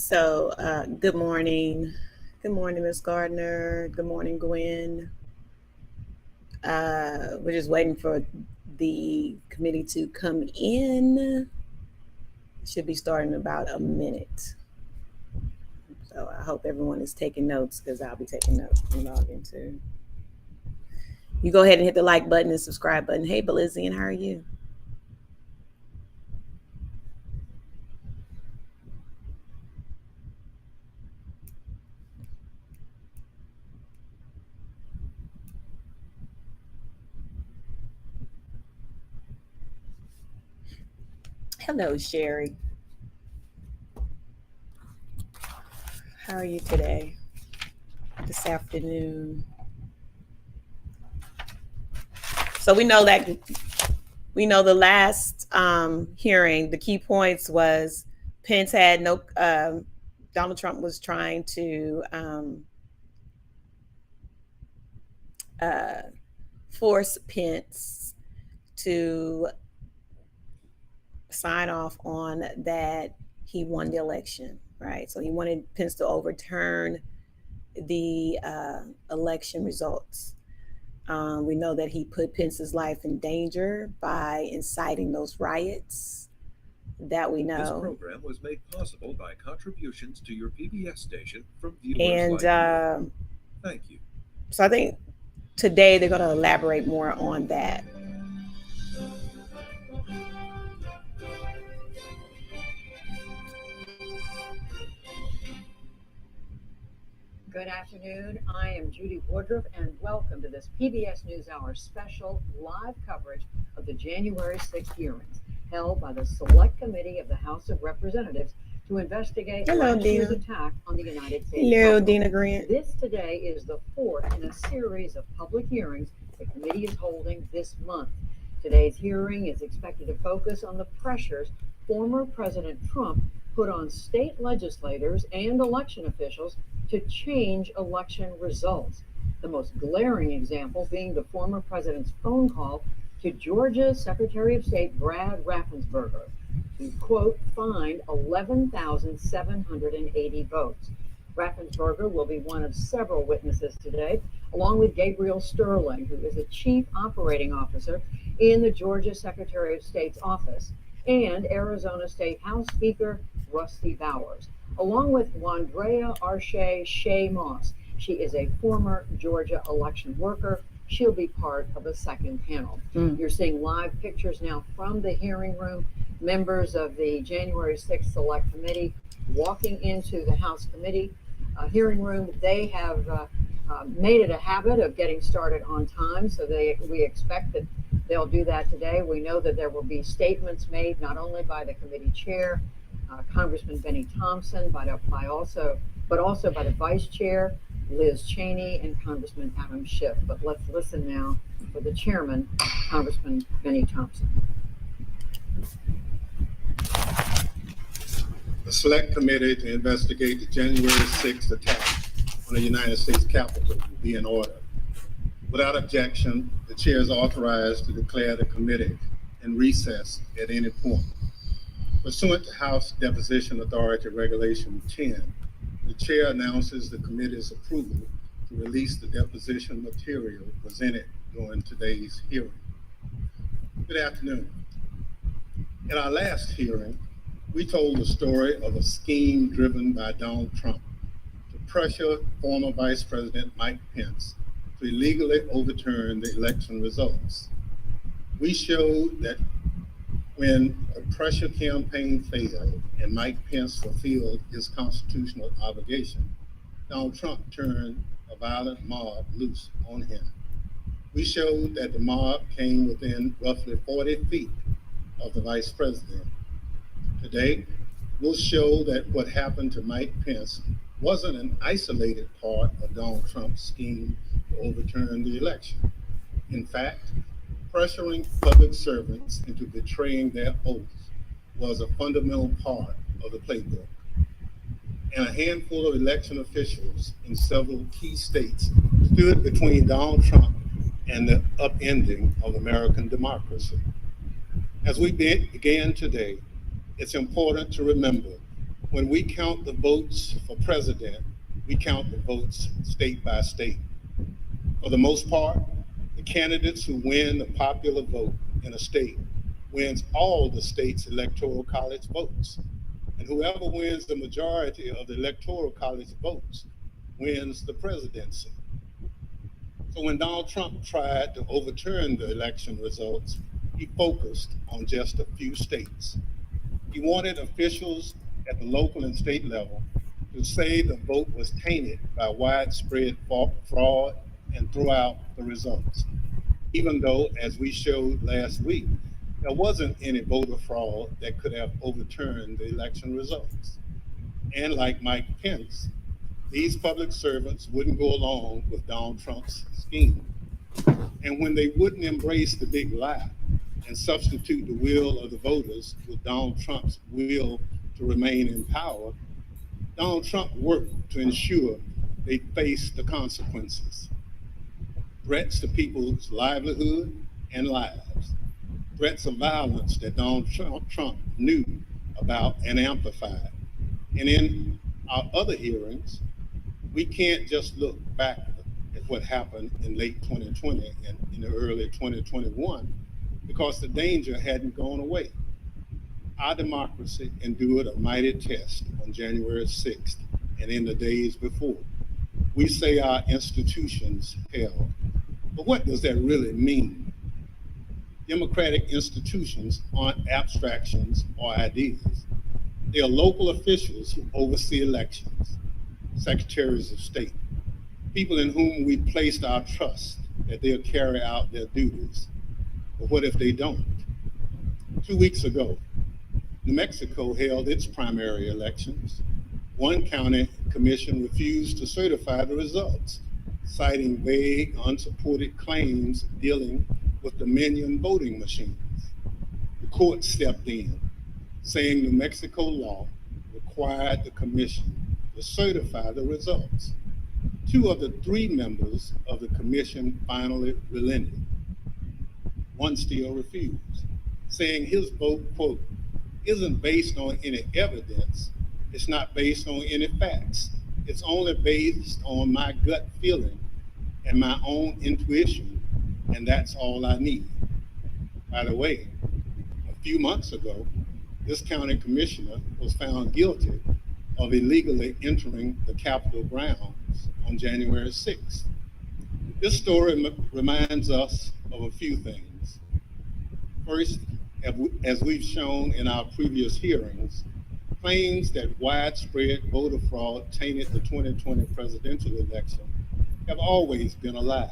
Good morning. Good morning, Miss Gardner. Good morning, Gwen. We're just waiting for the committee to come in. Should be starting in about a minute. So I hope everyone is taking notes because I'll be taking notes and logging too. You go ahead and hit the like button and subscribe button. Hey, Belizian, how are you? Hello, Sherry. How are you today? This afternoon. So we know the last hearing, the key points was Pence had no, Donald Trump was trying to uh, force Pence to sign off on that he won the election, right? So he wanted Pence to overturn the election results. We know that he put Pence's life in danger by inciting those riots. That we know. This program was made possible by contributions to your PBS station from viewers and like you. Thank you. So I think today they're going to elaborate more on that. Good afternoon. I am Judy Woodruff, and welcome to this PBS NewsHour special live coverage of the January 6th hearings held by the Select Committee of the House of Representatives to investigate last year's attack on the United States Hello, Capitol. Dina Grant. This today is the fourth in a series of public hearings the committee is holding this month. Today's hearing is expected to focus on the pressures former President Trump put on state legislators and election officials to change election results. The most glaring example being the former president's phone call to Georgia's Secretary of State Brad Raffensperger to, quote, find 11,780 votes. Raffensperger will be one of several witnesses today, along with Gabriel Sterling, who is a chief operating officer in the Georgia Secretary of State's office, and Arizona State House Speaker Rusty Bowers, along with Wandrea Arche Shea Moss. She is a former Georgia election worker. She'll be part of a second panel. You're seeing live pictures now from the hearing room. Members of the January 6th Select Committee walking into the House Committee hearing room. They have made it a habit of getting started on time, so we expect that they'll do that today. We know that there will be statements made not only by the committee chair, Congressman Benny Thompson, but also by the vice chair, Liz Cheney, and Congressman Adam Schiff. But let's listen now for the chairman, Congressman Benny Thompson. The Select Committee to investigate the January 6th attack on the United States Capitol will be in order. Without objection, the chair is authorized to declare the committee in recess at any point. Pursuant to House Deposition Authority Regulation 10, the chair announces the committee's approval to release the deposition material presented during today's hearing. Good afternoon. In our last hearing, we told the story of a scheme driven by Donald Trump to pressure former Vice President Mike Pence to illegally overturn the election results. We showed that when a pressure campaign failed and Mike Pence fulfilled his constitutional obligation, Donald Trump turned a violent mob loose on him. We showed that the mob came within roughly 40 feet of the vice president. Today, we'll show that what happened to Mike Pence wasn't an isolated part of Donald Trump's scheme to overturn the election. In fact, pressuring public servants into betraying their oaths was a fundamental part of the playbook. And a handful of election officials in several key states stood between Donald Trump and the upending of American democracy. As we began today, it's important to remember When we count the votes for president, we count the votes state by state. For the most part, the candidates who win the popular vote in a state wins all the state's electoral college votes. And whoever wins the majority of the electoral college votes wins the presidency. So when Donald Trump tried to overturn the election results, he focused on just a few states. He wanted officials at the local and state level to say the vote was tainted by widespread fraud and throw out the results, even though, as we showed last week, there wasn't any voter fraud that could have overturned the election results. And like Mike Pence, these public servants wouldn't go along with Donald Trump's scheme. And when they wouldn't embrace the big lie and substitute the will of the voters with Donald Trump's will to remain in power, Donald Trump worked to ensure they faced the consequences. Threats to people's livelihood and lives, threats of violence that Donald Trump knew about and amplified. And in our other hearings, we can't just look back at what happened in late 2020 and in the early 2021 because the danger hadn't gone away. Our democracy endured a mighty test on January 6th and in the days before. We say our institutions held, but what does that really mean? Democratic institutions aren't abstractions or ideas. They are local officials who oversee elections, secretaries of state, people in whom we placed our trust that they'll carry out their duties. But what if they don't? 2 weeks ago, New Mexico held its primary elections. One county commission refused to certify the results, citing vague, unsupported claims dealing with Dominion voting machines. The court stepped in, saying New Mexico law required the commission to certify the results. 2 of the 3 members of the commission finally relented. One still refused, saying his vote, quote, isn't based on any evidence. It's not based on any facts. It's only based on my gut feeling and my own intuition, and that's all I need. By the way, a few months ago, this county commissioner was found guilty of illegally entering the Capitol grounds on January 6th. This story reminds us of a few things. First, as we've shown in our previous hearings, claims that widespread voter fraud tainted the 2020 presidential election have always been a lie.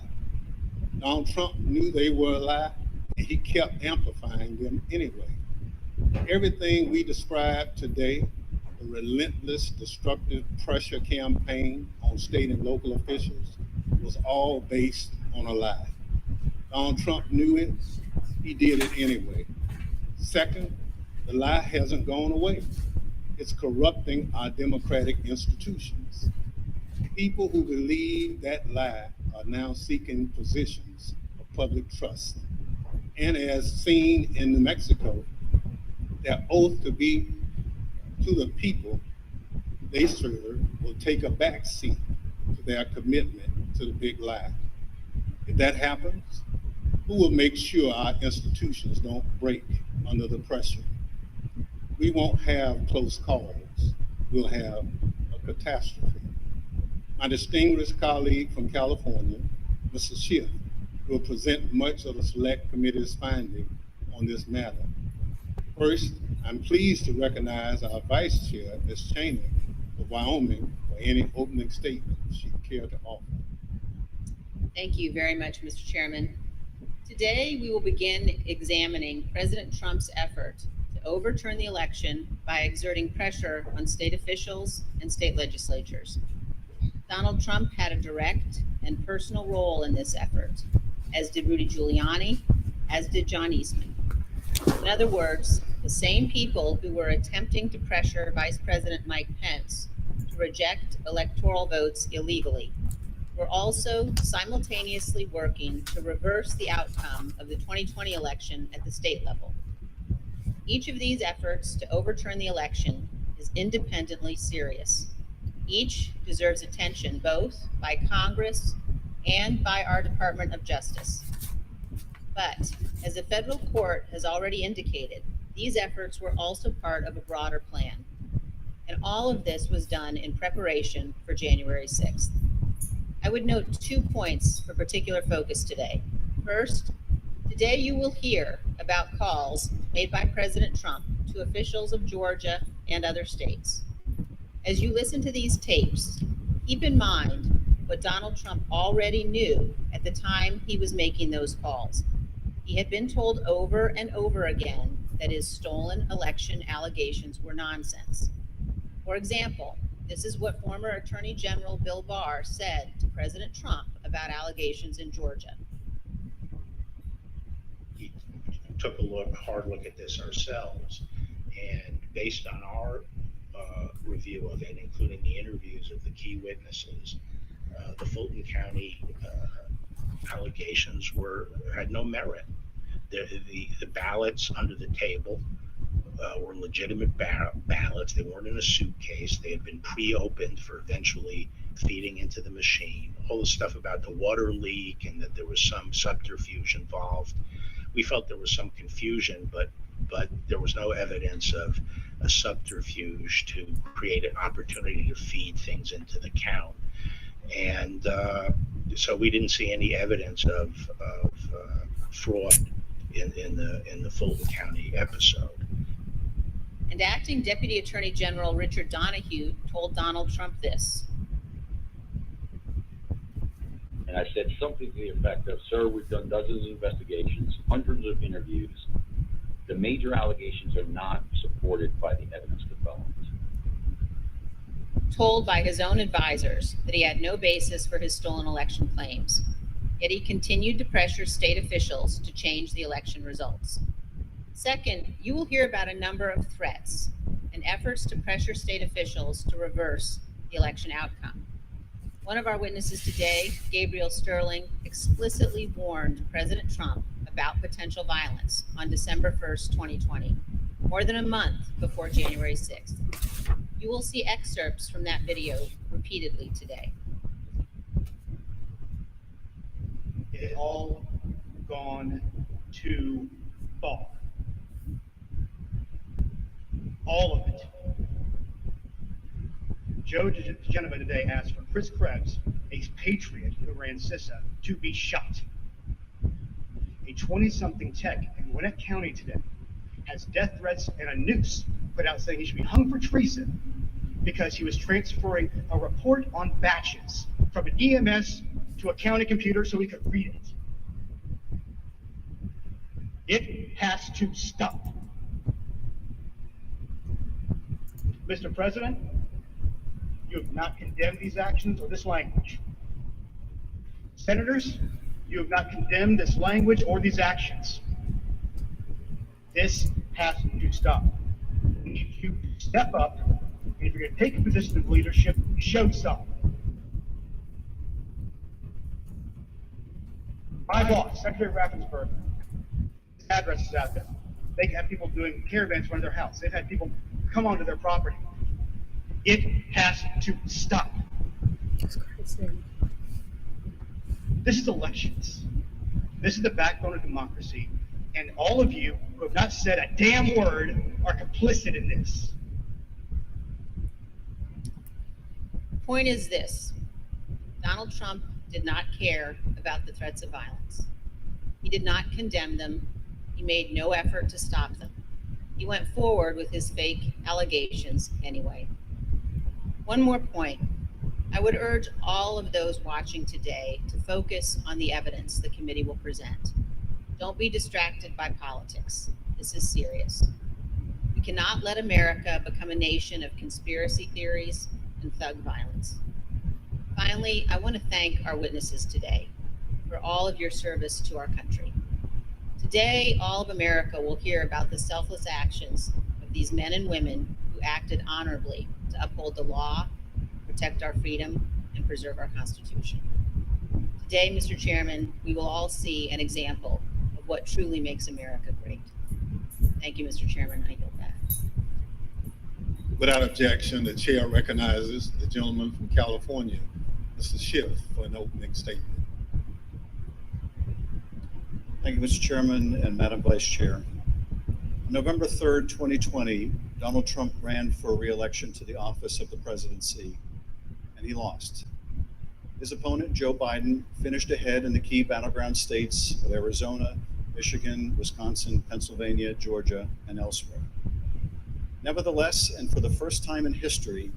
Donald Trump knew they were a lie, and he kept amplifying them anyway. Everything we described today, the relentless, destructive pressure campaign on state and local officials, was all based on a lie. Donald Trump knew it, he did it anyway. Second, the lie hasn't gone away. It's corrupting our democratic institutions. People who believe that lie are now seeking positions of public trust. And as seen in New Mexico, their oath to be to the people they serve will take a backseat to their commitment to the big lie. If that happens, who will make sure our institutions don't break under the pressure? We won't have close calls. We'll have a catastrophe. My distinguished colleague from California, Mr. Schiff, will present much of the Select Committee's finding on this matter. First, I'm pleased to recognize our Vice Chair, Ms. Cheney of Wyoming, for any opening statement she'd care to offer. Thank you very much, Mr. Chairman. Today, we will begin examining President Trump's effort to overturn the election by exerting pressure on state officials and state legislatures. Donald Trump had a direct and personal role in this effort, as did Rudy Giuliani, as did John Eastman. In other words, the same people who were attempting to pressure Vice President Mike Pence to reject electoral votes illegally were also simultaneously working to reverse the outcome of the 2020 election at the state level. Each of these efforts to overturn the election is is independently serious. Each deserves attention both by Congress and by our Department of Justice. But as the federal court has already indicated, these efforts were also part of a broader plan. And all of this was done in preparation for January 6th. I would note 2 points for particular focus today. First, today you will hear about calls made by President Trump to officials of Georgia and other states. As you listen to these tapes, keep in mind what Donald Trump already knew at the time he was making those calls. He had been told over and over again that his stolen election allegations were nonsense. For example, this is what former Attorney General Bill Barr said to President Trump about allegations in Georgia. We took a hard look at this ourselves, and based on our review of it, including the interviews of the key witnesses, the Fulton County allegations had no merit. The ballots under the table were legitimate ballots. They weren't in a suitcase. They had been pre-opened for eventually feeding into the machine. All the stuff about the water leak and that there was some subterfuge involved. We felt there was some confusion, but there was no evidence of a subterfuge to create an opportunity to feed things into the count. And so we didn't see any evidence of fraud in the Fulton County episode. And Acting Deputy Attorney General Richard Donahue told Donald Trump this. And I said something to the effect of, sir, we've done dozens of investigations, hundreds of interviews. The major allegations are not supported by the evidence developed. Told by his own advisors that he had no basis for his stolen election claims. Yet he continued to pressure state officials to change the election results. Second, you will hear about a number of threats and efforts to pressure state officials to reverse the election outcome. One of our witnesses today, Gabriel Sterling, explicitly warned President Trump about potential violence on December 1st, 2020, more than a month before January 6th. You will see excerpts from that video repeatedly today. It had all gone too far. All of it. Joe DeGenova today asked for Chris Krebs, a patriot who ran CISA, to be shot. A 20-something tech in Gwinnett County today has death threats and a noose put out saying he should be hung for treason because he was transferring a report on batches from an EMS to a county computer so he could read it. It has to stop. Mr. President, you have not condemned these actions or this language. Senators, you have not condemned this language or these actions. This has to stop. We need you to step up, and if you're going to take a position of leadership, show some. My boss, Secretary Raffensperger, his address is out there. They have people doing caravans around their house. They've had people come onto their property. It has to stop. This is elections. This is the backbone of democracy. And all of you who have not said a damn word are complicit in this. Point is this: Donald Trump did not care about the threats of violence. He did not condemn them. He made no effort to stop them. He went forward with his fake allegations anyway. One more point. I would urge all of those watching today to focus on the evidence the committee will present. Don't be distracted by politics. This is serious. We cannot let America become a nation of conspiracy theories and thug violence. Finally, I want to thank our witnesses today for all of your service to our country. Today, all of America will hear about the selfless actions of these men and women who acted honorably to uphold the law, protect our freedom, and preserve our Constitution. Today, Mr. Chairman, we will all see an example of what truly makes America great. Thank you, Mr. Chairman. I yield back. Without objection, the chair recognizes the gentleman from California, Mr. Schiff, for an opening statement. Thank you, Mr. Chairman and Madam Vice Chair. On November 3rd, 2020, Donald Trump ran for re-election to the office of the presidency, and he lost. His opponent, Joe Biden, finished ahead in the key battleground states of Arizona, Michigan, Wisconsin, Pennsylvania, Georgia, and elsewhere. Nevertheless, and for the first time in history,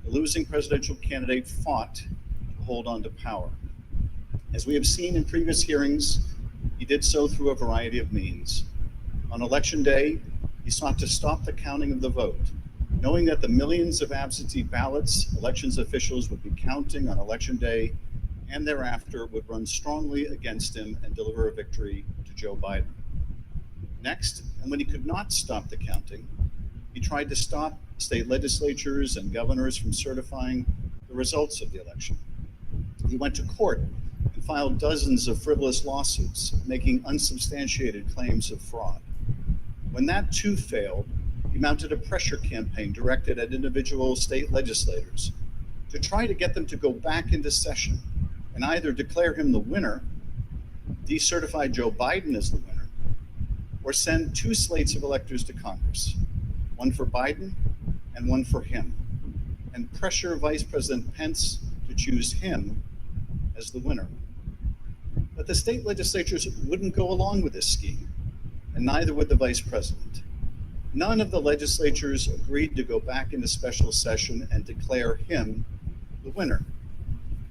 the losing presidential candidate fought to hold on to power. As we have seen in previous hearings, he did so through a variety of means. On election day, he sought to stop the counting of the vote, knowing that the millions of absentee ballots elections officials would be counting on election day and thereafter would run strongly against him and deliver a victory to Joe Biden. Next, and when he could not stop the counting, he tried to stop state legislatures and governors from certifying the results of the election. He went to court and filed dozens of frivolous lawsuits, making unsubstantiated claims of fraud. When that too failed, he mounted a pressure campaign directed at individual state legislators to try to get them to go back into session and either declare him the winner, decertify Joe Biden as the winner, or send two slates of electors to Congress, one for Biden and one for him, and pressure Vice President Pence to choose him as the winner. But the state legislatures wouldn't go along with this scheme, and neither would the vice president. None of the legislatures agreed to go back into special session and declare him the winner.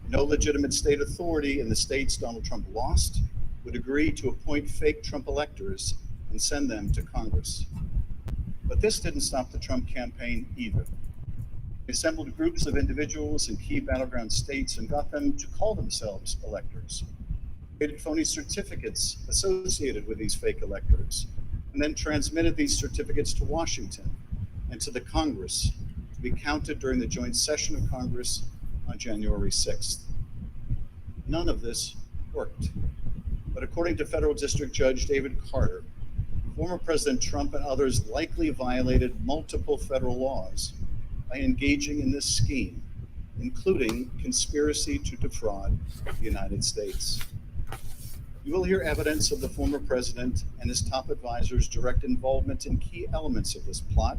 No legitimate state authority in the states Donald Trump lost would agree to appoint fake Trump electors and send them to Congress. But this didn't stop the Trump campaign either. They assembled groups of individuals in key battleground states and got them to call themselves electors. Created phony certificates associated with these fake electors, and then transmitted these certificates to Washington and to the Congress to be counted during the joint session of Congress on January 6th. None of this worked. But according to Federal District Judge David Carter, former President Trump and others likely violated multiple federal laws by engaging in this scheme, including conspiracy to defraud the United States. You will hear evidence of the former president and his top advisors' direct involvement in key elements of this plot,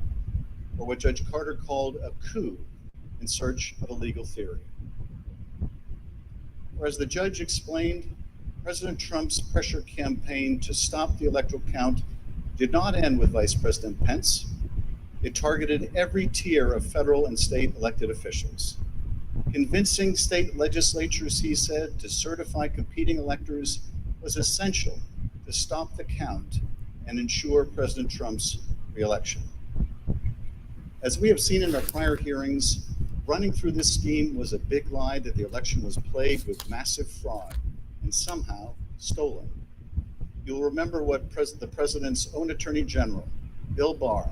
or what Judge Carter called a coup in search of a legal theory. Or as the judge explained, President Trump's pressure campaign to stop the electoral count did not end with Vice President Pence. It targeted every tier of federal and state elected officials. Convincing state legislatures, he said, to certify competing electors was essential to stop the count and ensure President Trump's re-election. As we have seen in our prior hearings, running through this scheme was a big lie that the election was plagued with massive fraud and somehow stolen. You'll remember what the president's own attorney general, Bill Barr,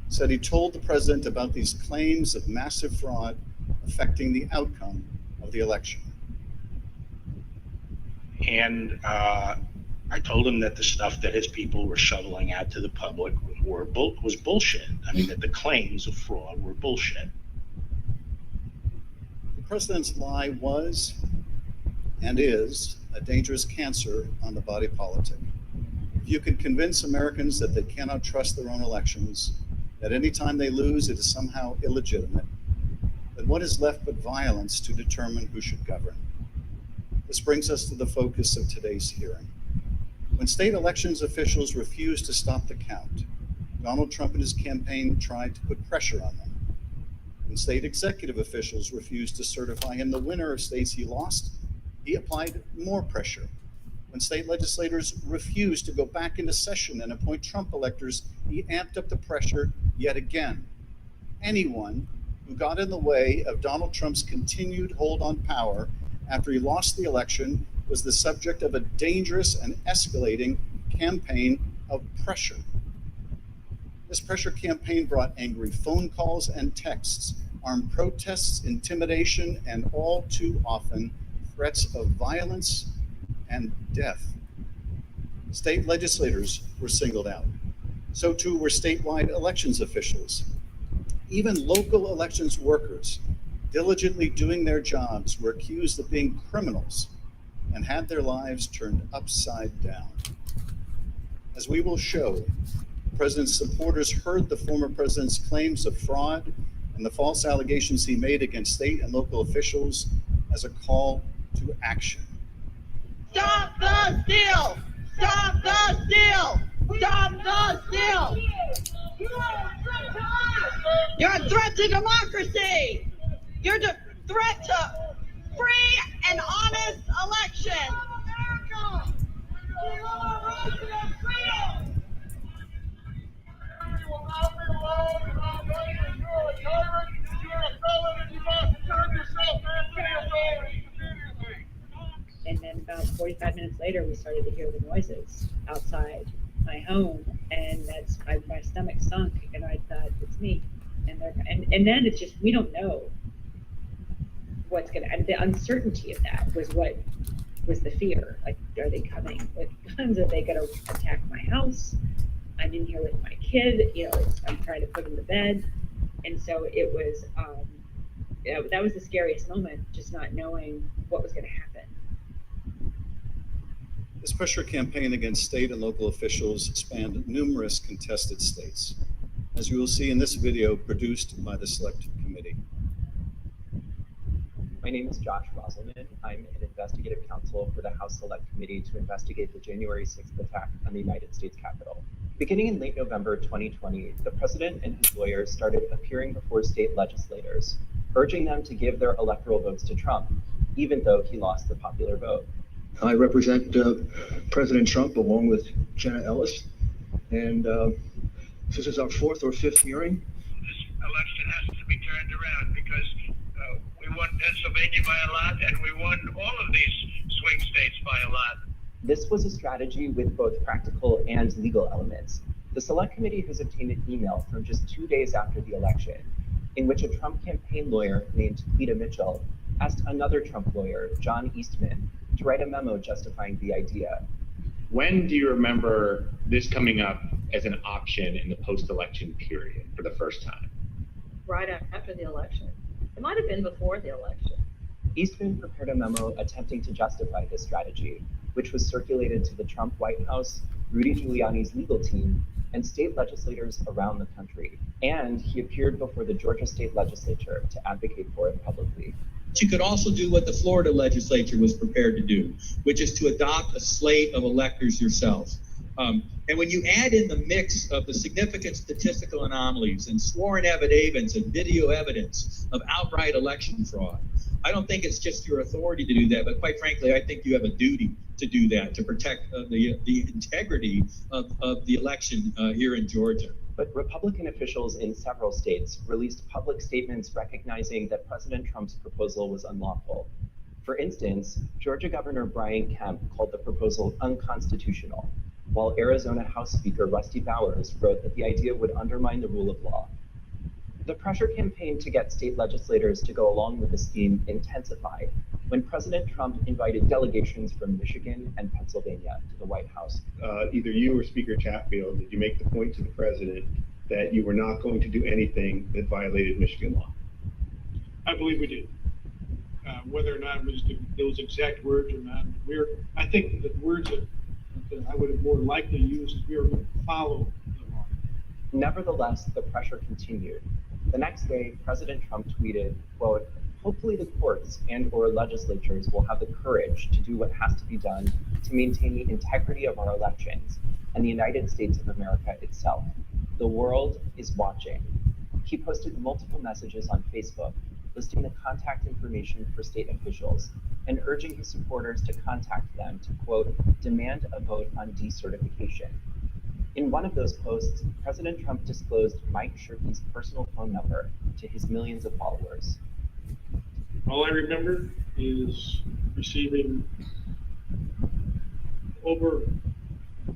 said he told the president about these claims of massive fraud affecting the outcome of the election. And I told him that the stuff that his people were shoveling out to the public was bullshit. I mean, that the claims of fraud were bullshit. The president's lie was and is a dangerous cancer on the body politic. If you can convince Americans that they cannot trust their own elections, that any time they lose it is somehow illegitimate, then what is left but violence to determine who should govern? This brings us to the focus of today's hearing. When state elections officials refused to stop the count, Donald Trump and his campaign tried to put pressure on them. When state executive officials refused to certify him the winner of states he lost, he applied more pressure. When state legislators refused to go back into session and appoint Trump electors, he amped up the pressure yet again. Anyone who got in the way of Donald Trump's continued hold on power after he lost the election was the subject of a dangerous and escalating campaign of pressure. This pressure campaign brought angry phone calls and texts, armed protests, intimidation, and all too often threats of violence and death. State legislators were singled out. So too were statewide elections officials. Even local elections workers, diligently doing their jobs, were accused of being criminals and had their lives turned upside down. As we will show, the president's supporters heard the former president's claims of fraud and the false allegations he made against state and local officials as a call to action. Stop the steal! Stop the steal! Stop the steal! You're a threat to democracy! You're a threat to free and honest election! And then about 45 minutes later, we started to hear the noises outside my home, and my stomach sunk, and I thought, it's me. And then it's just, we don't know what's gonna, and the uncertainty of that was what was the fear. Like, are they coming with guns? Are they gonna attack my house? I'm in here with my kid, I'm trying to put him to bed. And so it was, that was the scariest moment, just not knowing what was gonna happen. This pressure campaign against state and local officials spanned numerous contested states, as you will see in this video produced by the Select Committee. My name is Josh Roselman. I'm an investigative counsel for the House Select Committee to investigate the January 6th attack on the United States Capitol. Beginning in late November 2020, the president and his lawyers started appearing before state legislators, urging them to give their electoral votes to Trump, even though he lost the popular vote. I represent President Trump along with Jenna Ellis, and this is our fourth or fifth hearing. This election has to be turned around because we won Pennsylvania by a lot, and we won all of these swing states by a lot. This was a strategy with both practical and legal elements. The Select Committee has obtained an email from just 2 days after the election, in which a Trump campaign lawyer named Cleta Mitchell asked another Trump lawyer, John Eastman, to write a memo justifying the idea. When do you remember this coming up as an option in the post-election period for the first time? Right after the election. It might have been before the election. Eastman prepared a memo attempting to justify this strategy, which was circulated to the Trump White House, Rudy Giuliani's legal team, and state legislators around the country. And he appeared before the Georgia state legislature to advocate for it publicly. You could also do what the Florida legislature was prepared to do, which is to adopt a slate of electors yourself. And when you add in the mix of the significant statistical anomalies and sworn affidavits and video evidence of outright election fraud, I don't think it's just your authority to do that, but quite frankly, I think you have a duty to do that, to protect the integrity of the election here in Georgia. But Republican officials in several states released public statements recognizing that President Trump's proposal was unlawful. For instance, Georgia Governor Brian Kemp called the proposal unconstitutional, while Arizona House Speaker Rusty Bowers wrote that the idea would undermine the rule of law. The pressure campaign to get state legislators to go along with the scheme intensified when President Trump invited delegations from Michigan and Pennsylvania to the White House. Either you or Speaker Chatfield, did you make the point to the president that you were not going to do anything that violated Michigan law? I believe we did. Whether or not it was those exact words or not, I think the words that I would have more likely used is we were going to follow the law. Nevertheless, the pressure continued. The next day, President Trump tweeted, quote, "Hopefully the courts and/or legislatures will have the courage to do what has to be done to maintain the integrity of our elections and the United States of America itself. The world is watching." He posted multiple messages on Facebook listing the contact information for state officials and urging his supporters to contact them to, quote, "demand a vote on decertification." In one of those posts, President Trump disclosed Mike Shirkey's personal phone number to his millions of followers. All I remember is receiving over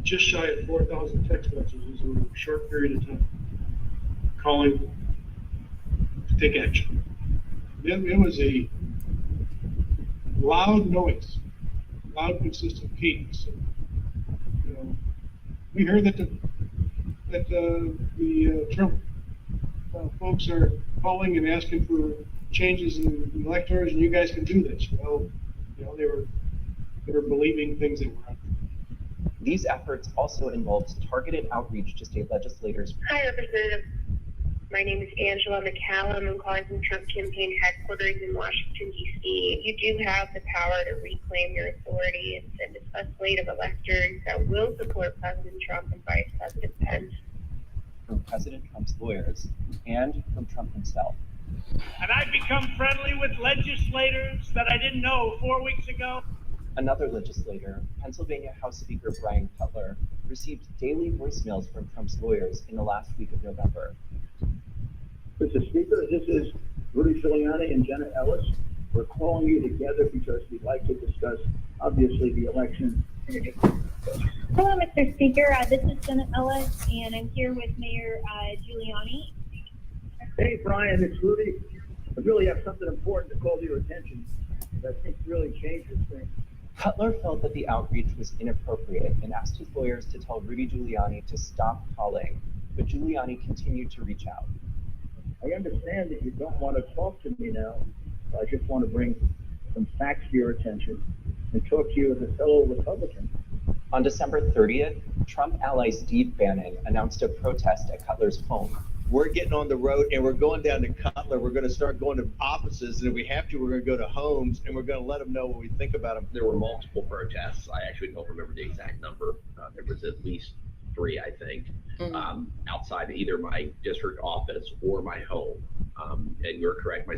just shy of 4,000 text messages over a short period of time, calling to take action. It was a loud noise, loud, consistent cadence. We heard that the Trump folks are calling and asking for changes in electors, and you guys can do this. Well, you know, they were believing things that were untrue. These efforts also involved targeted outreach to state legislators. Hi, Representative. My name is Angela McCallum. I'm calling from Trump campaign headquarters in Washington, D.C. You do have the power to reclaim your authority and send a slate of electors that will support President Trump and Vice President Pence. From President Trump's lawyers and from Trump himself. And I've become friendly with legislators that I didn't know 4 weeks ago. Another legislator, Pennsylvania House Speaker Brian Butker, received daily voicemails from Trump's lawyers in the last week of November. Mr. Speaker, this is Rudy Giuliani and Jenna Ellis. We're calling you together because we'd like to discuss, obviously, the election. Hello, Mr. Speaker. This is Jenna Ellis, and I'm here with Mayor Giuliani. Hey, Brian, it's Rudy. I really have something important to call to your attention that I think really changes things. Cutler felt that the outreach was inappropriate and asked his lawyers to tell Rudy Giuliani to stop calling, but Giuliani continued to reach out. I understand that you don't want to talk to me now. I just want to bring some facts to your attention and talk to you as a fellow Republican. On December 30th, Trump ally Steve Bannon announced a protest at Cutler's home. We're getting on the road and we're going down to Cutler. We're going to start going to offices, and if we have to, we're going to go to homes, and we're going to let them know what we think about them. There were multiple protests. I actually don't remember the exact number. There was at least 3, I think, outside either my district office or my home. And you're correct, my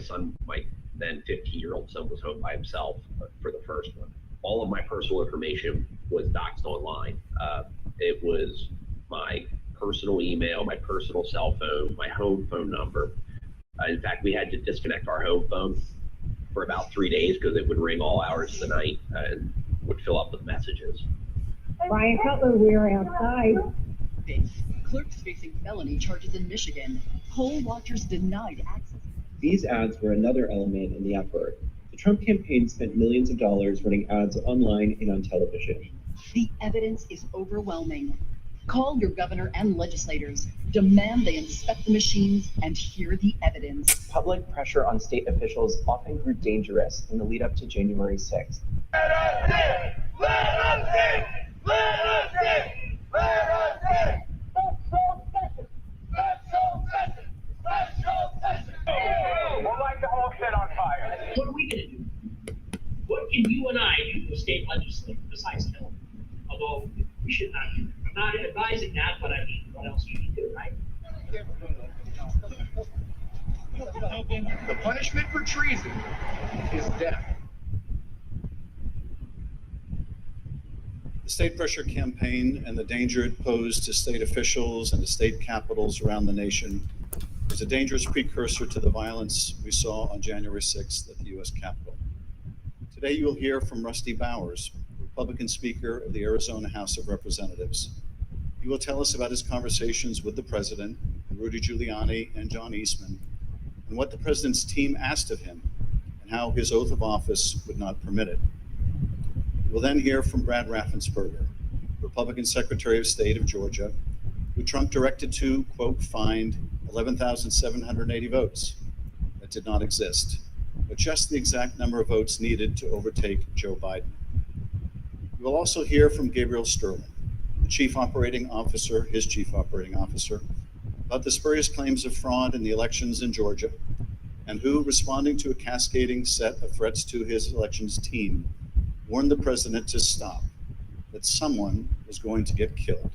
then 15-year-old son was home by himself for the first one. All of my personal information was doxed online. It was my personal email, my personal cell phone, my home phone number. In fact, we had to disconnect our home phone for about 3 days because it would ring all hours of the night and would fill up with messages. Brian Cutler, we're outside. Clerks facing felony charges in Michigan. Poll watchers denied access. These ads were another element in the effort. The Trump campaign spent millions of dollars running ads online and on television. The evidence is overwhelming. Call your governor and legislators. Demand they inspect the machines and hear the evidence. Public pressure on state officials often grew dangerous in the lead up to January 6th. Let us in! Let us in! Let us in! Let us in! Let's go session! Let's go session! We'll light the whole shit on fire. What are we going to do? What can you and I do to a state legislature besides kill them? Although we should not do that. I'm not advising that, but I mean, what else can you do, right? The punishment for treason is death. The state pressure campaign and the danger it posed to state officials and to state capitals around the nation was a dangerous precursor to the violence we saw on January 6th at the U.S. Capitol. Today you will hear from Rusty Bowers, Republican Speaker of the Arizona House of Representatives. He will tell us about his conversations with the President, Rudy Giuliani, and John Eastman, and what the President's team asked of him, and how his oath of office would not permit it. We'll then hear from Brad Raffensperger, Republican Secretary of State of Georgia, who Trump directed to, quote, find 11,780 votes that did not exist, but just the exact number of votes needed to overtake Joe Biden. We will also hear from Gabriel Sterling, the chief operating officer, his chief operating officer, about the spurious claims of fraud in the elections in Georgia, and who, responding to a cascading set of threats to his elections team, warned the president to stop, that someone was going to get killed.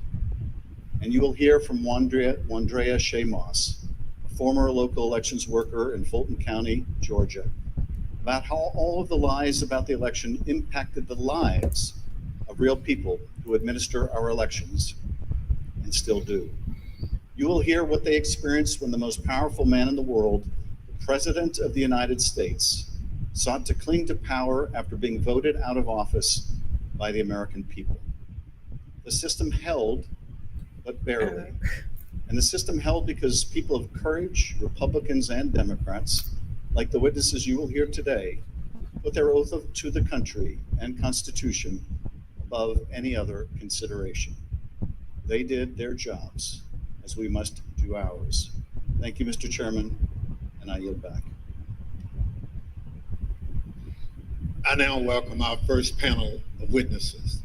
And you will hear from Wandrea Shea Moss, a former local elections worker in Fulton County, Georgia, about how all of the lies about the election impacted the lives of real people who administer our elections and still do. You will hear what they experienced when the most powerful man in the world, the President of the United States, sought to cling to power after being voted out of office by the American people. The system held, but barely. And the system held because people of courage, Republicans and Democrats, like the witnesses you will hear today, put their oath to the country and Constitution above any other consideration. They did their jobs, as we must do ours. Thank you, Mr. Chairman, and I yield back. I now welcome our first panel of witnesses.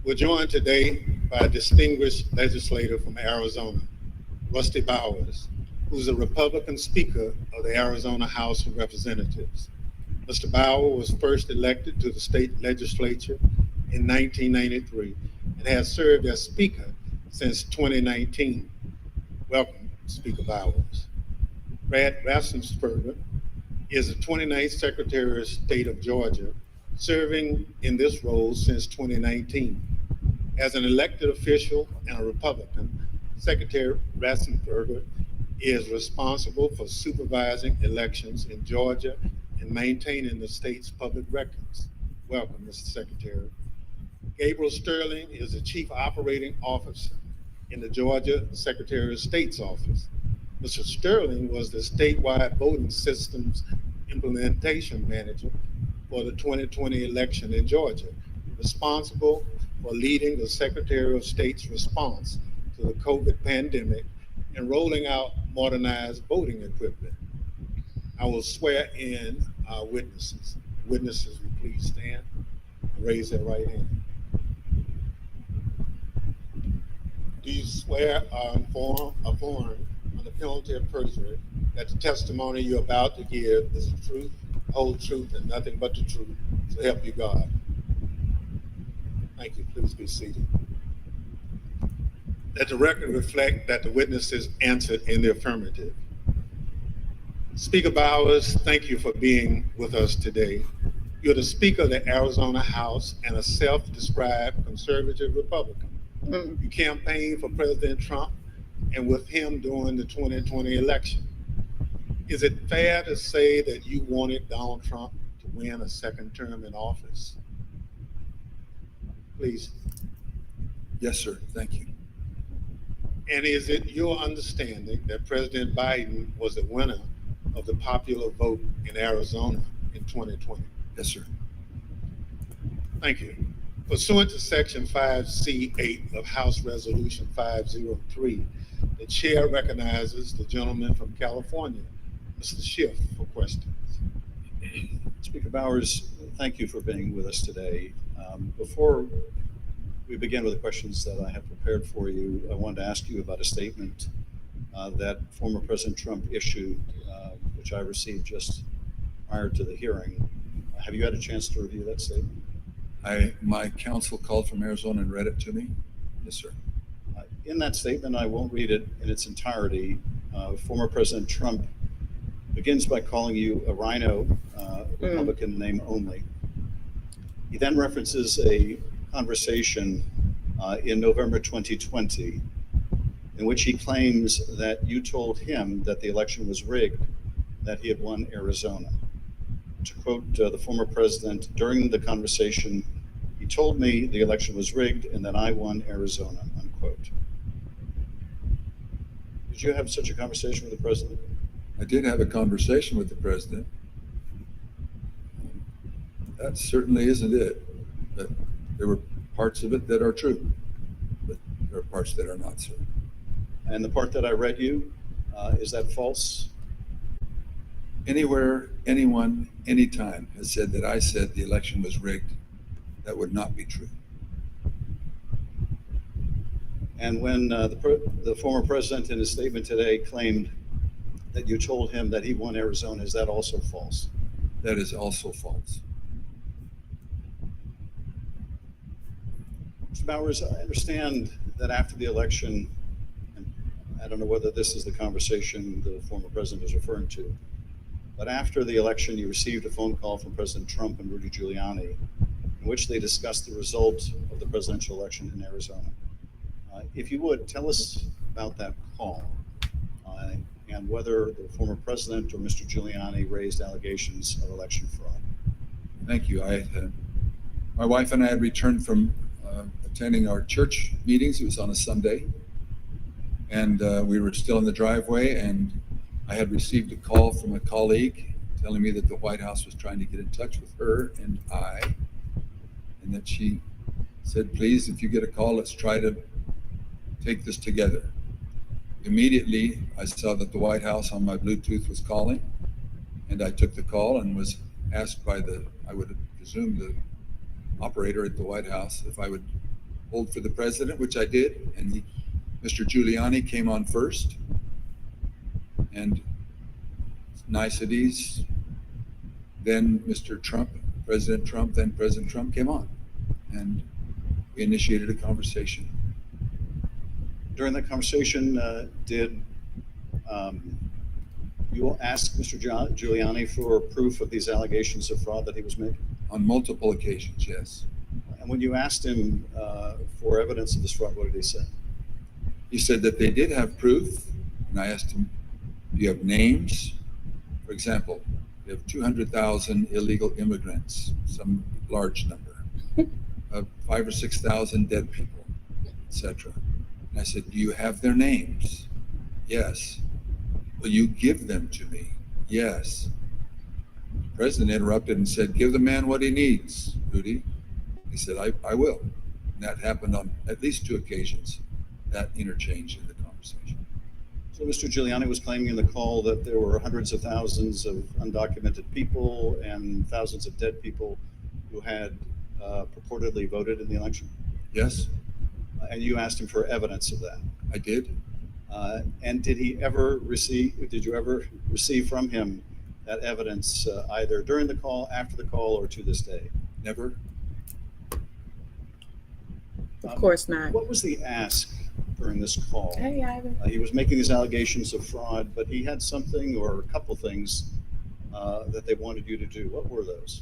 We're joined today by a distinguished legislator from Arizona, Rusty Bowers, who's a Republican Speaker of the Arizona House of Representatives. Mr. Bowers was first elected to the state legislature in 1993 and has served as Speaker since 2019. Welcome, Speaker Bowers. Brad Raffensperger is the 29th Secretary of State of Georgia, serving in this role since 2019. As an elected official and a Republican, Secretary Raffensperger is responsible for supervising elections in Georgia and maintaining the state's public records. Welcome, Mr. Secretary. Gabriel Sterling is the Chief Operating Officer in the Georgia Secretary of State's office. Mr. Sterling was the statewide voting systems implementation manager for the 2020 election in Georgia, responsible for leading the Secretary of State's response to the COVID pandemic and rolling out modernized voting equipment. I will swear in our witnesses. Witnesses, will please stand and raise their right hand. Do you swear or affirm on the penalty of perjury that the testimony you're about to give is the truth, the whole truth, and nothing but the truth? So help you God. Thank you. Please be seated. Let the record reflect that the witnesses answered in the affirmative. Speaker Bowers, thank you for being with us today. You're the Speaker of the Arizona House and a self-described conservative Republican. You campaigned for President Trump and with him during the 2020 election. Is it fair to say that you wanted Donald Trump to win a second term in office? Please. Yes, sir. Thank you. And is it your understanding that President Biden was the winner of the popular vote in Arizona in 2020? Yes, sir. Thank you. Pursuant to Section 5C8 of House Resolution 503, the chair recognizes the gentleman from California, Mr. Schiff, for questions. Speaker Bowers, thank you for being with us today. Before we begin with the questions that I have prepared for you, I wanted to ask you about a statement that former President Trump issued, which I received just prior to the hearing. Have you had a chance to review that statement? My counsel called from Arizona and read it to me. Yes, sir. In that statement, I won't read it in its entirety. Former President Trump begins by calling you a rhino, Republican in name only. He then references a conversation in November 2020 in which he claims that you told him that the election was rigged, that he had won Arizona. To quote the former president, during the conversation, he told me the election was rigged and that I won Arizona, unquote. Did you have such a conversation with the president? I did have a conversation with the president. That certainly isn't it. But there were parts of it that are true, but there are parts that are not, sir. And the part that I read you, is that false? Anywhere, anyone, anytime has said that I said the election was rigged, that would not be true. And when the former president in his statement today claimed that you told him that he won Arizona, is that also false? That is also false. Mr. Bowers, I understand that after the election, and I don't know whether this is the conversation the former president is referring to, but after the election, you received a phone call from President Trump and Rudy Giuliani in which they discussed the result of the presidential election in Arizona. If you would, tell us about that call and whether the former president or Mr. Giuliani raised allegations of election fraud. Thank you. My wife and I had returned from attending our church meetings. It was on a Sunday. And we were still in the driveway, and I had received a call from a colleague telling me that the White House was trying to get in touch with her and I, and that she said, please, if you get a call, let's try to take this together. immediately I saw that the White House on my Bluetooth was calling, and I took the call and was asked by I would presume the operator at the White House if I would hold for the president, which I did, and Mr. Giuliani came on first, and niceties, then Mr. Trump, President Trump came on, and we initiated a conversation. During that conversation, did you ask Mr. Giuliani for proof of these allegations of fraud that he was making? On multiple occasions, yes. And when you asked him for evidence of this fraud, what did he say? He said that they did have proof, and I asked him, do you have names? For example, you have 200,000 illegal immigrants, some large number, 5,000 or 6,000 dead people, etc. And I said, do you have their names? Yes. Will you give them to me? Yes. The president interrupted and said, give the man what he needs, Rudy. He said, I will. And that happened on at least 2 occasions, that interchange in the conversation. So Mr. Giuliani was claiming in the call that there were hundreds of thousands of undocumented people and thousands of dead people who had purportedly voted in the election? Yes. And you asked him for evidence of that? I did. And did you ever receive from him that evidence either during the call, after the call, or to this day? Never. Of course not. What was the ask during this call? Hey, Ivan. He was making these allegations of fraud, but he had something or a couple things that they wanted you to do. What were those?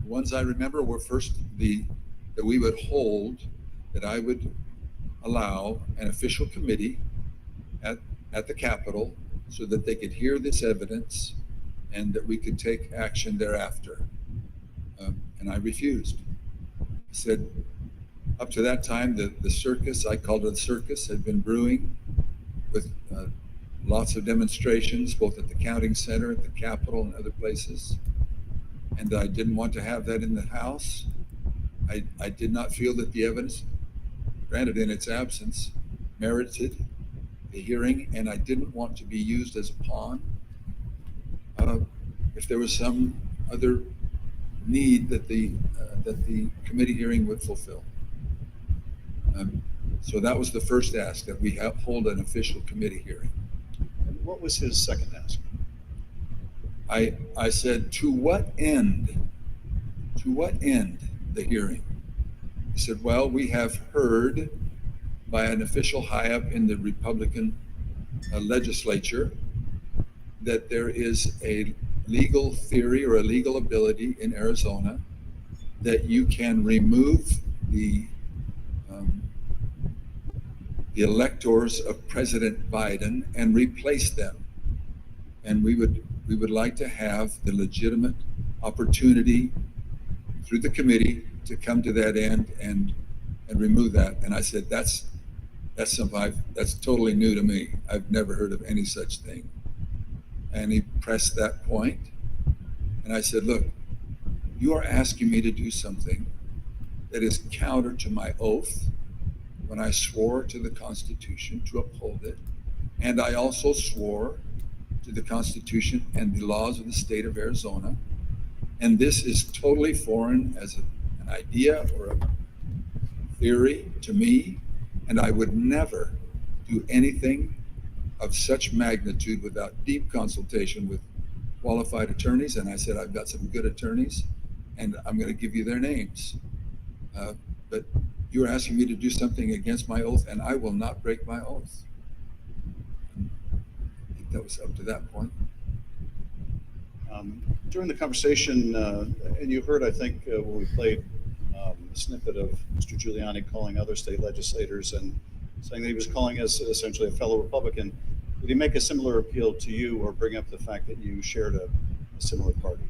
The ones I remember were first that we would hold, that I would allow an official committee at the Capitol so that they could hear this evidence and that we could take action thereafter. And I refused. I said, up to that time, the circus, I called it a circus, had been brewing with lots of demonstrations, both at the counting center, at the Capitol, and other places. And I didn't want to have that in the House. I did not feel that the evidence, granted in its absence, merited the hearing, and I didn't want to be used as a pawn. If there was some other need that the committee hearing would fulfill. So that was the first ask, that we hold an official committee hearing. And what was his second ask? I said, to what end? To what end the hearing? He said, well, we have heard by an official high up in the Republican legislature that there is a legal theory or a legal ability in Arizona that you can remove the electors of President Biden and replace them. And we would like to have the legitimate opportunity through the committee to come to that end and remove that. And I said, that's something that's totally new to me. I've never heard of any such thing. And he pressed that point. And I said, look, you are asking me to do something that is counter to my oath when I swore to the Constitution to uphold it. And I also swore to the Constitution and the laws of the state of Arizona. And this is totally foreign as an idea or a theory to me. And I would never do anything of such magnitude without deep consultation with qualified attorneys. And I said, I've got some good attorneys and I'm going to give you their names. But you're asking me to do something against my oath, and I will not break my oath. I think that was up to that point. During the conversation, and you heard, I think, when we played a snippet of Mr. Giuliani calling other state legislators and saying that he was calling us essentially a fellow Republican, did he make a similar appeal to you or bring up the fact that you shared a similar party?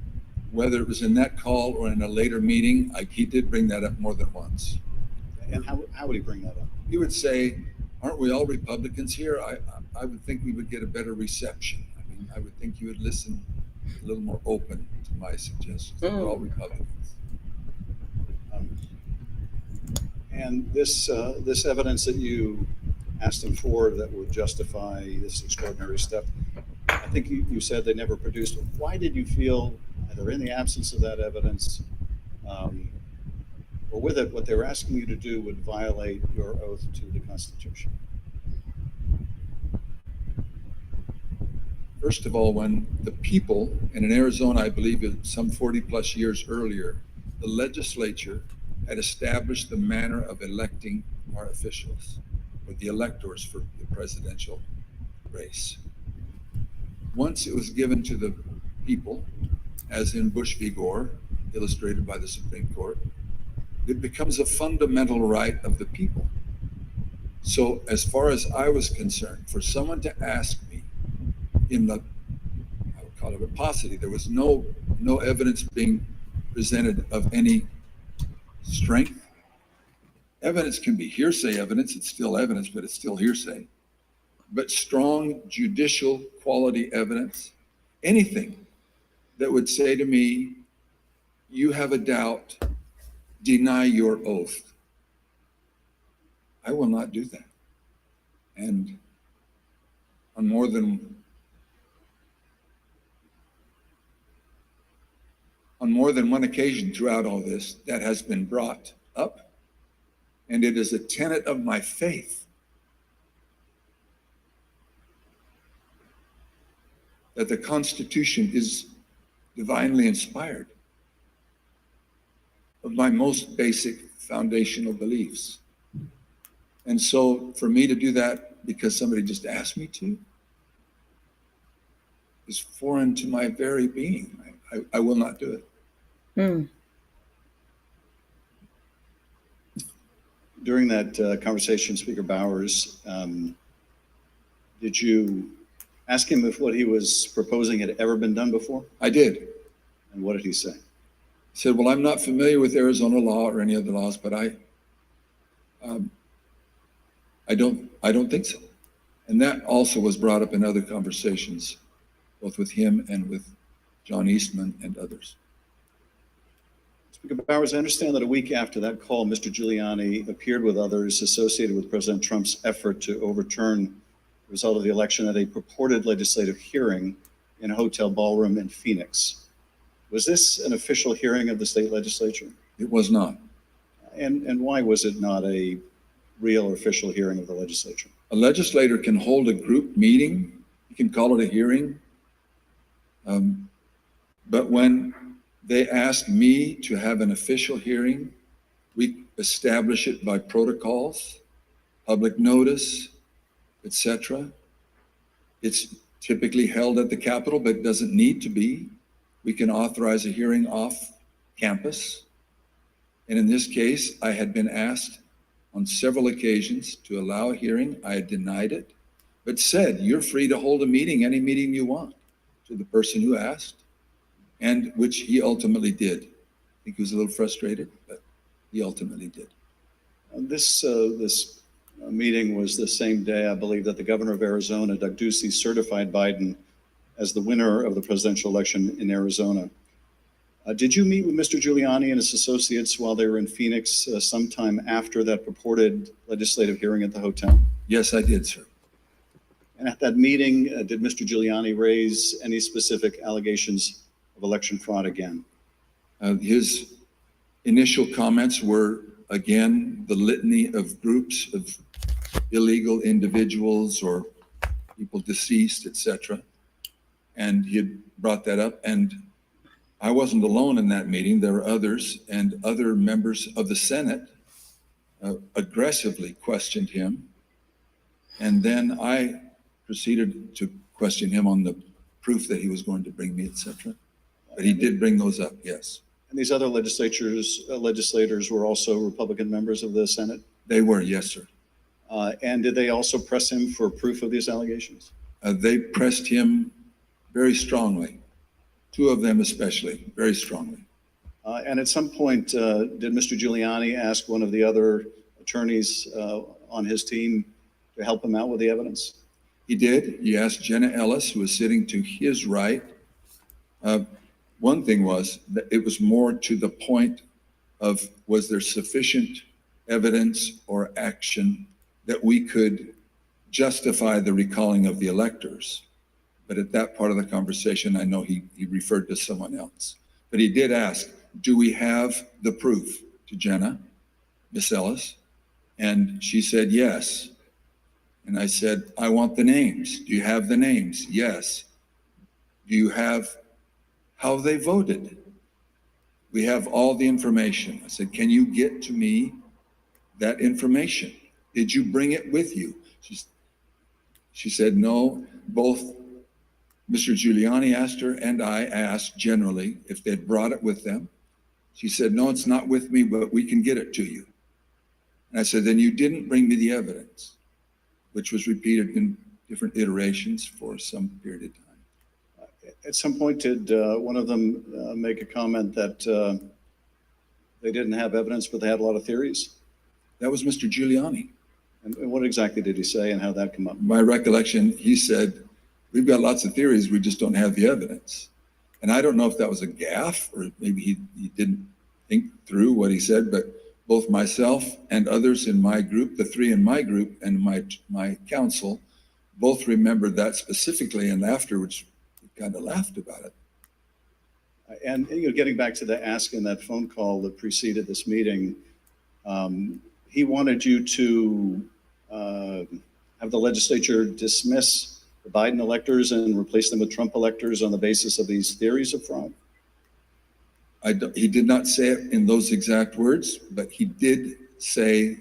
Whether it was in that call or in a later meeting, he did bring that up more than once. And how would he bring that up? He would say, aren't we all Republicans here? I would think we would get a better reception. I mean, I would think you would listen a little more open to my suggestions. We're all Republicans. And this evidence that you asked him for that would justify this extraordinary step. I think you said they never produced it. Why did you feel, either in the absence of that evidence, or with it, what they were asking you to do would violate your oath to the Constitution? First of all, when the people, and in Arizona, I believe some 40 plus years earlier, the legislature had established the manner of electing our officials, or the electors for the presidential race. Once it was given to the people, as in Bush v. Gore, illustrated by the Supreme Court, it becomes a fundamental right of the people. So as far as I was concerned, for someone to ask me in the, I would call it a paucity, there was no evidence being presented of any strength. Evidence can be hearsay evidence, it's still evidence, but it's still hearsay. But strong judicial quality evidence, anything that would say to me, you have a doubt, deny your oath. I will not do that. And on more than one occasion throughout all this, that has been brought up. And it is a tenet of my faith that the Constitution is divinely inspired, of my most basic foundational beliefs. And so for me to do that because somebody just asked me to is foreign to my very being. I will not do it. During that conversation, Speaker Bowers, did you ask him if what he was proposing had ever been done before? I did. And what did he say? He said, well, I'm not familiar with Arizona law or any other laws, but I don't think so. And that also was brought up in other conversations, both with him and with John Eastman and others. Speaker Bowers, I understand that a week after that call, Mr. Giuliani appeared with others associated with President Trump's effort to overturn the result of the election at a purported legislative hearing in a hotel ballroom in Phoenix. Was this an official hearing of the state legislature? It was not. And why was it not a real or official hearing of the legislature? A legislator can hold a group meeting. You can call it a hearing. But when they asked me to have an official hearing, we establish it by protocols, public notice, etc. It's typically held at the Capitol, but it doesn't need to be. We can authorize a hearing off campus. And in this case, I had been asked on several occasions to allow a hearing. I had denied it, but said, you're free to hold a meeting, any meeting you want, to the person who asked, and which he ultimately did. I think he was a little frustrated, but he ultimately did. This meeting was the same day, I believe, that the governor of Arizona, Doug Ducey, certified Biden as the winner of the presidential election in Arizona. Did you meet with Mr. Giuliani and his associates while they were in Phoenix sometime after that purported legislative hearing at the hotel? Yes, I did, sir. And at that meeting, did Mr. Giuliani raise any specific allegations of election fraud again? His initial comments were, again, the litany of groups of illegal individuals or people deceased, etc. And he had brought that up, and I wasn't alone in that meeting. There were others, and other members of the Senate aggressively questioned him. And then I proceeded to question him on the proof that he was going to bring me, etc. But he did bring those up, yes. And these other legislators were also Republican members of the Senate? They were, yes, sir. And did they also press him for proof of these allegations? They pressed him very strongly. Two of them especially, very strongly. And at some point, did Mr. Giuliani ask one of the other attorneys on his team to help him out with the evidence? He did. He asked Jenna Ellis, who was sitting to his right. One thing was that it was more to the point of, was there sufficient evidence or action that we could justify the recalling of the electors. But at that part of the conversation, I know he referred to someone else. But he did ask, do we have the proof, to Jenna, Miss Ellis? And she said, yes. And I said, I want the names. Do you have the names? Yes. Do you have how they voted? We have all the information. I said, can you get to me that information? Did you bring it with you? She said, no. Both Mr. Giuliani asked her and I asked generally if they'd brought it with them. She said, no, it's not with me, but we can get it to you. And I said, then you didn't bring me the evidence, which was repeated in different iterations for some period of time. At some point, did one of them make a comment that they didn't have evidence, but they had a lot of theories? That was Mr. Giuliani. And what exactly did he say and how that come up? My recollection, he said, we've got lots of theories, we just don't have the evidence. And I don't know if that was a gaffe or maybe he didn't think through what he said, but both myself and others in my group, the three in my group and my council, both remembered that specifically, and afterwards we kind of laughed about it. And getting back to the ask in that phone call that preceded this meeting, he wanted you to have the legislature dismiss the Biden electors and replace them with Trump electors on the basis of these theories of fraud? He did not say it in those exact words, but he did say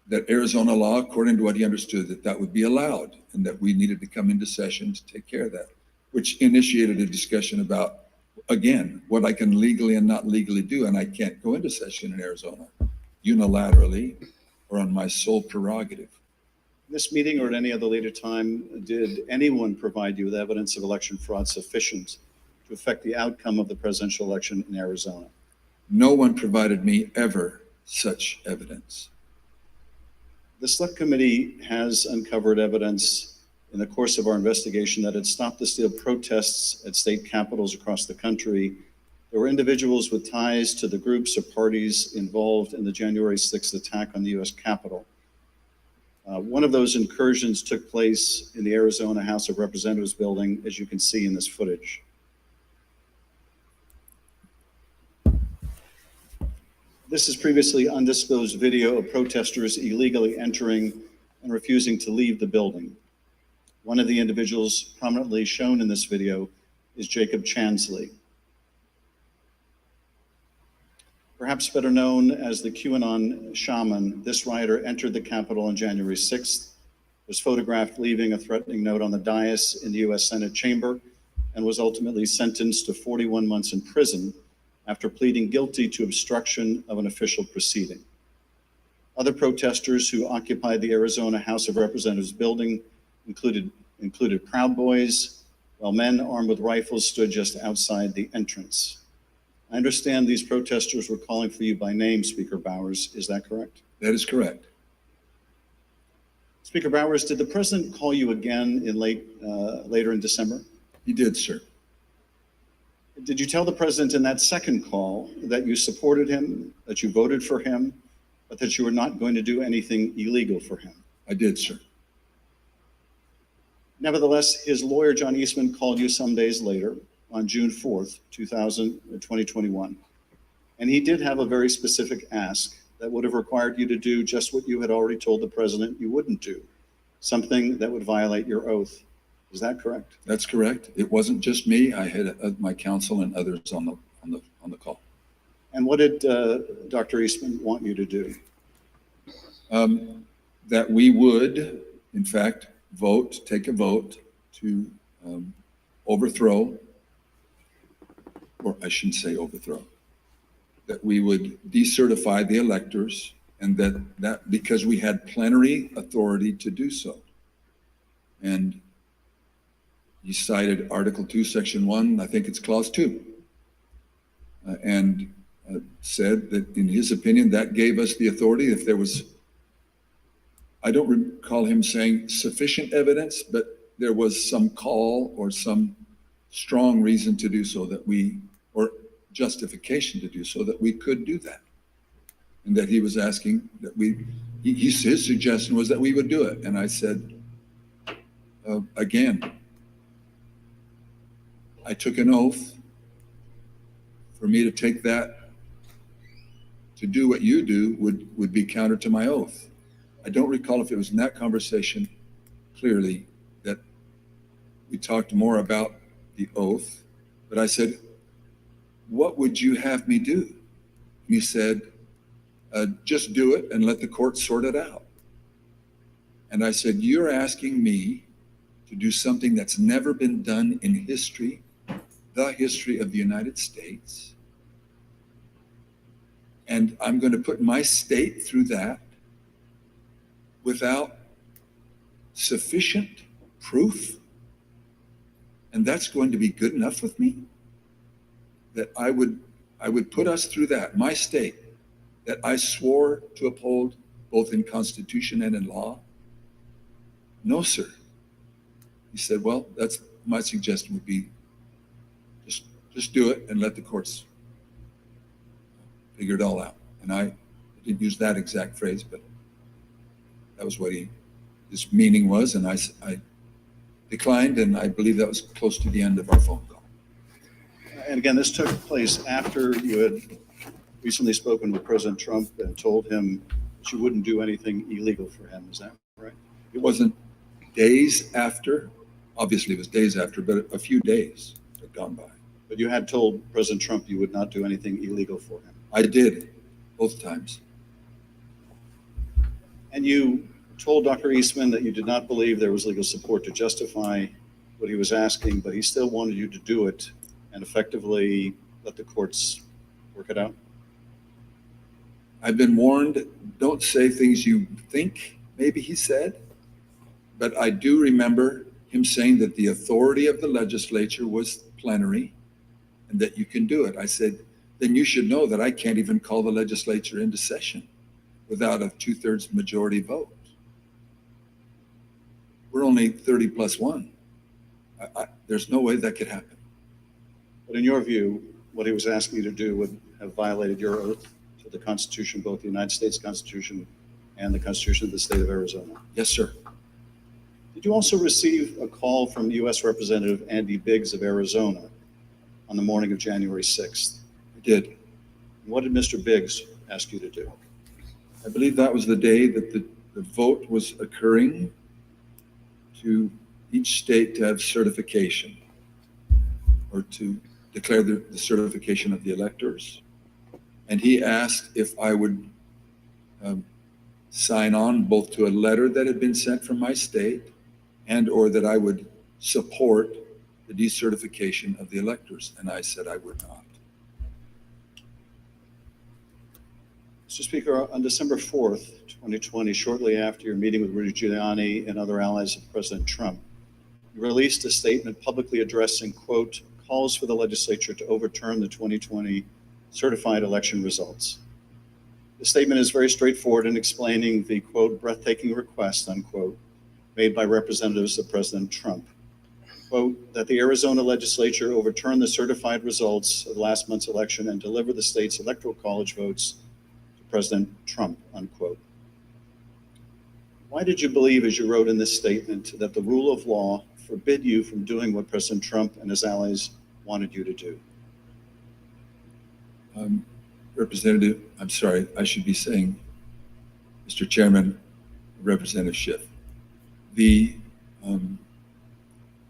that Arizona law, according to what he understood, that would be allowed and that we needed to come into session to take care of that, which initiated a discussion about, again, what I can legally and not legally do. And I can't go into session in Arizona unilaterally or on my sole prerogative. This meeting or at any other later time, did anyone provide you with evidence of election fraud sufficient to affect the outcome of the presidential election in Arizona? No one provided me ever such evidence. The select committee has uncovered evidence in the course of our investigation that had stopped the steal protests at state capitals across the country. There were individuals with ties to the groups or parties involved in the January 6th attack on the US Capitol. One of those incursions took place in the Arizona House of Representatives building, as you can see in this footage. This is previously undisclosed video of protesters illegally entering and refusing to leave the building. One of the individuals prominently shown in this video is Jacob Chansley. Perhaps better known as the QAnon shaman, this rioter entered the Capitol on January 6th, was photographed leaving a threatening note on the dais in the US Senate chamber, and was ultimately sentenced to 41 months in prison after pleading guilty to obstruction of an official proceeding. Other protesters who occupied the Arizona House of Representatives building included Proud Boys, while men armed with rifles stood just outside the entrance. I understand these protesters were calling for you by name, Speaker Bowers. Is that correct? That is correct. Speaker Bowers, did the president call you again in later in December? He did, sir. Did you tell the president in that second call that you supported him, that you voted for him, but that you were not going to do anything illegal for him? I did, sir. Nevertheless, his lawyer, John Eastman, called you some days later on June 4th, 2021. And he did have a very specific ask that would have required you to do just what you had already told the president you wouldn't do, something that would violate your oath. Is that correct? That's correct. It wasn't just me. I had my counsel and others on the call. And what did Dr. Eastman want you to do? That we would, in fact, take a vote to overthrow, or I shouldn't say overthrow, that we would decertify the electors, and that because we had plenary authority to do so. And he cited Article 2, Section 1, I think it's Clause 2, and said that in his opinion, that gave us the authority if there was, I don't recall him saying sufficient evidence, but there was some call or some strong reason to do so or justification to do so that we could do that. And that he was asking that we his suggestion was that we would do it. And I said, again, I took an oath. For me to take that, to do what you do, would be counter to my oath. I don't recall if it was in that conversation clearly that we talked more about the oath, but I said, what would you have me do? And he said, just do it and let the court sort it out. And I said, you're asking me to do something that's never been done in history, the history of the United States. And I'm going to put my state through that without sufficient proof. And that's going to be good enough with me? That I would put us through that, my state, that I swore to uphold both in Constitution and in law? No, sir. He said, well, that's my suggestion would be just do it and let the courts figure it all out. And I didn't use that exact phrase, but that was what his meaning was. And I declined, and I believe that was close to the end of our phone call. And again, this took place after you had recently spoken with President Trump and told him that you wouldn't do anything illegal for him. Is that right? It wasn't days after. Obviously, it was days after, but a few days had gone by. But you had told President Trump you would not do anything illegal for him. I did, both times. And you told Dr. Eastman that you did not believe there was legal support to justify what he was asking, but he still wanted you to do it and effectively let the courts work it out? I've been warned, don't say things you think, maybe he said. But I do remember him saying that the authority of the legislature was plenary and that you can do it. I said, then you should know that I can't even call the legislature into session without a 2/3 majority vote. We're only 30 plus 1. There's no way that could happen. But in your view, what he was asking you to do would have violated your oath to the Constitution, both the United States Constitution and the Constitution of the state of Arizona. Yes, sir. Did you also receive a call from U.S. Representative Andy Biggs of Arizona on the morning of January 6th? I did. What did Mr. Biggs ask you to do? I believe that was the day that the vote was occurring to each state to have certification or to declare the certification of the electors. And he asked if I would sign on both to a letter that had been sent from my state and or that I would support the decertification of the electors. And I said I would not. Mr. Speaker, on December 4th, 2020, shortly after your meeting with Rudy Giuliani and other allies of President Trump, you released a statement publicly addressing, quote, calls for the legislature to overturn the 2020 certified election results. The statement is very straightforward in explaining the, quote, breathtaking request, unquote, made by representatives of President Trump, quote, that the Arizona legislature overturn the certified results of last month's election and deliver the state's electoral college votes to President Trump, unquote. Why did you believe, as you wrote in this statement, that the rule of law forbid you from doing what President Trump and his allies wanted you to do? Representative, I'm sorry, I should be saying, Mr. Chairman, Representative Schiff.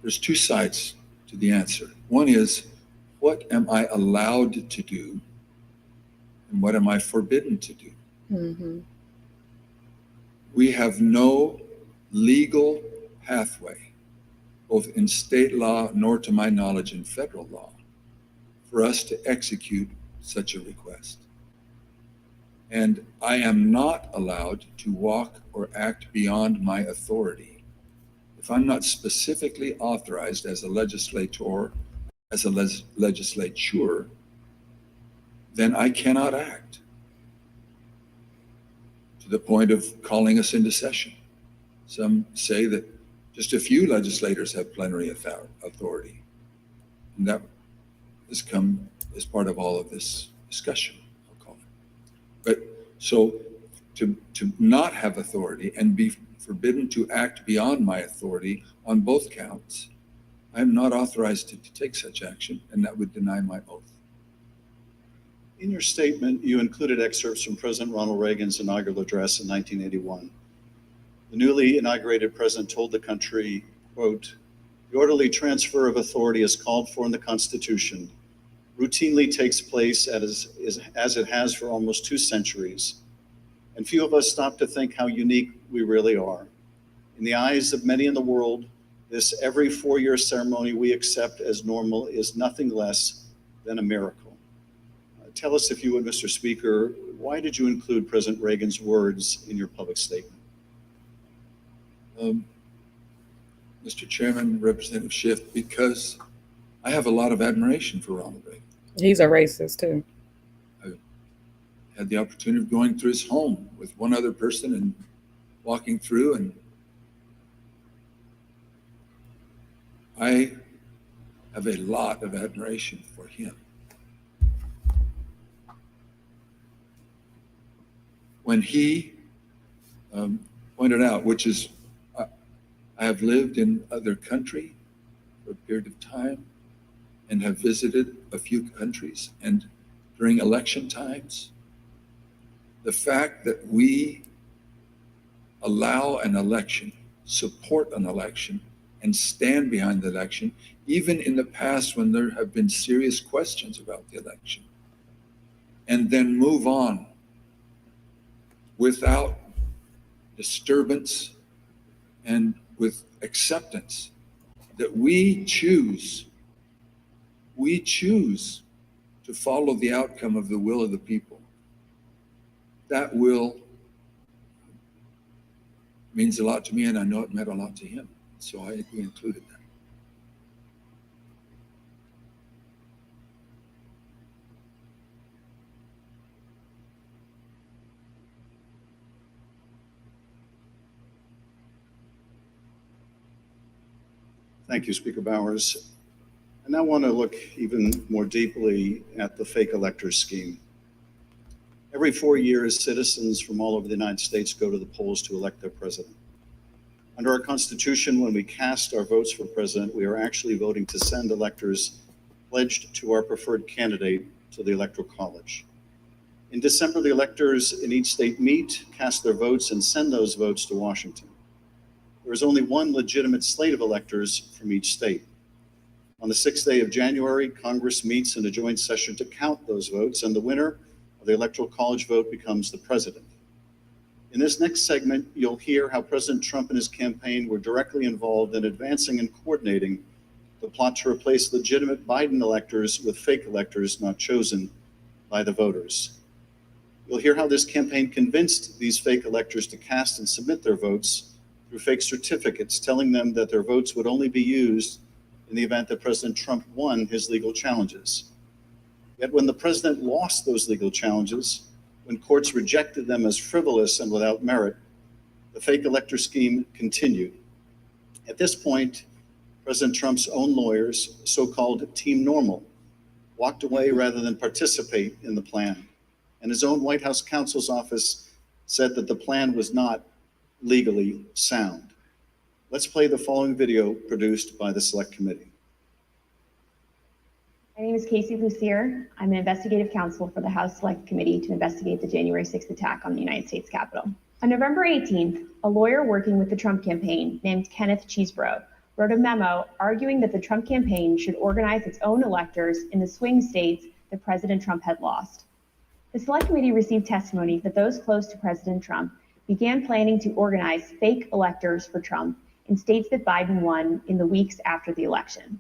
There's two sides to the answer. One is, what am I allowed to do? And what am I forbidden to do? Mm-hmm. We have no legal pathway, both in state law nor to my knowledge in federal law, for us to execute such a request. And I am not allowed to walk or act beyond my authority. If I'm not specifically authorized as a legislator, as a legislature, then I cannot act to the point of calling us into session. Some say that just a few legislators have plenary authority. And that has come as part of all of this discussion, I'll call it. But so to not have authority and be forbidden to act beyond my authority on both counts, I am not authorized to take such action, and that would deny my oath. In your statement, you included excerpts from President Ronald Reagan's inaugural address in 1981. The newly inaugurated president told the country, quote, "The orderly transfer of authority as called for in the Constitution routinely takes place as it has for almost 2 centuries, and few of us stop to think how unique we really are. In the eyes of many in the world, this every 4-year ceremony we accept as normal is nothing less than a miracle." Tell us, if you would, Mr. Speaker, why did you include President Reagan's words in your public statement? Mr. Chairman, Representative Schiff, because I have a lot of admiration for Ronald Reagan. He's a racist too. I had the opportunity of going through his home with one other person and walking through, and I have a lot of admiration for him. When he pointed out, which is, I have lived in other country for a period of time and have visited a few countries, and during election times, the fact that we allow an election, support an election, and stand behind the election, even in the past when there have been serious questions about the election, and then move on without disturbance and with acceptance that we choose to follow the outcome of the will of the people. That will means a lot to me, and I know it meant a lot to him. So we included that. Thank you, Speaker Bowers. I now want to look even more deeply at the fake electors scheme. Every 4 years, citizens from all over the United States go to the polls to elect their president. Under our Constitution, when we cast our votes for president, we are actually voting to send electors pledged to our preferred candidate to the Electoral College. In December, the electors in each state meet, cast their votes, and send those votes to Washington. There is only one legitimate slate of electors from each state. On the 6th day of January, Congress meets in a joint session to count those votes, and the winner of the Electoral College vote becomes the president. In this next segment, you'll hear how President Trump and his campaign were directly involved in advancing and coordinating the plot to replace legitimate Biden electors with fake electors not chosen by the voters. You'll hear how this campaign convinced these fake electors to cast and submit their votes through fake certificates, telling them that their votes would only be used in the event that President Trump won his legal challenges. Yet when the president lost those legal challenges, when courts rejected them as frivolous and without merit, the fake elector scheme continued. At this point, President Trump's own lawyers, so-called Team Normal, walked away rather than participate in the plan. And his own White House counsel's office said that the plan was not legally sound. Let's play the following video produced by the Select Committee. My name is Casey Lucier. I'm an investigative counsel for the House Select Committee to investigate the January 6th attack on the United States Capitol. On November 18th, a lawyer working with the Trump campaign named Kenneth Cheeseborough wrote a memo arguing that the Trump campaign should organize its own electors in the swing states that President Trump had lost. The Select Committee received testimony that those close to President Trump began planning to organize fake electors for Trump in states that Biden won in the weeks after the election.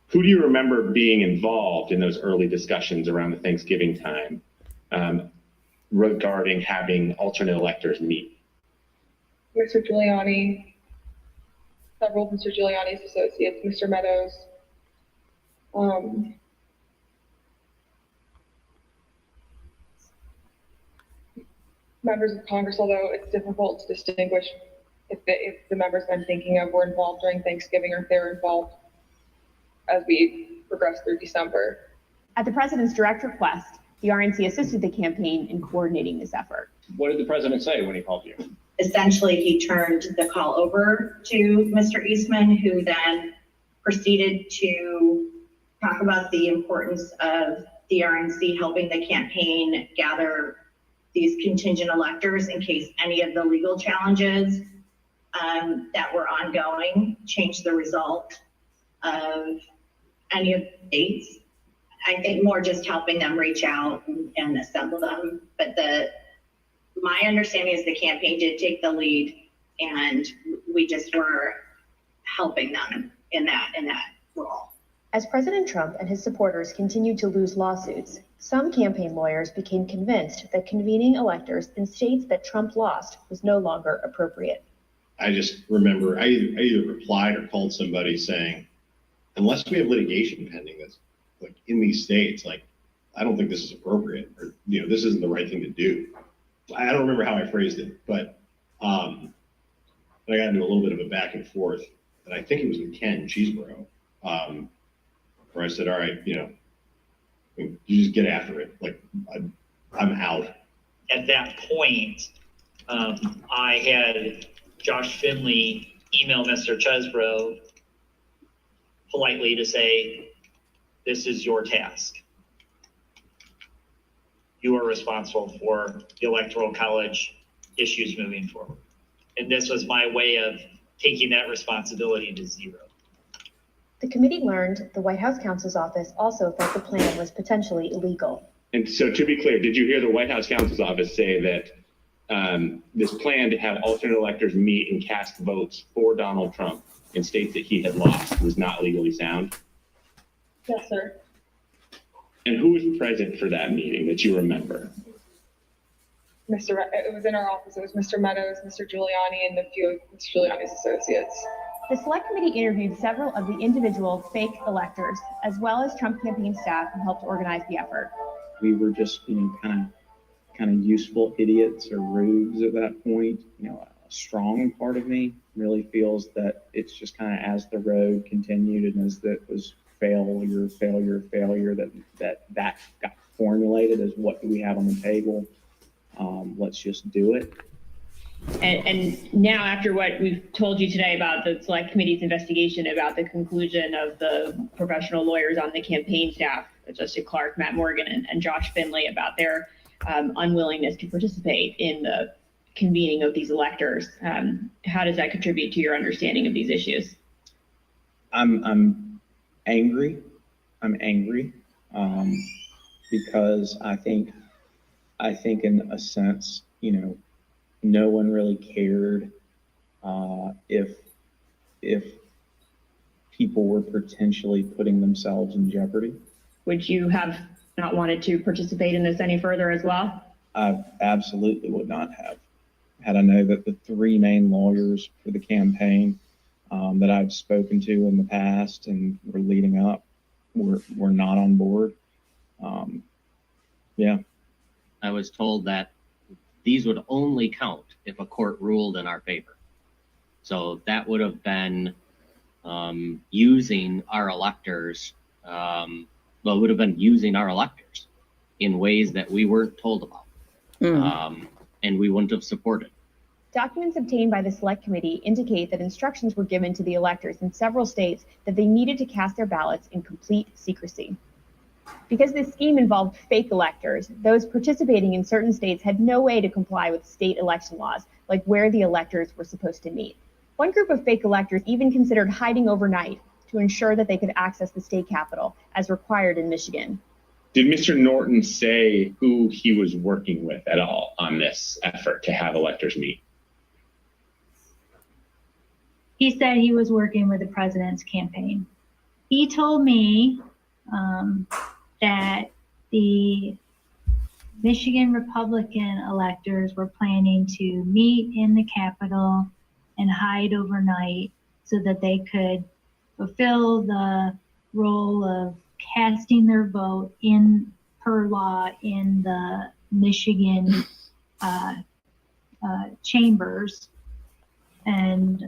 Who do you remember being involved in those early discussions around the Thanksgiving time regarding having alternate electors meet? Mr. Giuliani, several of Mr. Giuliani's associates, Mr. Meadows, members of Congress, although it's difficult to distinguish if the members I'm thinking of were involved during Thanksgiving or if they were involved as we progressed through December. At the president's direct request, the RNC assisted the campaign in coordinating this effort. What did the president say when he called you? Essentially, he turned the call over to Mr. Eastman, who then proceeded to talk about the importance of the RNC helping the campaign gather these contingent electors in case any of the legal challenges that were ongoing changed the result of any of the states. I think more just helping them reach out and assemble them. But my understanding is the campaign did take the lead, and we just were helping them in that role. As President Trump and his supporters continued to lose lawsuits, some campaign lawyers became convinced that convening electors in states that Trump lost was no longer appropriate. I just remember I either replied or called somebody saying, unless we have litigation pending that's like in these states, like, I don't think this is appropriate, or, this isn't the right thing to do. I don't remember how I phrased it, but I got into a little bit of a back and forth, and I think it was with Ken Cheeseborough, where I said, all right, you just get after it. Like, I'm out. At that point, I had Josh Finley email Mr. Chesbrough politely to say, this is your task. You are responsible for the Electoral College issues moving forward. And this was my way of taking that responsibility to zero. The committee learned the White House counsel's office also thought the plan was potentially illegal. And so to be clear, did you hear the White House counsel's office say that this plan to have alternate electors meet and cast votes for Donald Trump in states that he had lost was not legally sound? Yes, sir. And who was present for that meeting that you remember? It was in our office. It was Mr. Meadows, Mr. Giuliani, and a few of Mr. Giuliani's associates. The select committee interviewed several of the individual fake electors, as well as Trump campaign staff who helped organize the effort. We were just, kind of useful idiots or rubes at that point. A strong part of me really feels that it's just kind of as the road continued and as that was failure, that got formulated as what do we have on the table? Let's just do it. And now, after what we've told you today about the select committee's investigation about the conclusion of the professional lawyers on the campaign staff, Justice Clark, Matt Morgan, and Josh Finley, about their unwillingness to participate in the convening of these electors, how does that contribute to your understanding of these issues? I'm angry. Because I think in a sense, no one really cared if people were potentially putting themselves in jeopardy. Would you have not wanted to participate in this any further as well? I absolutely would not have. Had I known that the three main lawyers for the campaign that I've spoken to in the past and were leading up were not on board. Yeah. I was told that these would only count if a court ruled in our favor. So that would have been using our electors, would have been using our electors in ways that we weren't told about. And we wouldn't have supported. Documents obtained by the select committee indicate that instructions were given to the electors in several states that they needed to cast their ballots in complete secrecy. Because this scheme involved fake electors, those participating in certain states had no way to comply with state election laws, like where the electors were supposed to meet. One group of fake electors even considered hiding overnight to ensure that they could access the state capitol, as required in Michigan. Did Mr. Norton say who he was working with at all on this effort to have electors meet? He said he was working with the president's campaign. He told me that the Michigan Republican electors were planning to meet in the Capitol and hide overnight so that they could fulfill the role of casting their vote in per law in the Michigan chambers. And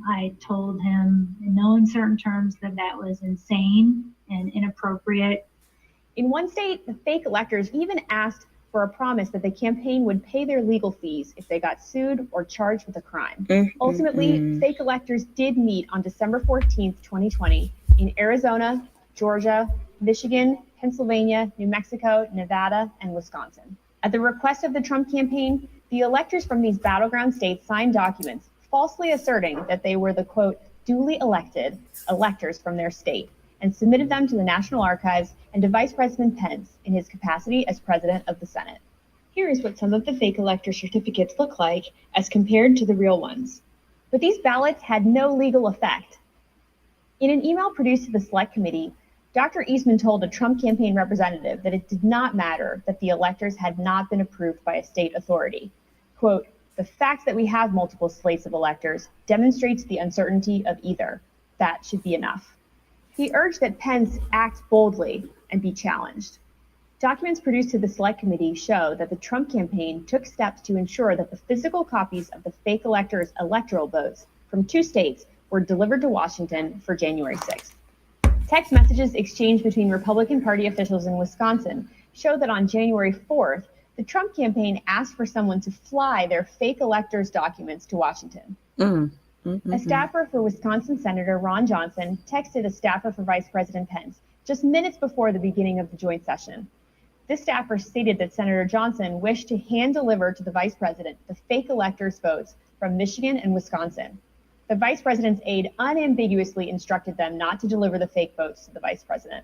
I told him in no uncertain terms that that was insane and inappropriate. In one state, the fake electors even asked for a promise that the campaign would pay their legal fees if they got sued or charged with a crime. Ultimately, fake electors did meet on December 14th, 2020 in Arizona, Georgia, Michigan, Pennsylvania, New Mexico, Nevada, and Wisconsin. At the request of the Trump campaign, the electors from these battleground states signed documents falsely asserting that they were the, quote, duly elected electors from their state, and submitted them to the National Archives and to Vice President Pence in his capacity as President of the Senate. Here is what some of the fake elector certificates look like as compared to the real ones. But these ballots had no legal effect. In an email produced to the Select Committee, Dr. Eastman told a Trump campaign representative that it did not matter that the electors had not been approved by a state authority. Quote, the fact that we have multiple slates of electors demonstrates the uncertainty of either. That should be enough. He urged that Pence act boldly and be challenged. Documents produced to the Select Committee show that the Trump campaign took steps to ensure that the physical copies of the fake electors' electoral votes from 2 states were delivered to Washington for January 6th. Text messages exchanged between Republican Party officials in Wisconsin show that on January 4th, the Trump campaign asked for someone to fly their fake electors' documents to Washington. A staffer for Wisconsin Senator Ron Johnson texted a staffer for Vice President Pence just minutes before the beginning of the joint session. This staffer stated that Senator Johnson wished to hand-deliver to the Vice President the fake electors' votes from Michigan and Wisconsin. The Vice President's aide unambiguously instructed them not to deliver the fake votes to the Vice President.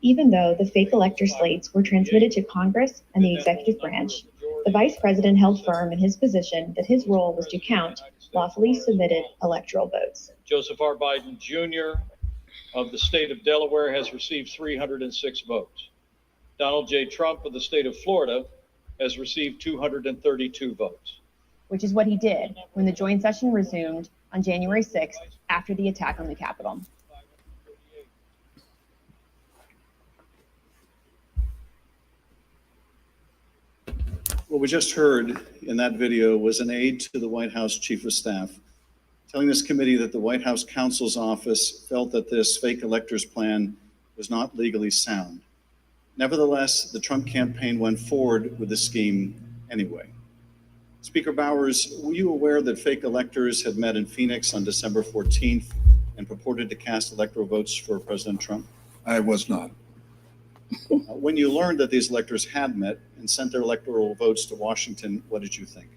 Even though the fake elector slates were transmitted to Congress and the executive branch, the Vice President held firm in his position that his role was to count lawfully submitted electoral votes. Joseph R. Biden Jr. of the state of Delaware has received 306 votes. Donald J. Trump of the state of Florida has received 232 votes. Which is what he did when the joint session resumed on January 6th after the attack on the Capitol. What we just heard in that video was an aide to the White House Chief of Staff telling this committee that the White House counsel's office felt that this fake electors plan was not legally sound. Nevertheless, the Trump campaign went forward with the scheme anyway. Speaker Bowers, were you aware that fake electors had met in Phoenix on December 14th and purported to cast electoral votes for President Trump? I was not. When you learned that these electors had met and sent their electoral votes to Washington, what did you think?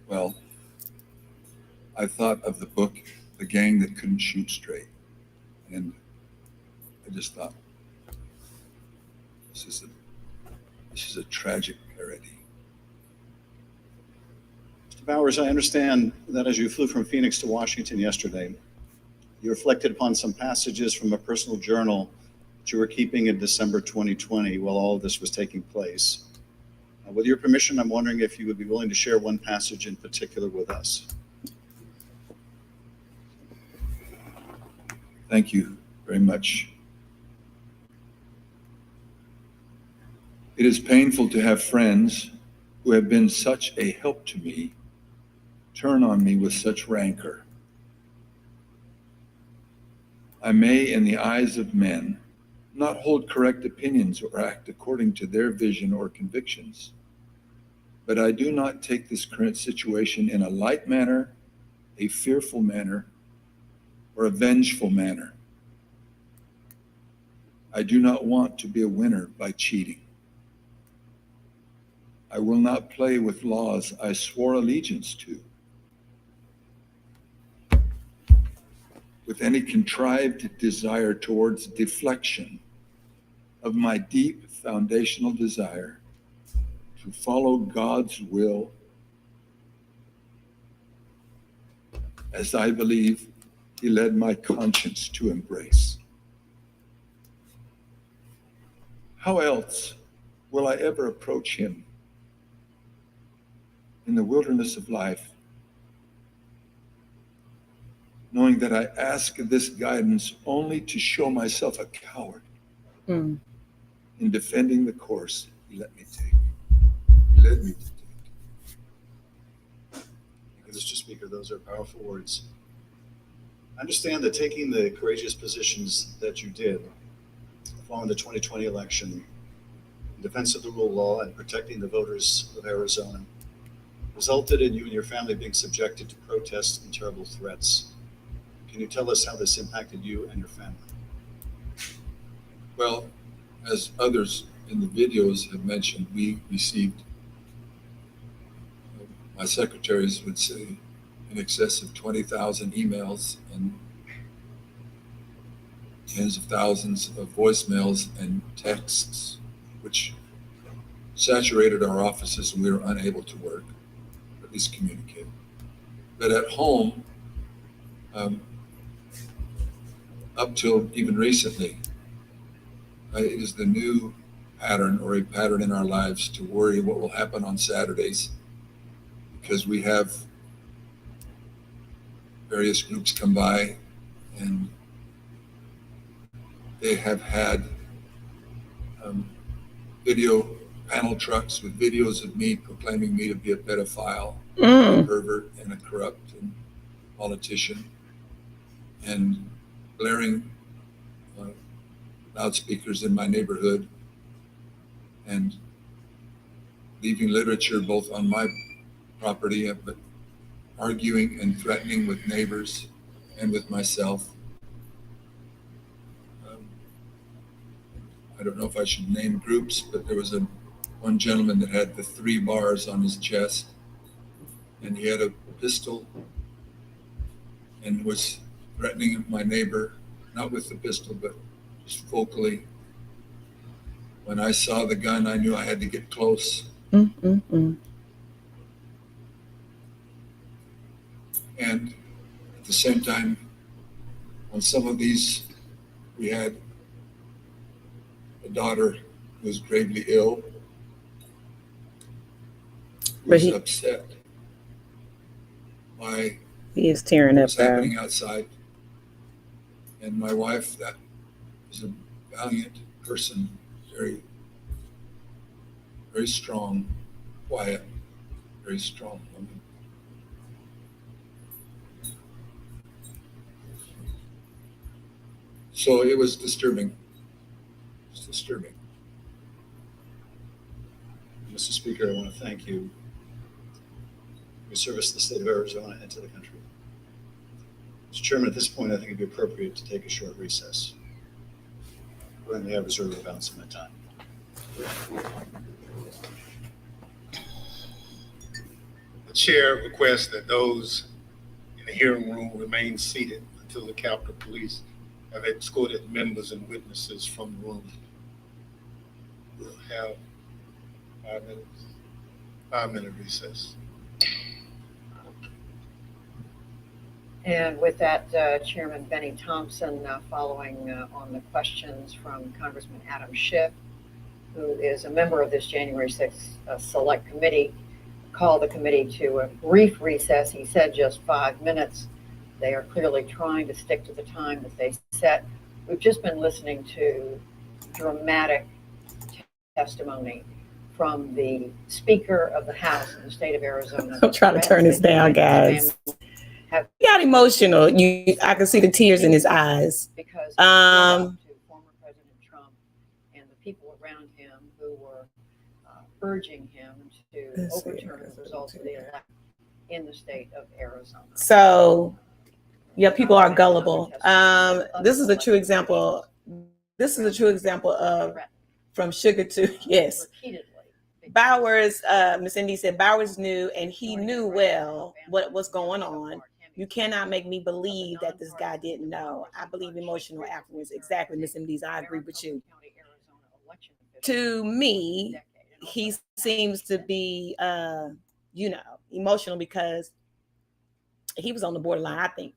Well, I thought of the book, The Gang That Couldn't Shoot Straight. And I just thought, this is a tragic parody. Mr. Bowers, I understand that as you flew from Phoenix to Washington yesterday, you reflected upon some passages from a personal journal that you were keeping in December 2020 while all of this was taking place. With your permission, I'm wondering if you would be willing to share one passage in particular with us. Thank you very much. It is painful to have friends who have been such a help to me turn on me with such rancor. I may, in the eyes of men, not hold correct opinions or act according to their vision or convictions, but I do not take this current situation in a light manner, a fearful manner, or a vengeful manner. I do not want to be a winner by cheating. I will not play with laws I swore allegiance to, with any contrived desire towards deflection of my deep foundational desire to follow God's will as I believe He led my conscience to embrace. How else will I ever approach Him in the wilderness of life, knowing that I ask this guidance only to show myself a coward in defending the course He let me take. He led me to take. Thank you, Mr. Speaker. Those are powerful words. I understand that taking the courageous positions that you did following the 2020 election defense of the rule of law and protecting the voters of Arizona resulted in you and your family being subjected to protests and terrible threats. Can you tell us how this impacted you and your family? Well, as others in the videos have mentioned, we received, my secretaries would say, in excess of 20,000 emails and tens of thousands of voicemails and texts, which saturated our offices and we were unable to work, or at least communicate. But at home, up till even recently, it is the new pattern or a pattern in our lives to worry what will happen on Saturdays, because we have various groups come by and they have had video panel trucks with videos of me proclaiming me to be a pedophile, a pervert, and a corrupt and politician, and blaring loudspeakers in my neighborhood, and leaving literature both on my property, but arguing and threatening with neighbors and with myself. I don't know if I should name groups, but there was one gentleman that had the 3 bars on his chest, and he had a pistol and was threatening my neighbor, not with the pistol, but just vocally. When I saw the gun, I knew I had to get close. And at the same time, on some of these, we had a daughter who was gravely ill, who was upset by he is tearing up what's happening outside. And my wife, that is a valiant person, very, very strong, quiet, very strong woman. So it was disturbing. It's disturbing. Mr. Speaker, I want to thank you for your service to the state of Arizona and to the country. Mr. Chairman, at this point, I think it'd be appropriate to take a short recess. We're going to have reserved the balance of my time. The chair requests that those in the hearing room remain seated until the Capitol Police have escorted members and witnesses from the room. We'll have 5 minutes, 5-minute recess. And with that, Chairman Benny Thompson, following on the questions from Congressman Adam Schiff, who is a member of this January 6th Select Committee, called the committee to a brief recess. He said just 5 minutes. They are clearly trying to stick to the time that they set. We've just been listening to dramatic testimony from the Speaker of the House in the state of Arizona. I'm trying to turn this down, guys. He got emotional. I can see the tears in his eyes. Because to former President Trump and the people around him who were urging him to overturn the results of the election in the state of Arizona. So, yeah, people are gullible. This is a true example. This is a true example of from sugar to yes. Bowers, Ms. Indy said Bowers knew, and he knew well what was going on. You cannot make me believe that this guy didn't know. I believe emotional affluence. Exactly, Ms. Indy. I agree with you. To me, he seems to be, emotional because he was on the borderline. I think,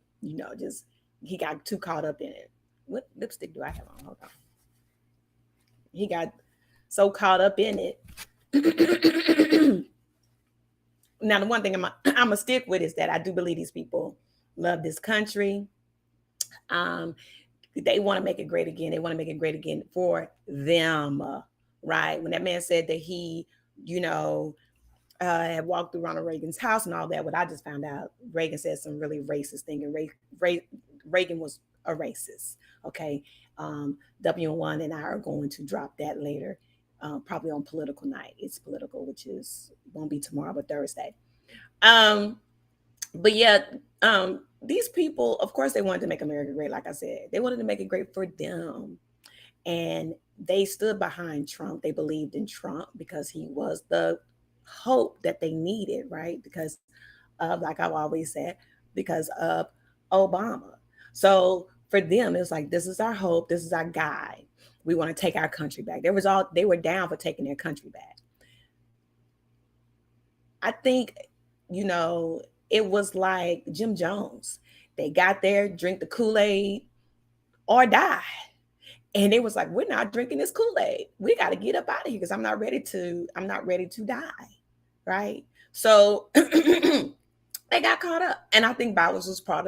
just he got too caught up in it. What lipstick do I have on? Hold on. He got so caught up in it. Now, the one thing I'm gonna stick with is that I do believe these people love this country. They want to make it great again. They want to make it great again for them, right? When that man said that he, had walked through Ronald Reagan's house and all that, what I just found out, Reagan said some really racist thing, and Reagan was a racist. Okay, W1 and I are going to drop that later probably on political night. It's political, which won't be tomorrow, but Thursday. But yeah, these people, of course, they wanted to make America great. Like I said, they wanted to make it great for them. And they stood behind Trump. They believed in Trump because he was the hope that they needed, right? Because of, like I've always said, because of Obama. So for them, it was like, this is our hope. This is our guide. We want to take our country back. They were down for taking their country back. I think, it was like Jim Jones. They got there, drink the Kool-Aid or die. And it was like, we're not drinking this Kool-Aid. We got to get up out of here because I'm not ready to die. Right. So they got caught up. And I think Bowers was part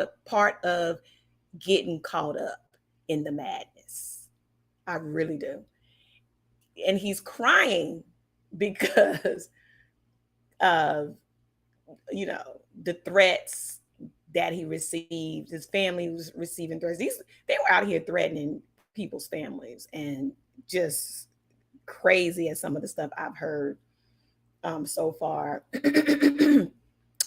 of getting caught up in the madness. I really do. And he's crying because of, the threats that he received. His family was receiving threats. They were out here threatening people's families, and just crazy as some of the stuff I've heard so far.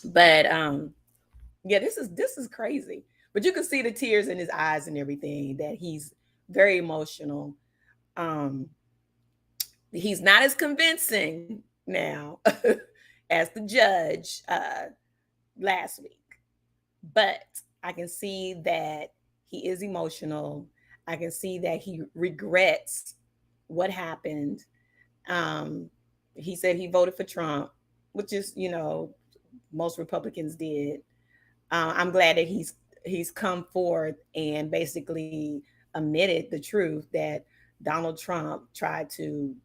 But yeah, this is crazy. But you can see the tears in his eyes and everything, that he's very emotional. He's not as convincing now as the judge last week, but I can see that he is emotional. I can see that he regrets what happened. He said he voted for Trump, which is, most Republicans did. I'm glad that he's come forth and basically admitted the truth that Donald Trump tried to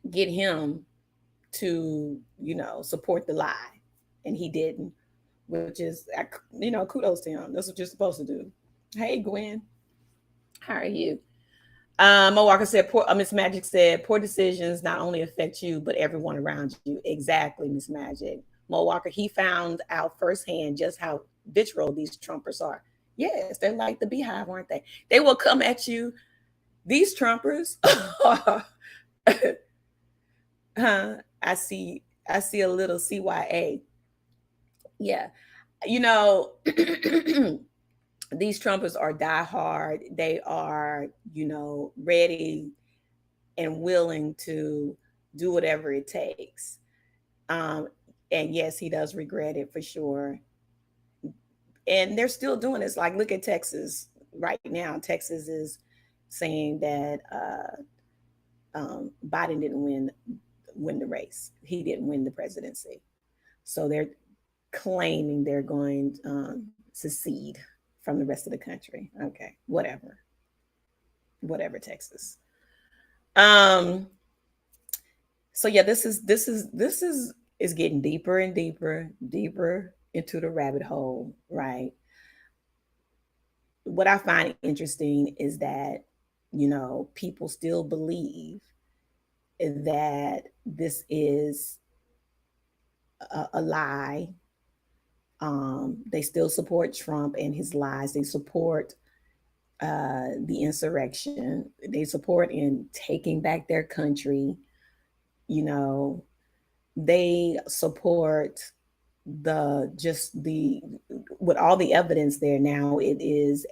get him to, support the lie, and he didn't, which is, kudos to him. That's what you're supposed to do. Hey, Gwen, how are you? Mo Walker said, Miss Magic said, poor decisions not only affect you, but everyone around you. Exactly, Miss Magic. Mo Walker, he found out firsthand just how vitriol these Trumpers are. Yes, they're like the beehive, aren't they? They will come at you. These Trumpers are, I see a little CYA. Yeah. These Trumpers are diehard. They are, ready and willing to do whatever it takes. And yes, he does regret it for sure. And they're still doing this. Like, look at Texas right now. Texas is saying that Biden didn't win the race. He didn't win the presidency. So they're claiming they're going to secede from the rest of the country. Okay, whatever, Texas. So yeah, this is getting deeper and deeper into the rabbit hole, right? What I find interesting is that, people still believe that this is a lie. They still support Trump and his lies. They support the insurrection. They support in taking back their country. They support with all the evidence there now. It is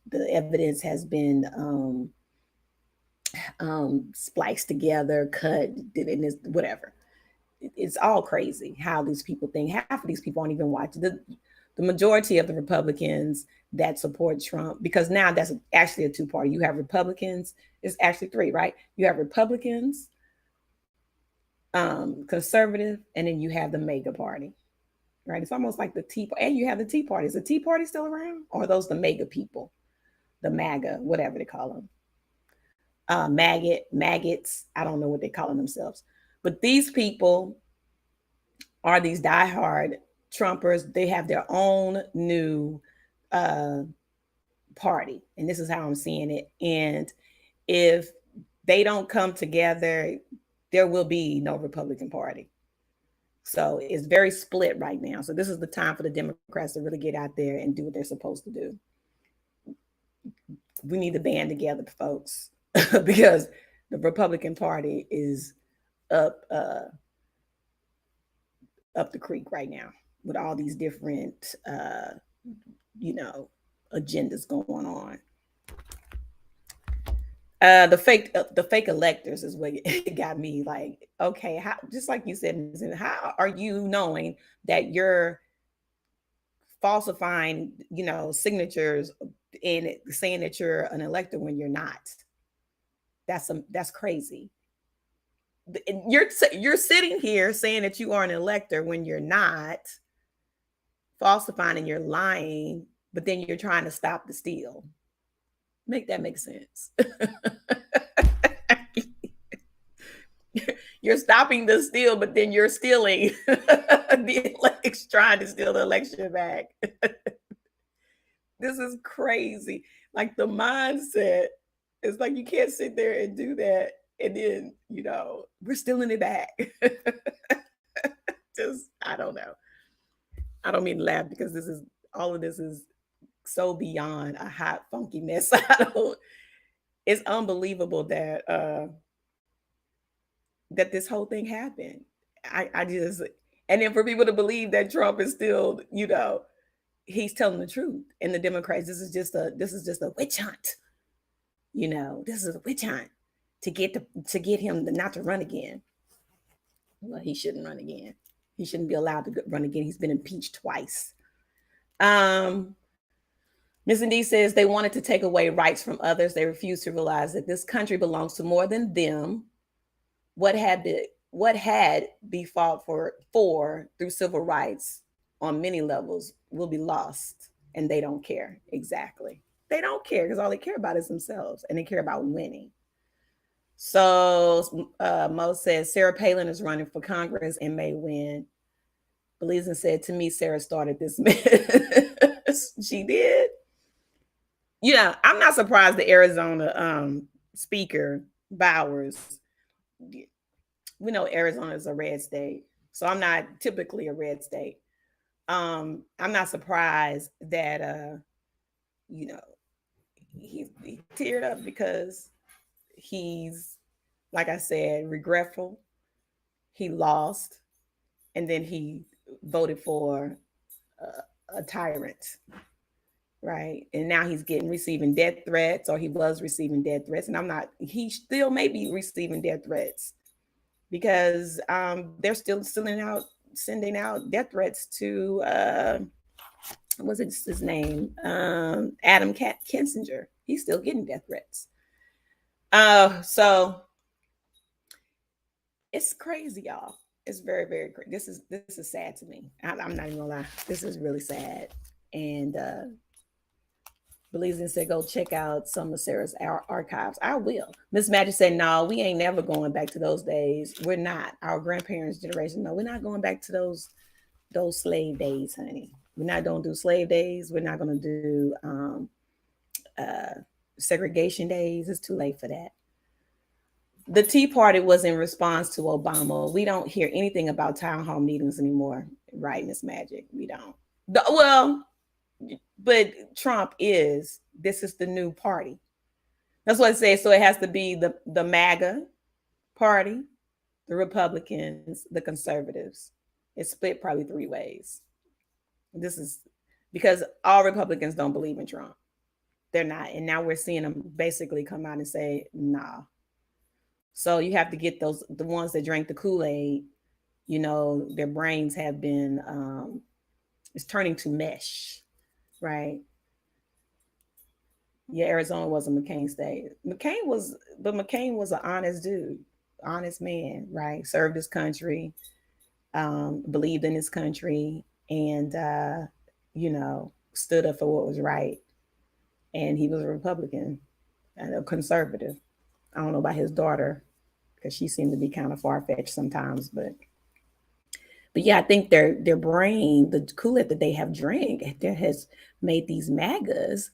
the evidence has been spliced together, cut, whatever. It's all crazy how these people think. Half of these people aren't even watching. The majority of the Republicans that support Trump, because now that's actually a two-party. You have Republicans. It's actually three, right? You have Republicans, conservative, and then you have the MAGA party, right? It's almost like the Tea Party, and you have the Tea Party. Is the Tea Party still around? Or are those the MAGA people? The MAGA, whatever they call them. Maggots. I don't know what they're calling themselves. But these people are these diehard Trumpers. They have their own new party. And this is how I'm seeing it. And if they don't come together, there will be no Republican Party. So it's very split right now. So this is the time for the Democrats to really get out there and do what they're supposed to do. We need to band together, folks. because the Republican Party is up the creek right now with all these different agendas going on. The fake electors is what it got me like, okay, how, just like you said, how are you knowing that you're falsifying, signatures and saying that you're an elector when you're not? That's crazy. You're sitting here saying that you are an elector when you're not, falsifying and you're lying, but then you're trying to stop the steal. Make that make sense. You're stopping the steal, but then you're stealing trying to steal the election back. This is crazy. Like the mindset, it's like you can't sit there and do that and then, we're stealing it back. Just, I don't know. I don't mean to laugh because all of this is so beyond a hot, funky mess. It's unbelievable that that this whole thing happened. I just, and then for people to believe that Trump is still, he's telling the truth, and the Democrats, this is just a witch hunt. This is a witch hunt to get him not to run again. Well, he shouldn't run again. He shouldn't be allowed to run again. He's been impeached twice. Ms. Indy says they wanted to take away rights from others. They refused to realize that this country belongs to more than them. What had be fought for through civil rights on many levels will be lost, and they don't care. Exactly. They don't care because all they care about is themselves, and they care about winning. So Mo says Sarah Palin is running for Congress and may win. Belize said, to me, Sarah started this mess. She did. I'm not surprised the Arizona speaker, Bowers, we know Arizona is a red state, so I'm not typically a red state. I'm not surprised that he teared up because he's, like I said, regretful. He lost, and then he voted for a tyrant, right? And now he's receiving death threats, or he was receiving death threats, and he still may be receiving death threats because they're still sending out death threats to what's his name? Adam Kinzinger. He's still getting death threats. So it's crazy, y'all. It's very, very crazy. This is sad to me. I'm not even gonna lie. This is really sad. And Belize said, go check out some of Sarah's archives. I will. Miss Magic said, no, we ain't never going back to those days. We're not. Our grandparents' generation, no, we're not going back to those slave days, honey. We're not going to do slave days. We're not going to do segregation days. It's too late for that. The Tea Party was in response to Obama. We don't hear anything about town hall meetings anymore, right, Miss Magic? We don't. But Trump this is the new party. That's what it says. So it has to be the MAGA party, the Republicans, the conservatives. It's split probably three ways. This is because all Republicans don't believe in Trump. They're not. And now we're seeing them basically come out and say, nah. So you have to get the ones that drank the Kool-Aid, their brains have been, it's turning to mesh. Right. Yeah, Arizona was a McCain state. McCain was an honest dude, honest man, right? Served his country, believed in his country, and stood up for what was right. And he was a Republican and a conservative. I don't know about his daughter because she seemed to be kind of far-fetched sometimes, but yeah, I think their brain, the Kool-Aid that they have drank, that has made these MAGAs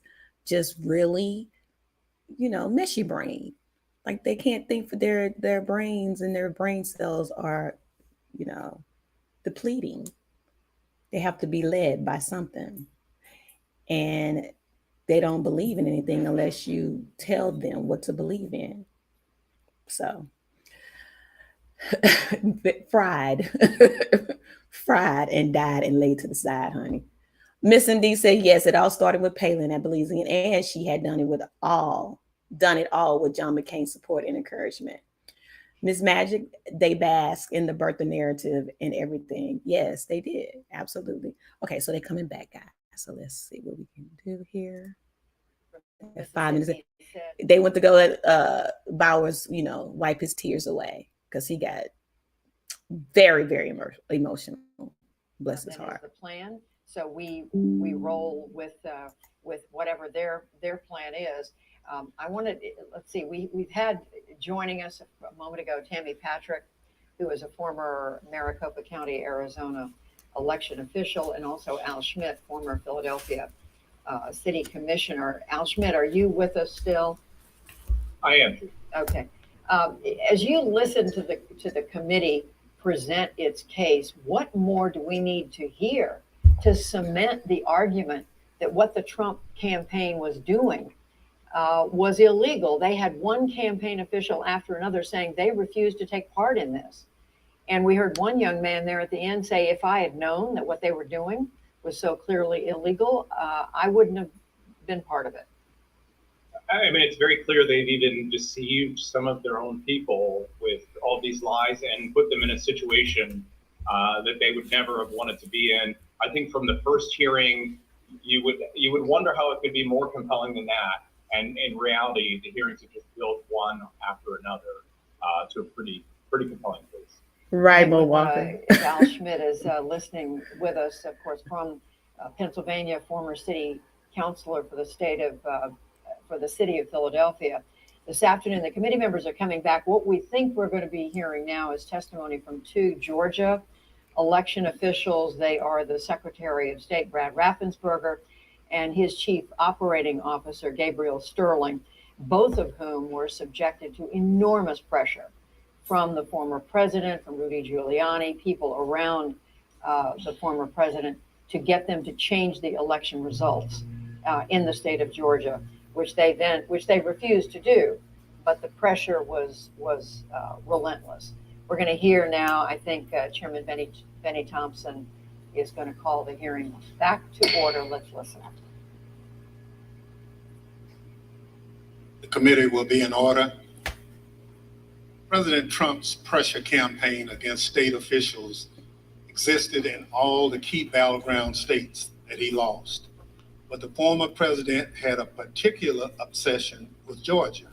just really, meshy brain. Like they can't think for their brains, and their brain cells are, depleting. They have to be led by something. And they don't believe in anything unless you tell them what to believe in. So, fried, fried and died and laid to the side, honey. Miss D said, yes, it all started with Palin at Belizean, and she had done it all with John McCain's support and encouragement. Miss Magic, they bask in the birth of narrative and everything. Yes, they did. Absolutely. Okay, so they're coming back, guys. So let's see what we can do here. 5 minutes. They went to go let Bowers, wipe his tears away because he got very, very emotional. Bless his heart. The plan. So we roll with whatever their plan is. I wanted, let's see, we've had joining us a moment ago, Tammy Patrick, who is a former Maricopa County, Arizona election official, and also Al Schmidt, former Philadelphia city commissioner. Al Schmidt, are you with us still? I am. Okay. As you listen to the committee present its case, what more do we need to hear to cement the argument that what the Trump campaign was doing was illegal? They had one campaign official after another saying they refused to take part in this. And we heard one young man there at the end say, if I had known that what they were doing was so clearly illegal, I wouldn't have been part of it. I mean, it's very clear they've even deceived some of their own people with all these lies and put them in a situation that they would never have wanted to be in. I think from the first hearing, you would wonder how it could be more compelling than that. And in reality, the hearings have just built one after another to a pretty compelling case. Right, Mo Walker. Al Schmidt is listening with us, of course, from Pennsylvania, former city councilor for the city of Philadelphia. This afternoon, the committee members are coming back. What we think we're going to be hearing now is testimony from two Georgia election officials. They are the Secretary of State, Brad Raffensperger, and his chief operating officer, Gabriel Sterling, both of whom were subjected to enormous pressure from the former president, from Rudy Giuliani, people around the former president, to get them to change the election results in the state of Georgia, which they refused to do, but the pressure was relentless. We're going to hear now, I think Chairman Benny Thompson is going to call the hearing back to order. Let's listen. The committee will be in order. President Trump's pressure campaign against state officials existed in all the key battleground states that he lost. But the former president had a particular obsession with Georgia.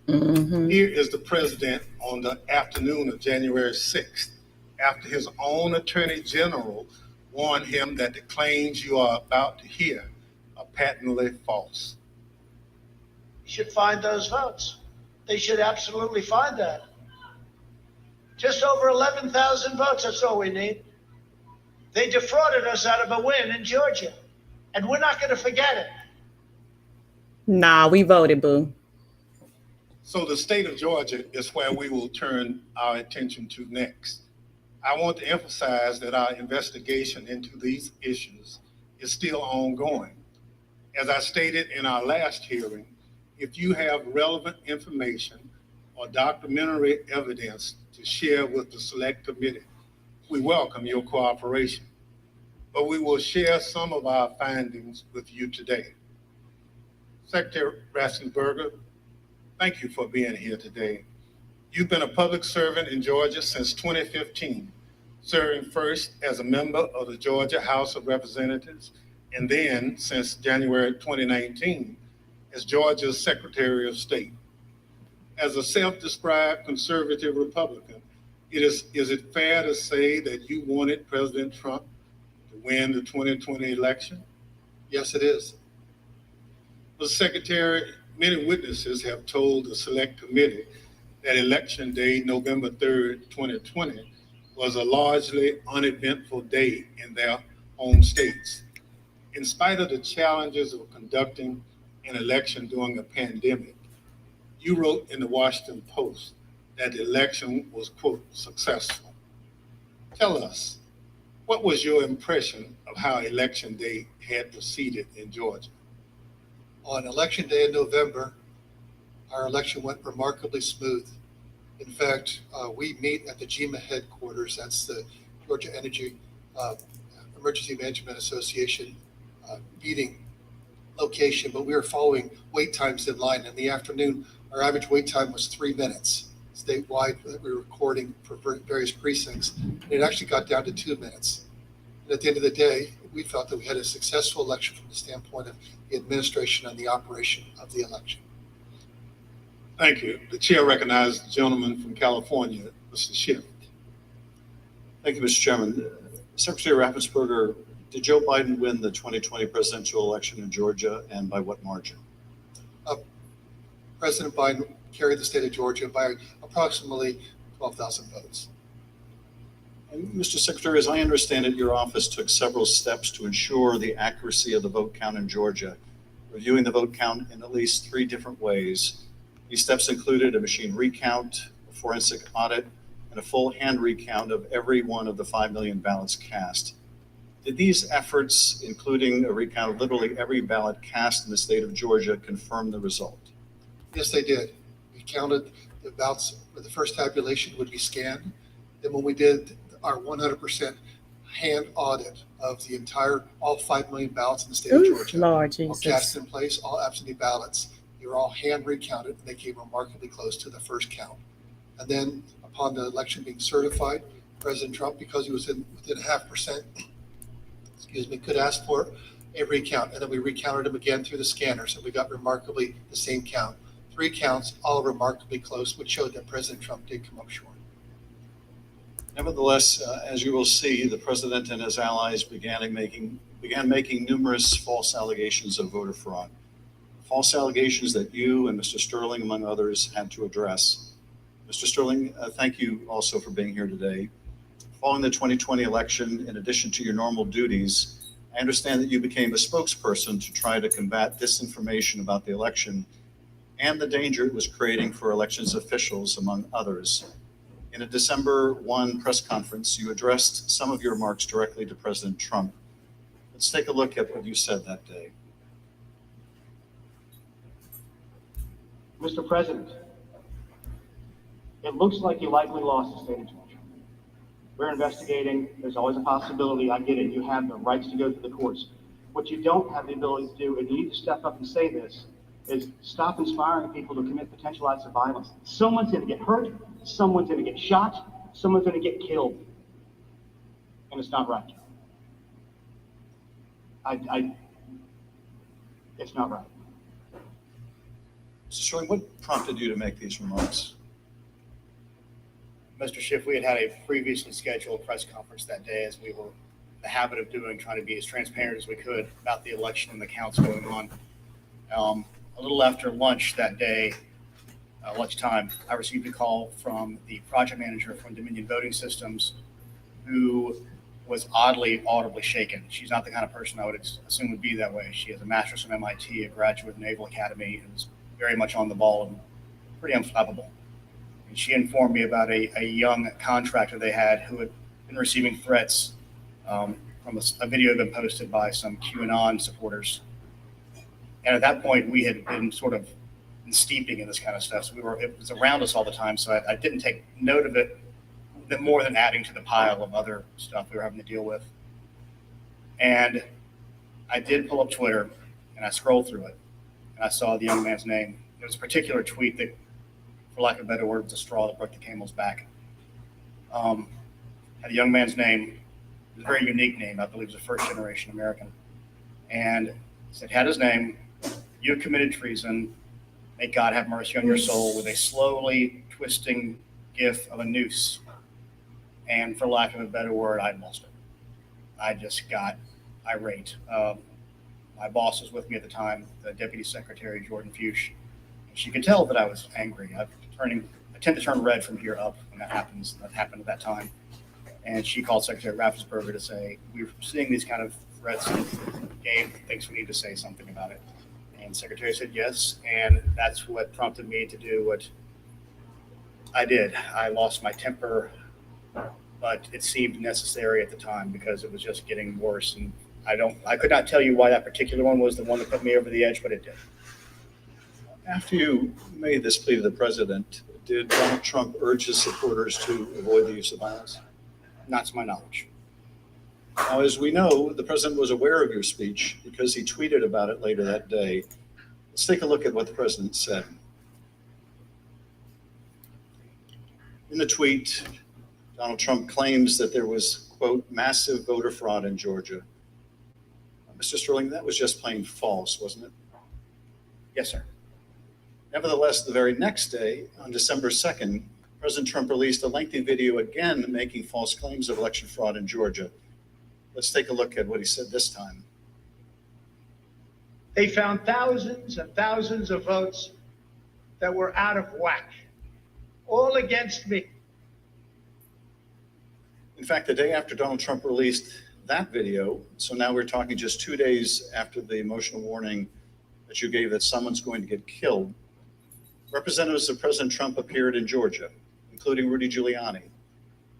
Mm-hmm. Here is the president on the afternoon of January 6th, after his own attorney general warned him that the claims you are about to hear are patently false. Should find those votes. They should absolutely find that. Just over 11,000 votes, that's all we need. They defrauded us out of a win in Georgia, and we're not going to forget it. Nah, we voted, boo. So the state of Georgia is where we will turn our attention to next. I want to emphasize that our investigation into these issues is still ongoing. As I stated in our last hearing, if you have relevant information or documentary evidence to share with the Select Committee, we welcome your cooperation. But we will share some of our findings with you today. Secretary Raffensperger, thank you for being here today. You've been a public servant in Georgia since 2015, serving first as a member of the Georgia House of Representatives, and then since January 2019 as Georgia's Secretary of State. As a self-described conservative Republican, is it fair to say that you wanted President Trump to win the 2020 election? Yes, it is. Mr. Secretary, many witnesses have told the Select Committee that Election Day, November 3rd, 2020, was a largely uneventful day in their home states. In spite of the challenges of conducting an election during a pandemic, you wrote in the Washington Post that the election was, quote, successful. Tell us, what was your impression of how Election Day had proceeded in Georgia? On election day in November, our election went remarkably smooth. In fact, we meet at the GEMA headquarters. That's the Georgia Energy Emergency Management Association meeting location, but we were following wait times in line. In the afternoon, our average wait time was 3 minutes statewide that we were recording for various precincts. And it actually got down to 2 minutes. And at the end of the day, we felt that we had a successful election from the standpoint of the administration and the operation of the election. Thank you. The chair recognizes the gentleman from California, Mr. Schiff. Thank you, Mr. Chairman. Secretary Raffensperger, did Joe Biden win the 2020 presidential election in Georgia, and by what margin? President Biden carried the state of Georgia by approximately 12,000 votes. And Mr. Secretary, as I understand it, your office took several steps to ensure the accuracy of the vote count in Georgia, reviewing the vote count in at least 3 different ways. These steps included a machine recount, a forensic audit, and a full hand recount of every one of the 5 million ballots cast. Did these efforts, including a recount of literally every ballot cast in the state of Georgia, confirm the result? Yes, they did. We counted the ballots where the first tabulation would be scanned. Then when we did our 100% hand audit of the entire, all 5 million ballots in the state of Georgia, Lord all Jesus. cast in place, all absentee ballots, they were all hand recounted, and they came remarkably close to the first count. And then upon the election being certified, President Trump, because he was within 0.5%, could ask for a recount. And then we recounted them again through the scanners, and we got remarkably the same count. 3 counts, all remarkably close, which showed that President Trump did come up short. Nevertheless, as you will see, the president and his allies began making numerous false allegations of voter fraud. False allegations that you and Mr. Sterling, among others, had to address. Mr. Sterling, thank you also for being here today. Following the 2020 election, in addition to your normal duties, I understand that you became a spokesperson to try to combat disinformation about the election and the danger it was creating for elections officials, among others. In a December 1 press conference, you addressed some of your remarks directly to President Trump. Let's take a look at what you said that day. Mr. President, it looks like you likely lost the state of Georgia. We're investigating. There's always a possibility. I get it. You have the rights to go through the courts. What you don't have the ability to do, and you need to step up and say this, is stop inspiring people to commit potential acts of violence. Someone's going to get hurt. Someone's going to get shot. Someone's going to get killed. And it's not right. It's not right. Mr. Sterling, what prompted you to make these remarks? Mr. Schiff, we had a previously scheduled press conference that day, as we were in the habit of doing, trying to be as transparent as we could about the election and the counts going on. A little after lunch that day, lunchtime, I received a call from the project manager from Dominion Voting Systems, who was oddly audibly shaken. She's not the kind of person I would assume would be that way. She has a master's from MIT, a graduate of the Naval Academy, and is very much on the ball and pretty unflappable. And she informed me about a young contractor they had who had been receiving threats from a video that had been posted by some QAnon supporters. And at that point, we had been sort of steeping in this kind of stuff. So it was around us all the time. So I didn't take note of it more than adding to the pile of other stuff we were having to deal with. And I did pull up Twitter, and I scrolled through it, and I saw the young man's name. There was a particular tweet that, for lack of a better word, was a straw that broke the camel's back. Had a young man's name, it was a very unique name. I believe it was a first-generation American. And it said, had his name, "You committed treason. May God have mercy on your soul," with a slowly twisting gif of a noose. And for lack of a better word, I lost it. I just got irate. My boss was with me at the time, the Deputy Secretary, Jordan Fuchs. She could tell that I was angry. I tend to turn red from here up when that happens. That happened at that time. And she called Secretary Raffensperger to say, "We're seeing these kind of threats, and Gabe thinks we need to say something about it." And the Secretary said yes, and that's what prompted me to do what I did. I lost my temper, but it seemed necessary at the time because it was just getting worse and I could not tell you why that particular one was the one that put me over the edge, but it did. After you made this plea to the president, did Donald Trump urge his supporters to avoid the use of violence? Not to my knowledge. Now, as we know, the president was aware of your speech because he tweeted about it later that day. Let's take a look at what the president said. In the tweet, Donald Trump claims that there was, quote, massive voter fraud in Georgia. Mr. Sterling, that was just plain false, wasn't it? Yes, sir. Nevertheless, the very next day, on December 2nd, President Trump released a lengthy video again making false claims of election fraud in Georgia. Let's take a look at what he said this time. They found thousands and thousands of votes that were out of whack, all against me. In fact, the day after Donald Trump released that video, so now we're talking just 2 days after the emotional warning that you gave that someone's going to get killed, representatives of President Trump appeared in Georgia, including Rudy Giuliani,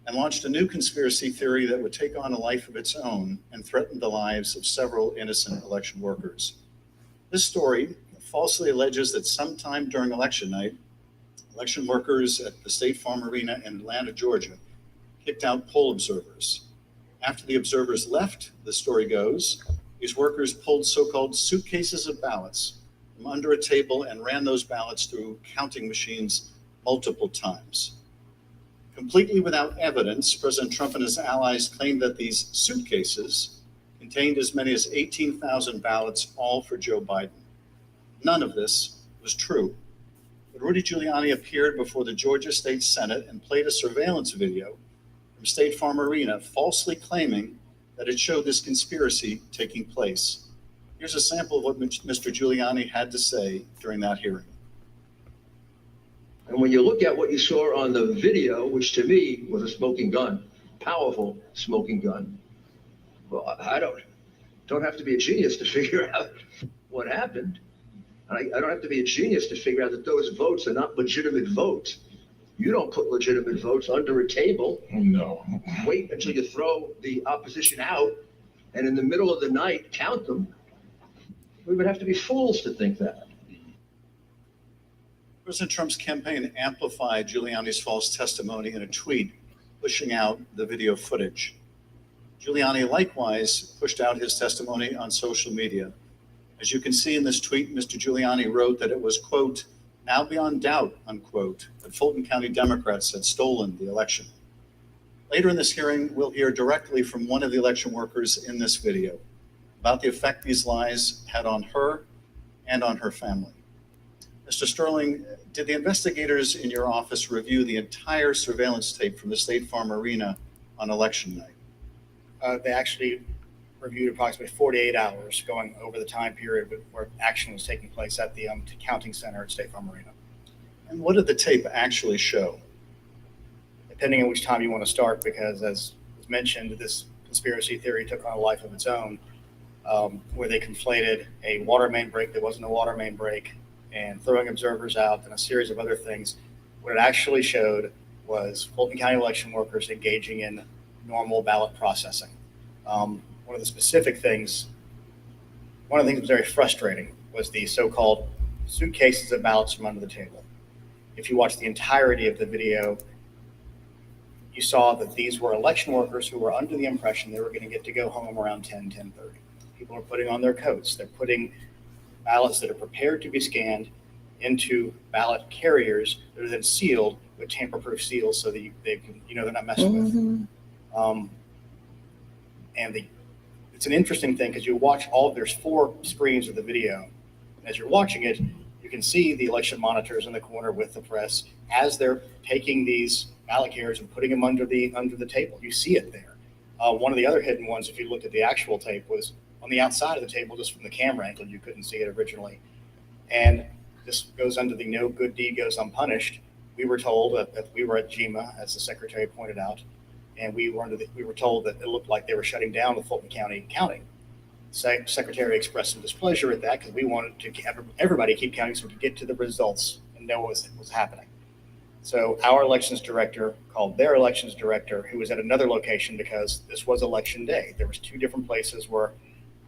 and launched a new conspiracy theory that would take on a life of its own and threaten the lives of several innocent election workers. This story falsely alleges that sometime during election night, election workers at the State Farm Arena in Atlanta, Georgia, kicked out poll observers. After the observers left, the story goes, these workers pulled so-called suitcases of ballots from under a table and ran those ballots through counting machines multiple times. Completely without evidence, President Trump and his allies claimed that these suitcases contained as many as 18,000 ballots, all for Joe Biden. None of this was true. But Rudy Giuliani appeared before the Georgia State Senate and played a surveillance video from State Farm Arena, falsely claiming that it showed this conspiracy taking place. Here's a sample of what Mr. Giuliani had to say during that hearing. And when you look at what you saw on the video, which to me was a smoking gun, powerful smoking gun, well, I don't have to be a genius to figure out what happened. And I don't have to be a genius to figure out that those votes are not legitimate votes. You don't put legitimate votes under a table. No. Wait until you throw the opposition out and in the middle of the night count them. We would have to be fools to think that. President Trump's campaign amplified Giuliani's false testimony in a tweet, pushing out the video footage. Giuliani likewise pushed out his testimony on social media. As you can see in this tweet, Mr. Giuliani wrote that it was, quote, now beyond doubt, unquote, that Fulton County Democrats had stolen the election. Later in this hearing, we'll hear directly from one of the election workers in this video about the effect these lies had on her and on her family. Mr. Sterling, did the investigators in your office review the entire surveillance tape from the State Farm Arena on election night? They actually reviewed approximately 48 hours going over the time period where action was taking place at the counting center at State Farm Arena. And what did the tape actually show? Depending on which time you want to start, because as was mentioned, this conspiracy theory took on a life of its own, where they conflated a water main break that wasn't a water main break and throwing observers out and a series of other things. What it actually showed was Fulton County election workers engaging in normal ballot processing. One of the specific things, one of the things that was very frustrating was the so-called suitcases of ballots from under the table. If you watch the entirety of the video, you saw that these were election workers who were under the impression they were going to get to go home around 10:30. People are putting on their coats. They're putting ballots that are prepared to be scanned into ballot carriers that are then sealed with tamper-proof seals so that they can, they're not messing with. It's an interesting thing because you watch there's 4 screens of the video. And as you're watching it, you can see the election monitors in the corner with the press as they're taking these ballot carriers and putting them under the table. You see it there. One of the other hidden ones, if you looked at the actual tape, was on the outside of the table, just from the camera angle. You couldn't see it originally. And this goes under the no good deed goes unpunished. We were told that we were at GEMA, as the secretary pointed out, and we were told that it looked like they were shutting down the Fulton County counting. Secretary expressed some displeasure at that because we wanted to everybody keep counting so we could get to the results and know what was happening. So our elections director called their elections director, who was at another location because this was election day. There was 2 different places where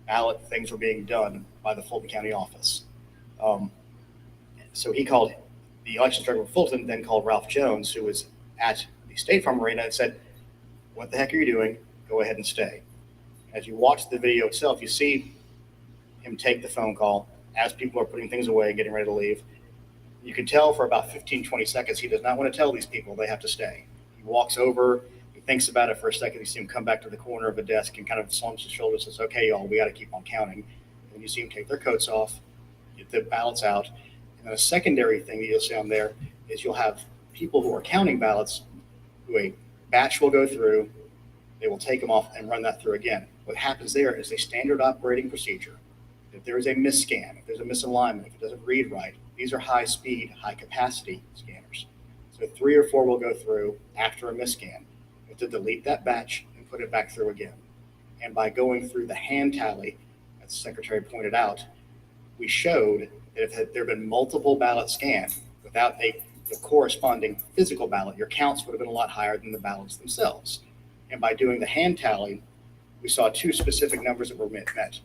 ballot things were being done by the Fulton County office. So he called the elections director of Fulton, then called Ralph Jones, who was at the State Farm Arena, and said, "What the heck are you doing? Go ahead and stay." As you watch the video itself, you see him take the phone call as people are putting things away, getting ready to leave. You can tell for about 15, 20 seconds, he does not want to tell these people they have to stay. He walks over, he thinks about it for a second. You see him come back to the corner of a desk and kind of slumps his shoulders and says, "Okay, y'all, we got to keep on counting." And you see him take their coats off, get the ballots out. And then a secondary thing that you'll see on there is you'll have people who are counting ballots who a batch will go through, they will take them off and run that through again. What happens there is a standard operating procedure. If there is a misscan, if there's a misalignment, if it doesn't read right, these are high speed, high capacity scanners. So 3 or 4 will go through after a misscan. You have to delete that batch and put it back through again. And by going through the hand tally, as the secretary pointed out, we showed that if there had been multiple ballots scanned without the corresponding physical ballot, your counts would have been a lot higher than the ballots themselves. And by doing the hand tally, we saw 2 specific numbers that were met.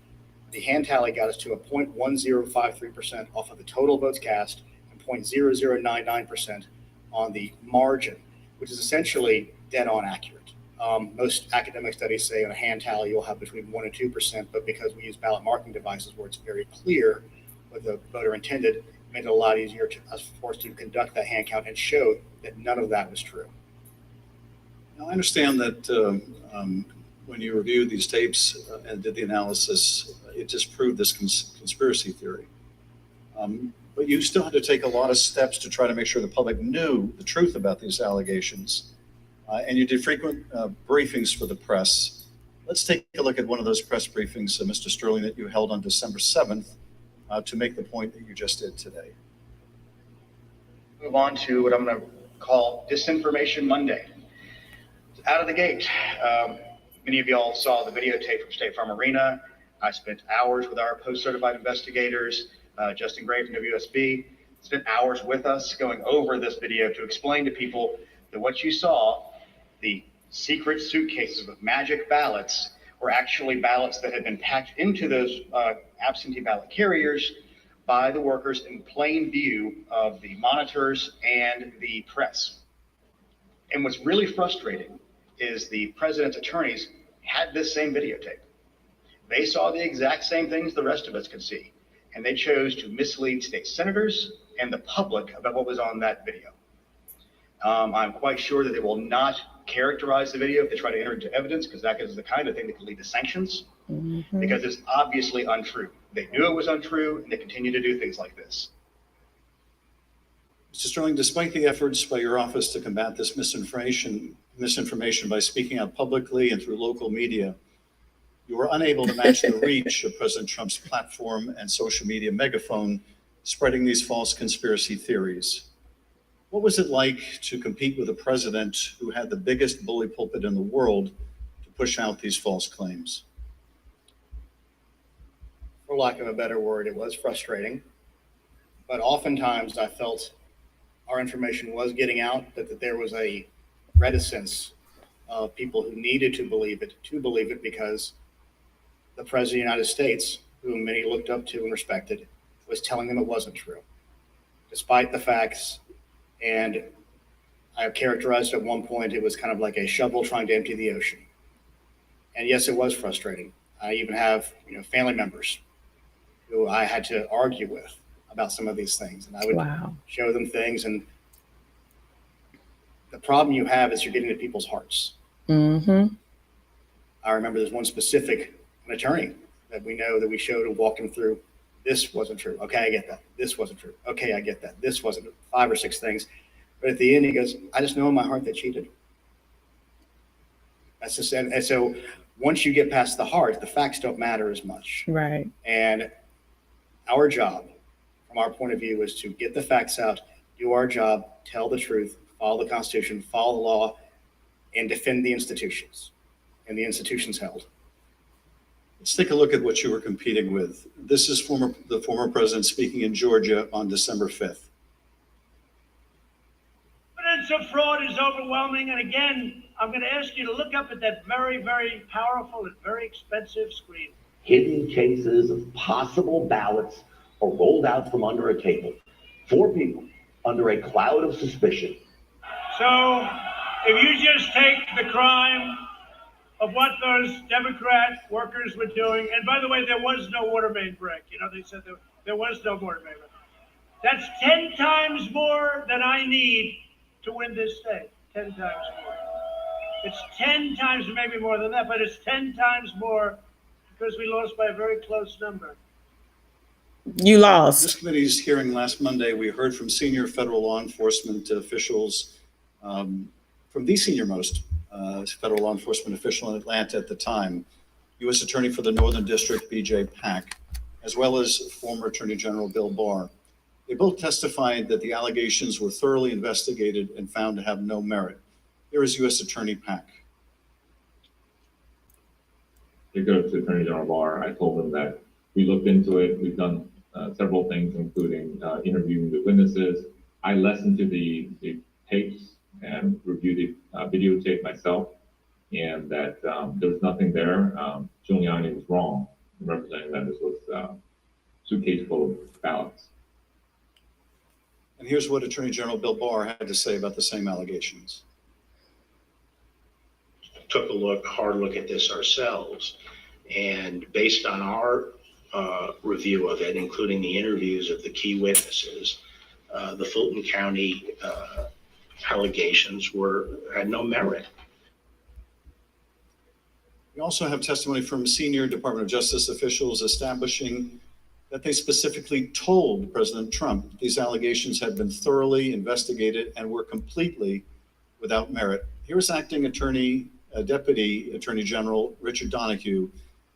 The hand tally got us to a 0.1053% off of the total votes cast and 0.0099% on the margin, which is essentially dead on accurate. Most academic studies say on a hand tally you'll have between 1% and 2%, but because we use ballot marking devices where it's very clear what the voter intended, it made it a lot easier for us to conduct that hand count and show that none of that was true. Now, I understand that when you reviewed these tapes and did the analysis, it disproved this conspiracy theory. But you still had to take a lot of steps to try to make sure the public knew the truth about these allegations. And you did frequent briefings for the press. Let's take a look at one of those press briefings, Mr. Sterling, that you held on December 7th to make the point that you just did today. Move on to what I'm going to call Disinformation Monday. Out of the gate, many of y'all saw the videotape from State Farm Arena. I spent hours with our post-certified investigators, Justin Gray from WSB, spent hours with us going over this video to explain to people that what you saw, the secret suitcases with magic ballots, were actually ballots that had been packed into those absentee ballot carriers by the workers in plain view of the monitors and the press. And what's really frustrating is the president's attorneys had this same videotape. They saw the exact same things the rest of us could see, and they chose to mislead state senators and the public about what was on that video. I'm quite sure that they will not characterize the video if they try to enter into evidence, because that is the kind of thing that could lead to sanctions, because it's obviously untrue. They knew it was untrue, and they continue to do things like this. Mr. Sterling, despite the efforts by your office to combat this misinformation by speaking out publicly and through local media, you were unable to match the reach of President Trump's platform and social media megaphone spreading these false conspiracy theories. What was it like to compete with a president who had the biggest bully pulpit in the world to push out these false claims? For lack of a better word, it was frustrating. But oftentimes I felt our information was getting out, that there was a reticence of people who needed to believe it because the President of the United States, whom many looked up to and respected, was telling them it wasn't true, despite the facts. And I characterized at one point, it was kind of like a shovel trying to empty the ocean. And yes, it was frustrating. I even have family members who I had to argue with about some of these things. And I would show them things. And the problem you have is you're getting to people's hearts. I remember there's one specific attorney that we know that we showed and walked him through. This wasn't true. Okay, I get that. This wasn't true. Okay, I get that. This wasn't 5 or 6 things. But at the end, he goes, I just know in my heart they cheated. That's just, and so once you get past the heart, the facts don't matter as much. Right. And our job, from our point of view, is to get the facts out, do our job, tell the truth, follow the Constitution, follow the law, and defend the institutions and the institutions held. Let's take a look at what you were competing with. This is the former president speaking in Georgia on December 5th. Evidence of fraud is overwhelming. And again, I'm going to ask you to look up at that very, very powerful and very expensive screen. hidden cases of possible ballots are rolled out from under a table. 4 people under a cloud of suspicion. So if you just take the crime of what those Democrat workers were doing, and by the way, there was no water main break. You know, they said there was no water main break. That's 10 times more than I need to win this state. 10 times more. It's 10 times, maybe more than that, but it's 10 times more because we lost by a very close number. You lost. This committee's hearing last Monday, we heard from senior federal law enforcement officials, from the senior-most federal law enforcement official in Atlanta at the time, U.S. Attorney for the Northern District, B.J. Pack, as well as former Attorney General Bill Barr. They both testified that the allegations were thoroughly investigated and found to have no merit. Here is U.S. Attorney Pack. To go to Attorney General Barr, I told him that we looked into it. We've done several things, including interviewing the witnesses. I listened to the tapes and reviewed the videotape myself, and that there was nothing there. Giuliani was wrong in representing that this was a suitcase full of ballots. And here's what Attorney General Bill Barr had to say about the same allegations. Took a hard look at this ourselves, and based on our review of it, including the interviews of the key witnesses, the Fulton County allegations had no merit. We also have testimony from senior Department of Justice officials establishing that they specifically told President Trump these allegations had been thoroughly investigated and were completely without merit. Here's Acting Deputy Attorney General Richard Donahue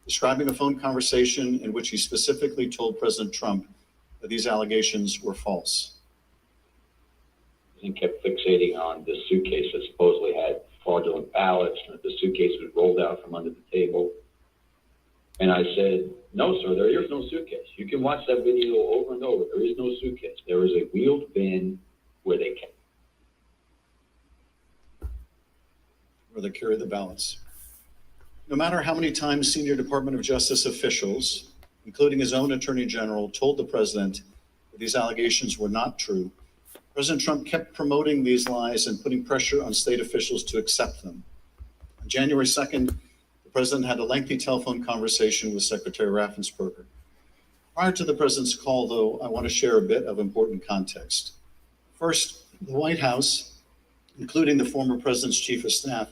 describing a phone conversation in which he specifically told President Trump that these allegations were false. And kept fixating on this suitcase that supposedly had fraudulent ballots, and that the suitcase was rolled out from under the table. And I said, no, sir, there is no suitcase. You can watch that video over and over. There is no suitcase. There is a wheeled bin where they carry the ballots. No matter how many times senior Department of Justice officials, including his own Attorney General, told the president that these allegations were not true, President Trump kept promoting these lies and putting pressure on state officials to accept them. On January 2nd, the president had a lengthy telephone conversation with Secretary Raffensperger. Prior to the president's call, though, I want to share a bit of important context. First, the White House, including the former president's chief of staff,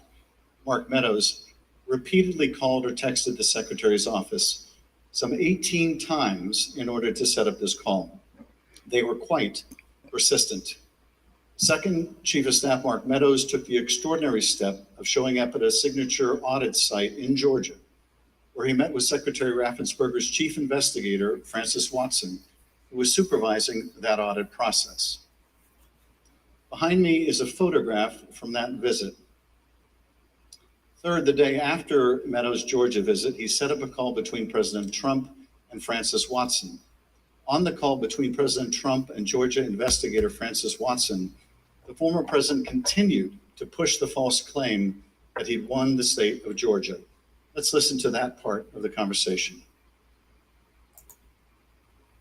Mark Meadows, repeatedly called or texted the secretary's office some 18 times in order to set up this call. They were quite persistent. Second, Chief of Staff Mark Meadows took the extraordinary step of showing up at a signature audit site in Georgia, where he met with Secretary Raffensperger's chief investigator, Francis Watson, who was supervising that audit process. Behind me is a photograph from that visit. Third, the day after Meadows' Georgia visit, he set up a call between President Trump and Francis Watson. On the call between President Trump and Georgia investigator Francis Watson, the former president continued to push the false claim that he'd won the state of Georgia. Let's listen to that part of the conversation.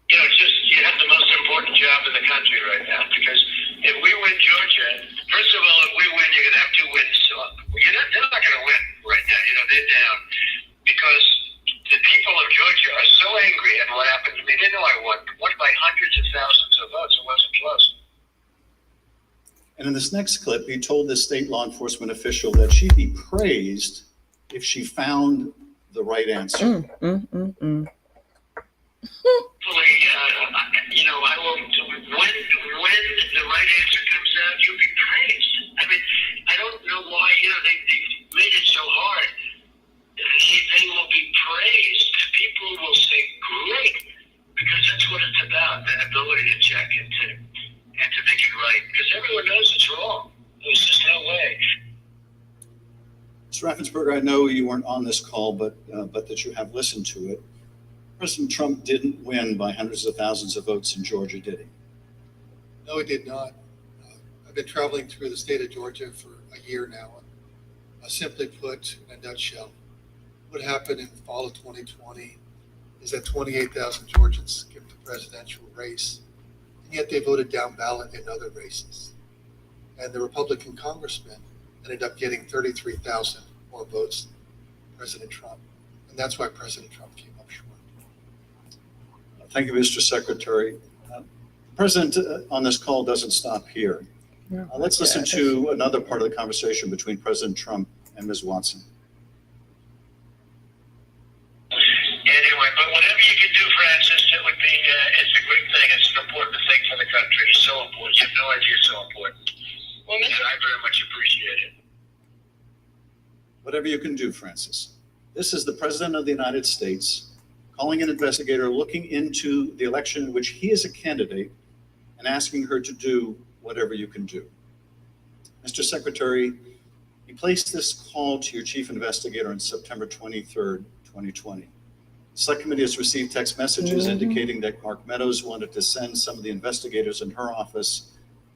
You know, you have the most important job in the country right now, because if we win Georgia, first of all, if we win, you're going to have 2 wins. So they're not going to win right now. You know, they're down because the people of Georgia are so angry at what happened to me. They know I won by hundreds of thousands of votes. It wasn't close. And in this next clip, he told this state law enforcement official that she'd be praised if she found the right answer. Hopefully, you know, I will. When the right answer comes out, you'll be praised. I mean, I don't know why. You know, they made it so hard. They will be praised. People will say, "Great," because that's what it's about. That ability to check and to make it right. Because everyone knows it's wrong. There's just no way. Mr. Raffensperger, I know you weren't on this call, but that you have listened to it. President Trump didn't win by hundreds of thousands of votes in Georgia, did he? No, he did not. I've been traveling through the state of Georgia for a year now. Simply put, in a nutshell, what happened in the fall of 2020 is that 28,000 Georgians skipped the presidential race, and yet they voted down ballot in other races. And the Republican congressman ended up getting 33,000 more votes than President Trump. And that's why President Trump came up short. Thank you, Mr. Secretary. The President on this call doesn't stop here. Let's listen to another part of the conversation between President Trump and Ms. Watson. Anyway, but whatever you can do, Francis, it would be, it's a great thing. It's an important thing for the country. It's so important. You have no idea it's so important. Well, and I very much appreciate it. Whatever you can do, Francis. This is the President of the United States calling an investigator looking into the election in which he is a candidate and asking her to do whatever you can do. Mr. Secretary, you placed this call to your chief investigator on September 23rd, 2020. The Select Committee has received text messages indicating that Mark Meadows wanted to send some of the investigators in her office,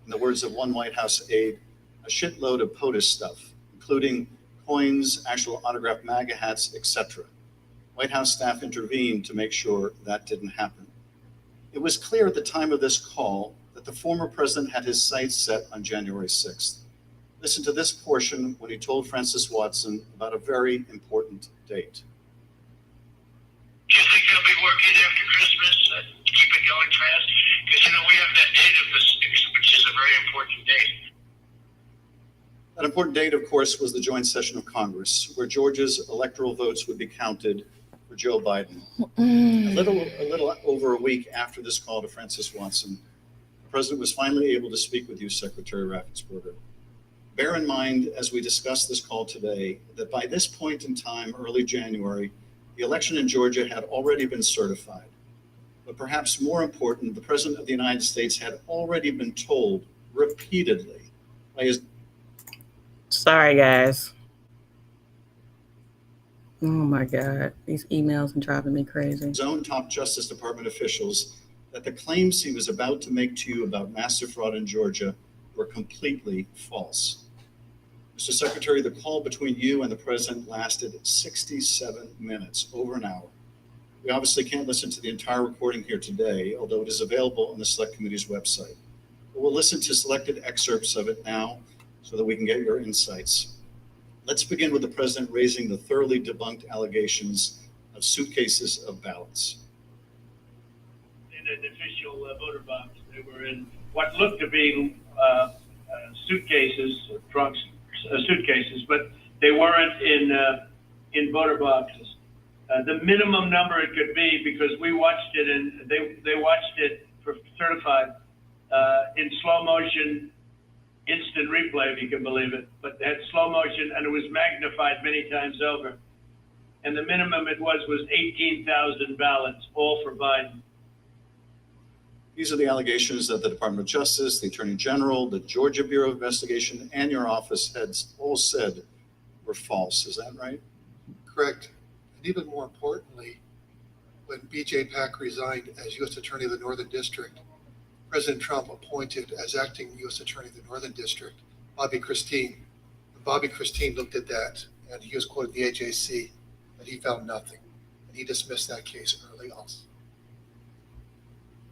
in the words of one White House aide, a shitload of POTUS stuff, including coins, actual autographed MAGA hats, etc. White House staff intervened to make sure that didn't happen. It was clear at the time of this call that the former president had his sights set on January 6th. Listen to this portion when he told Francis Watson about a very important date. Do you think they'll be working after Christmas? Keep it going fast? Because, we have that date of the 6th, which is a very important date. That important date, of course, was the joint session of Congress, where Georgia's electoral votes would be counted for Joe Biden. A little over a week after this call to Francis Watson, the president was finally able to speak with you, Secretary Raffensperger. Bear in mind, as we discuss this call today, that by this point in time, early January, the election in Georgia had already been certified. But perhaps more important, the President of the United States had already been told repeatedly by his... Sorry, guys. Oh my God, these emails are driving me crazy. His own top Justice Department officials that the claims he was about to make to you about massive fraud in Georgia were completely false. Mr. Secretary, the call between you and the president lasted 67 minutes, over an hour. We obviously can't listen to the entire recording here today, although it is available on the Select Committee's website. But we'll listen to selected excerpts of it now so that we can get your insights. Let's begin with the president raising the thoroughly debunked allegations of suitcases of ballots. In an official voter box, they were in what looked to be suitcases, trunks, suitcases, but they weren't in voter boxes. The minimum number it could be, because we watched it and they watched it for certified in slow motion, instant replay, if you can believe it, but they had slow motion and it was magnified many times over. And the minimum it was 18,000 ballots, all for Biden. These are the allegations that the Department of Justice, the Attorney General, the Georgia Bureau of Investigation, and your office heads all said were false. Is that right? Correct. And even more importantly, when B.J. Pack resigned as U.S. Attorney of the Northern District, President Trump appointed as acting U.S. Attorney of the Northern District, Bobby Christine. And Bobby Christine looked at that, and he was quoted the AJC, and he found nothing. And he dismissed that case early on.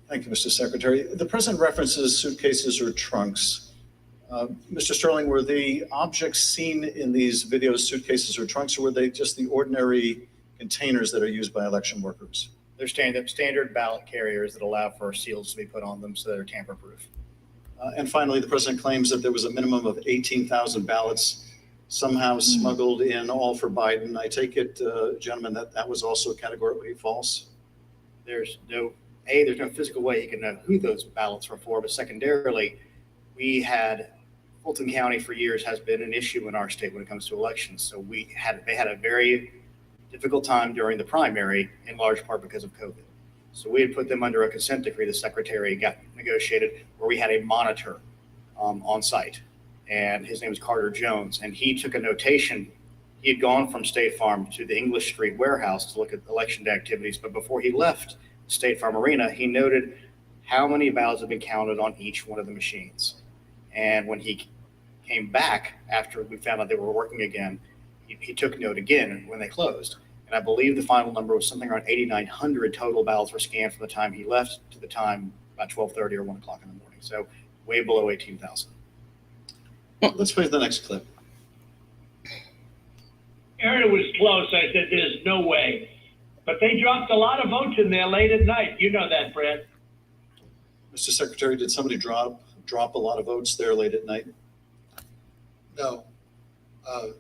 Thank you, Mr. Secretary. The president references suitcases or trunks. Mr. Sterling, were the objects seen in these videos suitcases or trunks, or were they just the ordinary containers that are used by election workers? They're standard ballot carriers that allow for seals to be put on them so they're tamper-proof. And finally, the president claims that there was a minimum of 18,000 ballots somehow smuggled in, all for Biden. I take it, gentlemen, that was also categorically false? There's no physical way you can know who those ballots were for, but secondarily, Fulton County for years has been an issue in our state when it comes to elections. So they had a very difficult time during the primary, in large part because of COVID. So we had put them under a consent decree the secretary got negotiated, where we had a monitor on site, and his name is Carter Jones, and he took a notation. He had gone from State Farm to the English Street warehouse to look at election day activities, but before he left State Farm Arena, he noted how many ballots had been counted on each one of the machines. And when he came back after we found out they were working again, he took note again when they closed. And I believe the final number was something around 8,900 total ballots were scanned from the time he left to the time about 12:30 or 1 o'clock in the morning. So way below 18,000. Let's play the next clip. Aaron, it was close. I said, there's no way. But they dropped a lot of votes in there late at night. You know that, Brad. Mr. Secretary, did somebody drop a lot of votes there late at night? No. I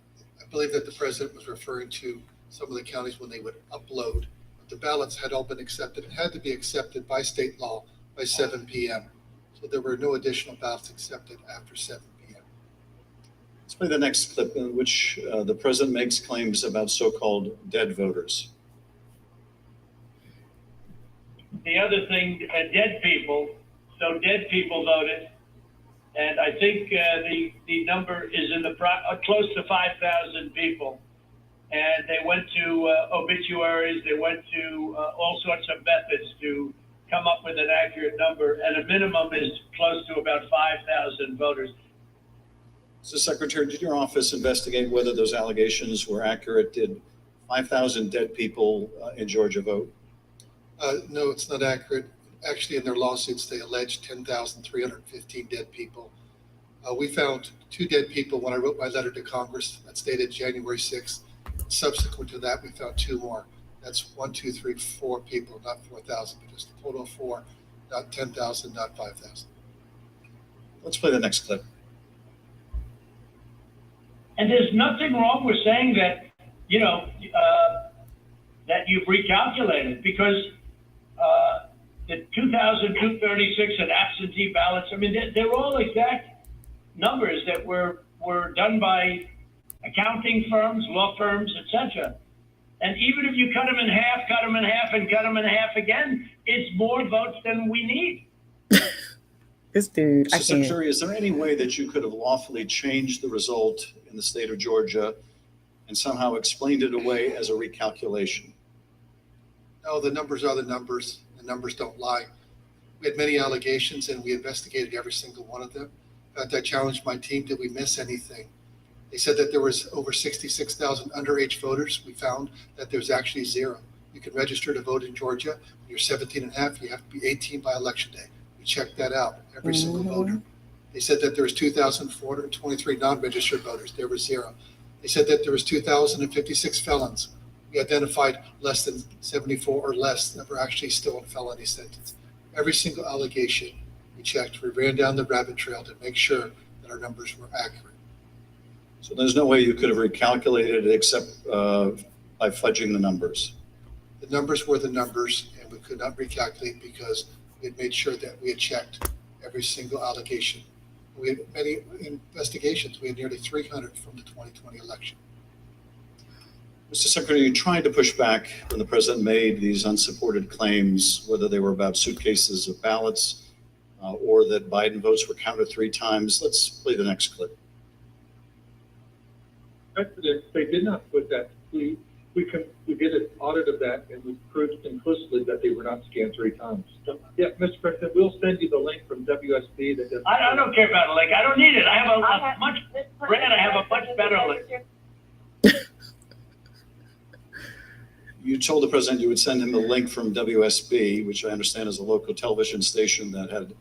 believe that the president was referring to some of the counties when they would upload. But the ballots had all been accepted. It had to be accepted by state law by 7 p.m. So there were no additional ballots accepted after 7 p.m. Let's play the next clip in which the president makes claims about so-called dead voters. The other thing, dead people. So dead people voted. And I think the number is in the close to 5,000 people. And they went to obituaries. They went to all sorts of methods to come up with an accurate number. And a minimum is close to about 5,000 voters. So, Secretary, did your office investigate whether those allegations were accurate? Did 5,000 dead people in Georgia vote? No, it's not accurate. Actually, in their lawsuits, they alleged 10,315 dead people. We found 2 dead people when I wrote my letter to Congress. That's dated January 6th. Subsequent to that, we found 2 more. That's 4 people, not 4,000, but just a total of 4, not 10,000, not 5,000. Let's play the next clip. And there's nothing wrong with saying that, that you've recalculated, because the 2,236 and absentee ballots, I mean, they're all exact numbers that were done by accounting firms, law firms, etc. And even if you cut them in half, and cut them in half again, it's more votes than we need. This dude, So, Secretary, is there any way that you could have lawfully changed the result in the state of Georgia and somehow explained it away as a recalculation? No, the numbers are the numbers. The numbers don't lie. We had many allegations and we investigated every single one of them. In fact, I challenged my team, did we miss anything? They said that there was over 66,000 underage voters. We found that there's actually 0. You can register to vote in Georgia. When you're 17 and a half, you have to be 18 by election day. We checked that out, every single voter. They said that there was 2,423 non-registered voters. There were 0. They said that there was 2,056 felons. We identified less than 74 or less that were actually still in felony sentence. Every single allegation we checked, we ran down the rabbit trail to make sure that our numbers were accurate. So there's no way you could have recalculated it except by fudging the numbers. The numbers were the numbers, and we could not recalculate because we had made sure that we had checked every single allegation. We had many investigations. We had nearly 300 from the 2020 election. Mr. Secretary, you tried to push back when the president made these unsupported claims, whether they were about suitcases of ballots or that Biden votes were counted 3 times. Let's play the next clip. President, they did not put that. We did an audit of that, and we proved conclusively that they were not scanned 3 times. So, yeah, Mr. President, we'll send you the link from WSB. That does. I don't care about a link. I don't need it. I have a much better link. You told the president you would send him a link from WSB, which I understand is a local television station that had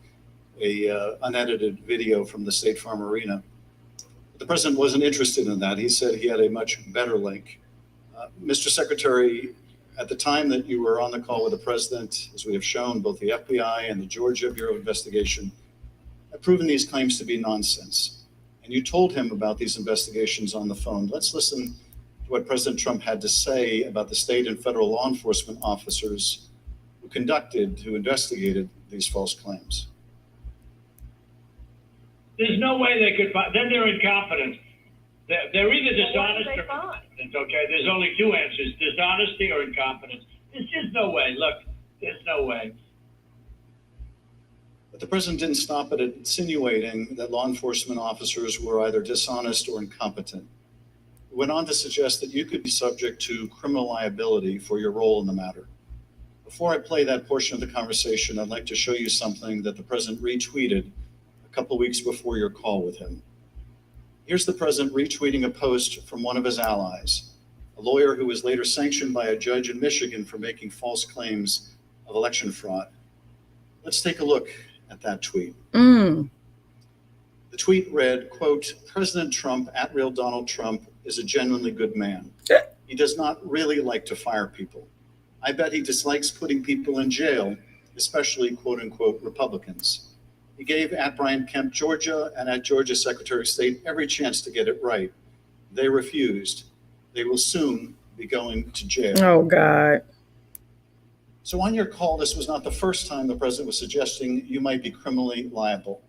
a unedited video from the State Farm Arena. The president wasn't interested in that. He said he had a much better link. Mr. Secretary, at the time that you were on the call with the president, as we have shown, both the FBI and the Georgia Bureau of Investigation have proven these claims to be nonsense. And you told him about these investigations on the phone. Let's listen to what President Trump had to say about the state and federal law enforcement officers who investigated these false claims. There's no way they could find. Then they're incompetent. They're either dishonest or incompetent. Okay, there's only 2 answers: dishonesty or incompetence. There's just no way. Look, there's no way. But the president didn't stop at insinuating that law enforcement officers were either dishonest or incompetent. He went on to suggest that you could be subject to criminal liability for your role in the matter. Before I play that portion of the conversation, I'd like to show you something that the president retweeted a couple of weeks before your call with him. Here's the president retweeting a post from one of his allies, a lawyer who was later sanctioned by a judge in Michigan for making false claims of election fraud. Let's take a look at that tweet. The tweet read, quote, "President Trump, at real Donald Trump, is a genuinely good man. He does not really like to fire people. I bet he dislikes putting people in jail, especially quote unquote Republicans. He gave at Brian Kemp, Georgia, and at Georgia Secretary of State every chance to get it right. They refused. They will soon be going to jail." Oh, God. So on your call, this was not the first time the president was suggesting you might be criminally liable.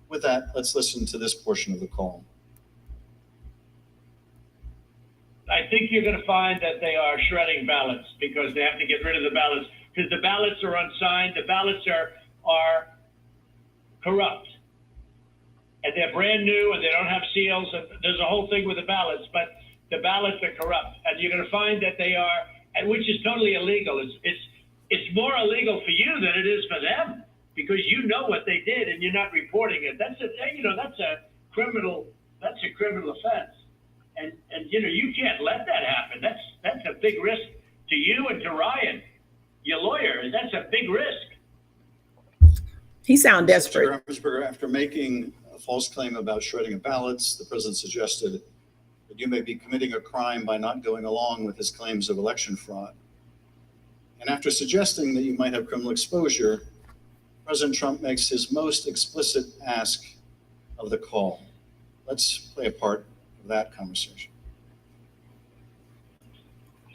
With that, let's listen to this portion of the call. I think you're going to find that they are shredding ballots because they have to get rid of the ballots because the ballots are unsigned. The ballots are corrupt. And they're brand new and they don't have seals. And there's a whole thing with the ballots, but the ballots are corrupt. And you're going to find that they are, and which is totally illegal. It's more illegal for you than it is for them because you know what they did and you're not reporting it. That's a criminal offense. And you can't let that happen. That's a big risk to you and to Ryan, your lawyer. That's a big risk. He sounds desperate. After making a false claim about shredding of ballots, the president suggested that you may be committing a crime by not going along with his claims of election fraud. And after suggesting that you might have criminal exposure, President Trump makes his most explicit ask of the call. Let's play a part of that conversation.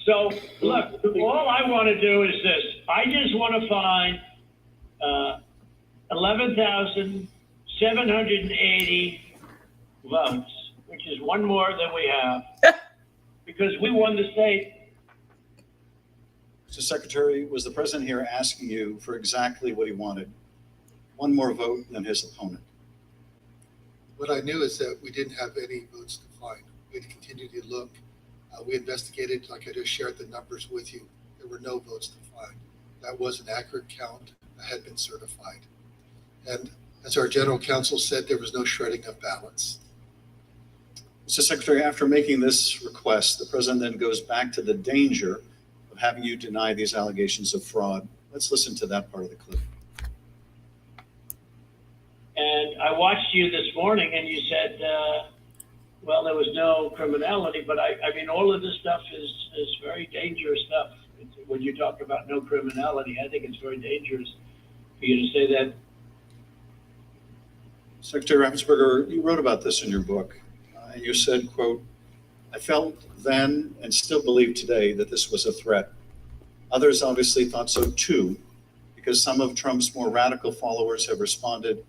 So, look, all I want to do is this. I just want to find 11,780 votes, which is one more than we have, because we won the state. Mr. Secretary, was the president here asking you for exactly what he wanted? One more vote than his opponent. What I knew is that we didn't have any votes to find. We had to continue to look. We investigated, like I just shared the numbers with you. There were no votes to find. That was an accurate count that had been certified. And as our general counsel said, there was no shredding of ballots. Mr. Secretary, after making this request, the president then goes back to the danger of having you deny these allegations of fraud. Let's listen to that part of the clip. And I watched you this morning and you said, well, there was no criminality, but I mean, all of this stuff is very dangerous stuff. When you talk about no criminality, I think it's very dangerous for you to say that. Secretary Raffensperger, you wrote about this in your book, and you said, quote, "I felt then and still believe today that this was a threat. Others obviously thought so too, because some of Trump's more radical followers have responded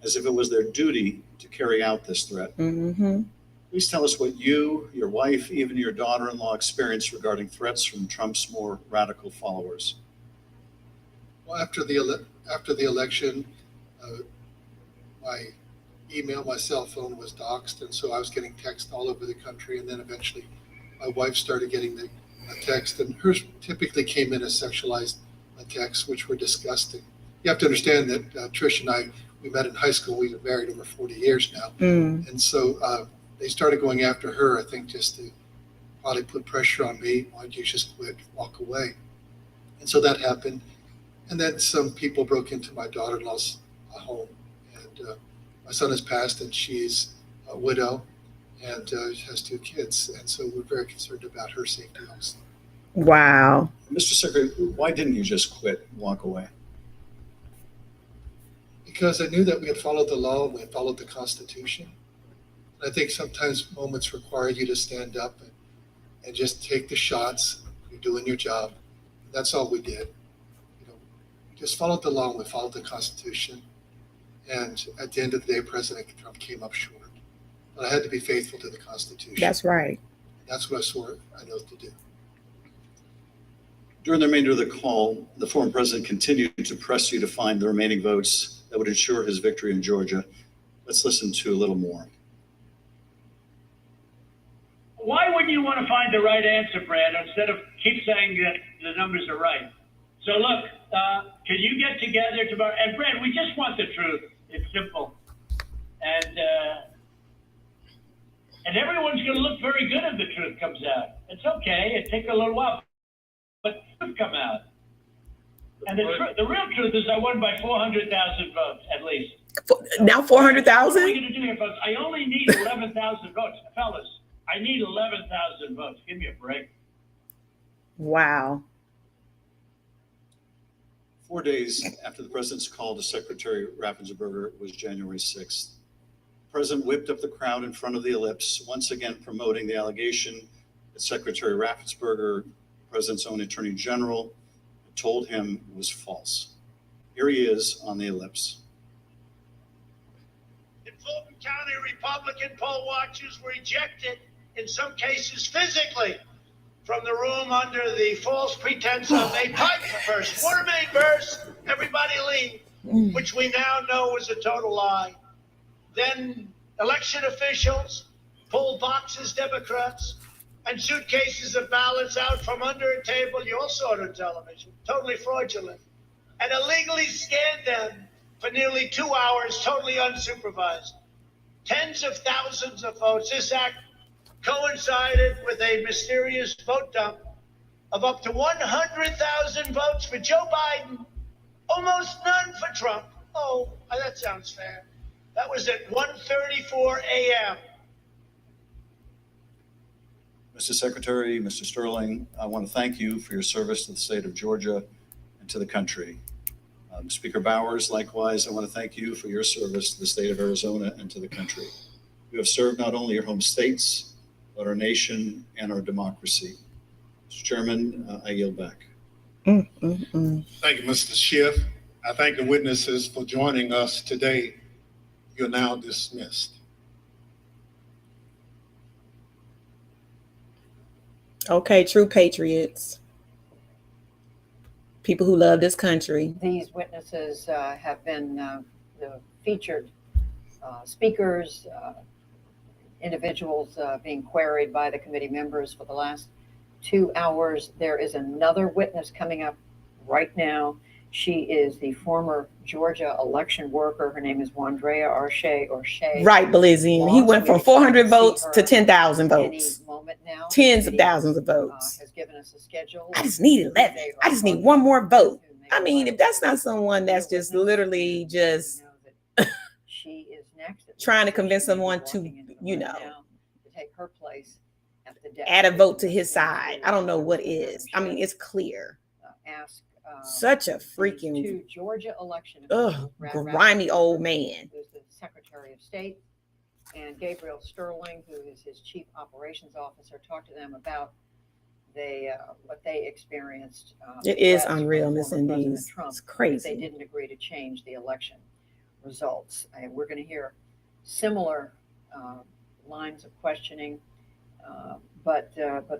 as if it was their duty to carry out this threat." Mm-hmm. Please tell us what you, your wife, even your daughter-in-law experienced regarding threats from Trump's more radical followers. Well, after the election, my email, my cell phone was doxxed, and so I was getting texts all over the country. And then eventually, my wife started getting a text, and hers typically came in as sexualized texts, which were disgusting. You have to understand that Trish and I, we met in high school. We've been married over 40 years now, and so they started going after her. I think just to probably put pressure on me. Why don't you just quit, walk away? And so that happened. And then some people broke into my daughter-in-law's home. And my son has passed, and she's a widow and has 2 kids. And so we're very concerned about her safety also. Wow. Mr. Secretary, why didn't you just quit and walk away? Because I knew that we had followed the law, we had followed the Constitution. And I think sometimes moments require you to stand up and just take the shots. You're doing your job. That's all we did. We just followed the law and we followed the Constitution. And at the end of the day, President Trump came up short. But I had to be faithful to the Constitution. That's right. That's what I swore an oath to do. During the remainder of the call, the former president continued to press you to find the remaining votes that would ensure his victory in Georgia. Let's listen to a little more. Why wouldn't you want to find the right answer, Brad, instead of keep saying that the numbers are right? So look, can you get together tomorrow? And Brad, we just want the truth. It's simple. And And everyone's going to look very good if the truth comes out. It's okay. It takes a little while, but the truth come out. And the real truth is I won by 400,000 votes, at least. Now What are we 400,000? going to do here, folks? I only need 11,000 votes. Fellas, I need 11,000 votes. Give me a break. Wow. 4 days after the president's call to Secretary Raffensperger was January 6th. The president whipped up the crowd in front of the ellipse, once again promoting the allegation that Secretary Raffensperger, the president's own attorney general, told him was false. Here he is on the ellipse. In Fulton County, Republican poll watchers were ejected, in some cases physically, from the room under the false pretense of a pipe burst, water main burst, everybody leave, which we now know was a total lie. Then election officials pulled boxes, Democrats, and suitcases of ballots out from under a table. You all saw it on television, totally fraudulent, and illegally scanned them for nearly 2 hours, totally unsupervised. Tens of thousands of votes. This act coincided with a mysterious vote dump of up to 100,000 votes for Joe Biden, almost none for Trump. Oh, that sounds fair. That was at 1:34 a.m. Mr. Secretary, Mr. Sterling, I want to thank you for your service to the state of Georgia and to the country. Speaker Bowers, likewise, I want to thank you for your service to the state of Arizona and to the country. You have served not only your home states, but our nation and our democracy. Mr. Chairman, I yield back. Thank you, Mr. Schiff. I thank the witnesses for joining us today. You're now dismissed. Okay, true patriots. People who love this country. These witnesses have been the featured speakers, individuals being queried by the committee members for the last 2 hours. There is another witness coming up right now. She is the former Georgia election worker. Her name is Wandrea Arche. Right, Blizzy. He went from 400 votes to 10,000 votes. Tens of thousands of votes. Has given us a schedule. I just need 11. I just need one more vote. I mean, if that's not someone that's just literally just she is next trying to convince someone to, to take her place at the desk. add a vote to his side, I don't know what is. I mean, it's clear. Ask such a freaking two Georgia election grimy old man. Who's the Secretary of State, and Gabriel Sterling, who is his Chief Operations Officer, talked to them about what they experienced. It is unreal, Miss Indies. It's crazy. They didn't agree to change the election results. And we're going to hear similar lines of questioning, but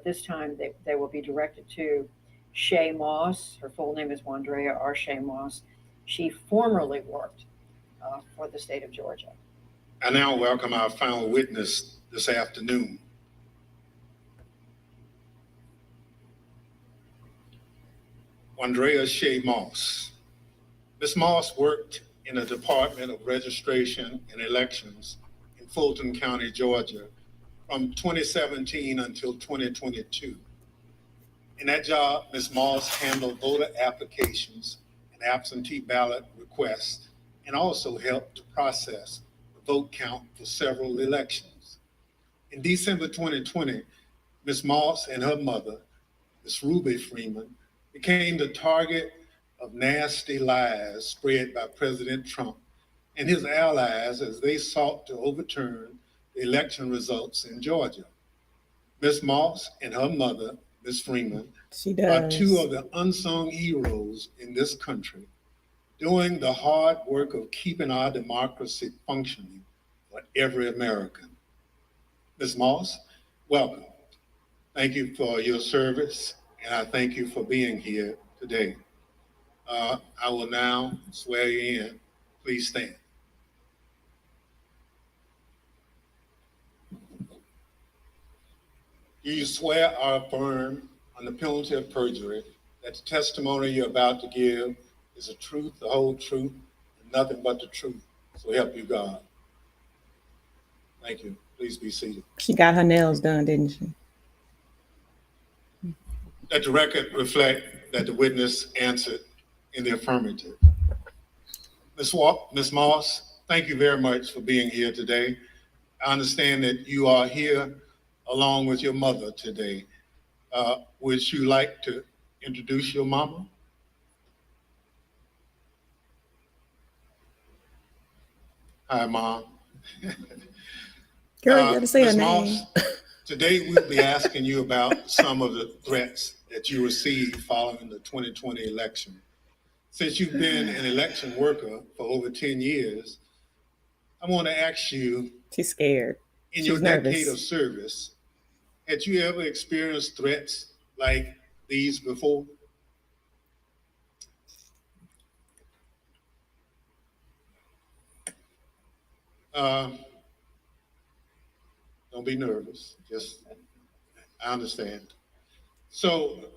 this time they will be directed to Shay Moss. Her full name is Wandrea Arche Moss. She formerly worked for the state of Georgia. I now welcome our final witness this afternoon. Wandrea Shay Moss. Ms. Moss worked in the Department of Registration and Elections in Fulton County, Georgia, from 2017 until 2022. In that job, Ms. Moss handled voter applications and absentee ballot requests, and also helped to process the vote count for several elections. In December 2020, Ms. Moss and her mother, Ms. Ruby Freeman, became the target of nasty lies spread by President Trump and his allies as they sought to overturn the election results in Georgia. Ms. Moss and her mother, Ms. Freeman, are two of the unsung heroes in this country, doing the hard work of keeping our democracy functioning for every American. Ms. Moss, welcome. Thank you for your service, and I thank you for being here today. I will now swear you in. Please stand. Do you swear or affirm on the penalty of perjury that the testimony you're about to give is the truth, the whole truth, and nothing but the truth? So help you God. Thank you. Please be seated. She got her nails done, didn't she? Let the record reflect that the witness answered in the affirmative. Ms. Moss, thank you very much for being here today. I understand that you are here along with your mother today. Would you like to introduce your mama? Hi, Mom. Girl, you gotta say her Ms. name. Moss, today we'll be asking you about some of the threats that you received following the 2020 election. Since you've been an election worker for over 10 years, I want to ask you, she's scared. In She's your nervous. decade of service, had you ever experienced threats like these before? Don't be nervous. I understand. So,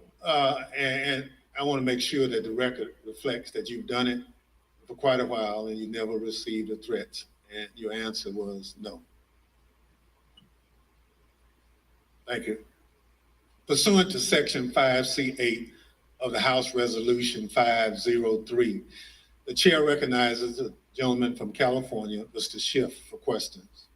and I want to make sure that the record reflects that you've done it for quite a while and you never received a threat. And your answer was no. Thank you. Pursuant to Section 5C8 of the House Resolution 503, the chair recognizes the gentleman from California, Mr. Schiff, for questions.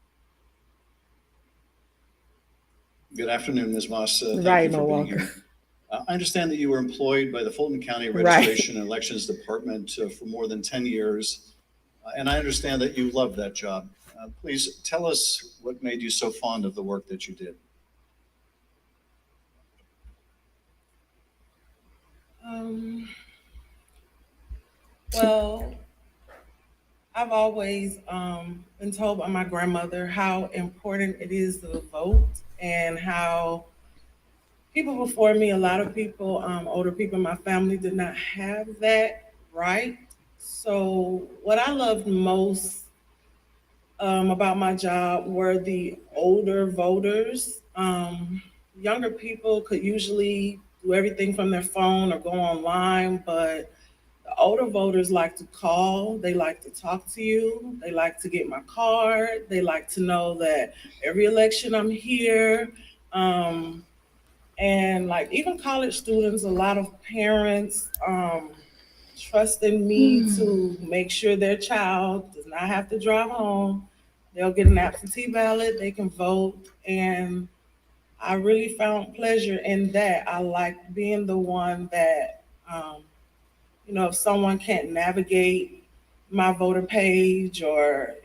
Good afternoon, Ms. Moss. Thank Right, you for being Walker. here. I understand that you were employed by the Fulton County Right. Registration and Elections Department for more than 10 years, and I understand that you love that job. Please tell us what made you so fond of the work that you did. Well, I've always been told by my grandmother how important it is to vote and how people before me, a lot of people, older people in my family did not have that right. So what I loved most about my job were the older voters. Younger people could usually do everything from their phone or go online, but the older voters like to call, they like to talk to you, they like to get my card, they like to know that every election I'm here. And like even college students, a lot of parents trust in me to make sure their child does not have to drive home. They'll get an absentee ballot, they can vote, and I really found pleasure in that. I like being the one that, if someone can't navigate my voter page or,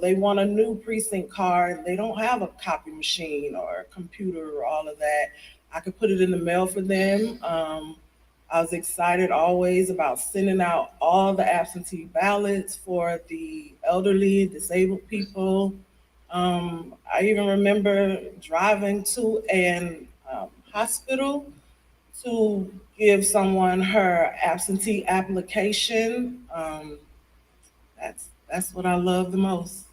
they want a new precinct card, they don't have a copy machine or a computer or all of that, I could put it in the mail for them. I was excited always about sending out all the absentee ballots for the elderly, disabled people. I even remember driving to an hospital to give someone her absentee application. That's what I love the most.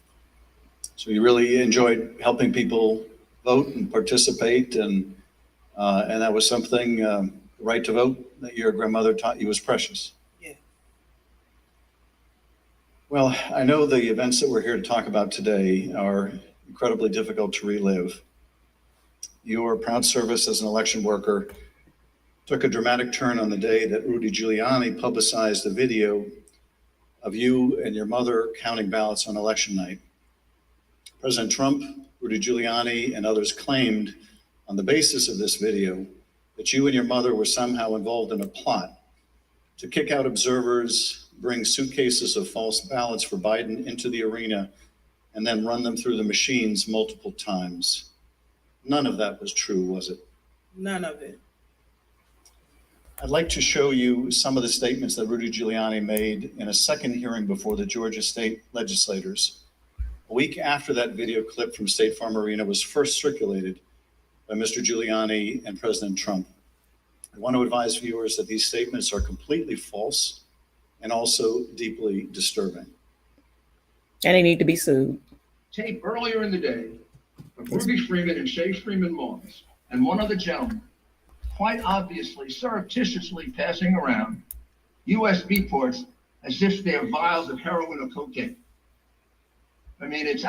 So you really enjoyed helping people vote and participate, and that was something, the right to vote, that your grandmother taught you was precious. Yeah. Well, I know the events that we're here to talk about today are incredibly difficult to relive. Your proud service as an election worker took a dramatic turn on the day that Rudy Giuliani publicized a video of you and your mother counting ballots on election night. President Trump, Rudy Giuliani, and others claimed on the basis of this video that you and your mother were somehow involved in a plot to kick out observers, bring suitcases of false ballots for Biden into the arena, and then run them through the machines multiple times. None of that was true, was it? None of it. I'd like to show you some of the statements that Rudy Giuliani made in a second hearing before the Georgia state legislators, a week after that video clip from State Farm Arena was first circulated by Mr. Giuliani and President Trump. I want to advise viewers that these statements are completely false and also deeply disturbing. And they need to be sued. Tape earlier in the day of Ruby Freeman and Shay Freeman Moss and one other gentleman quite obviously surreptitiously passing around USB ports as if they're vials of heroin or cocaine. I mean, it's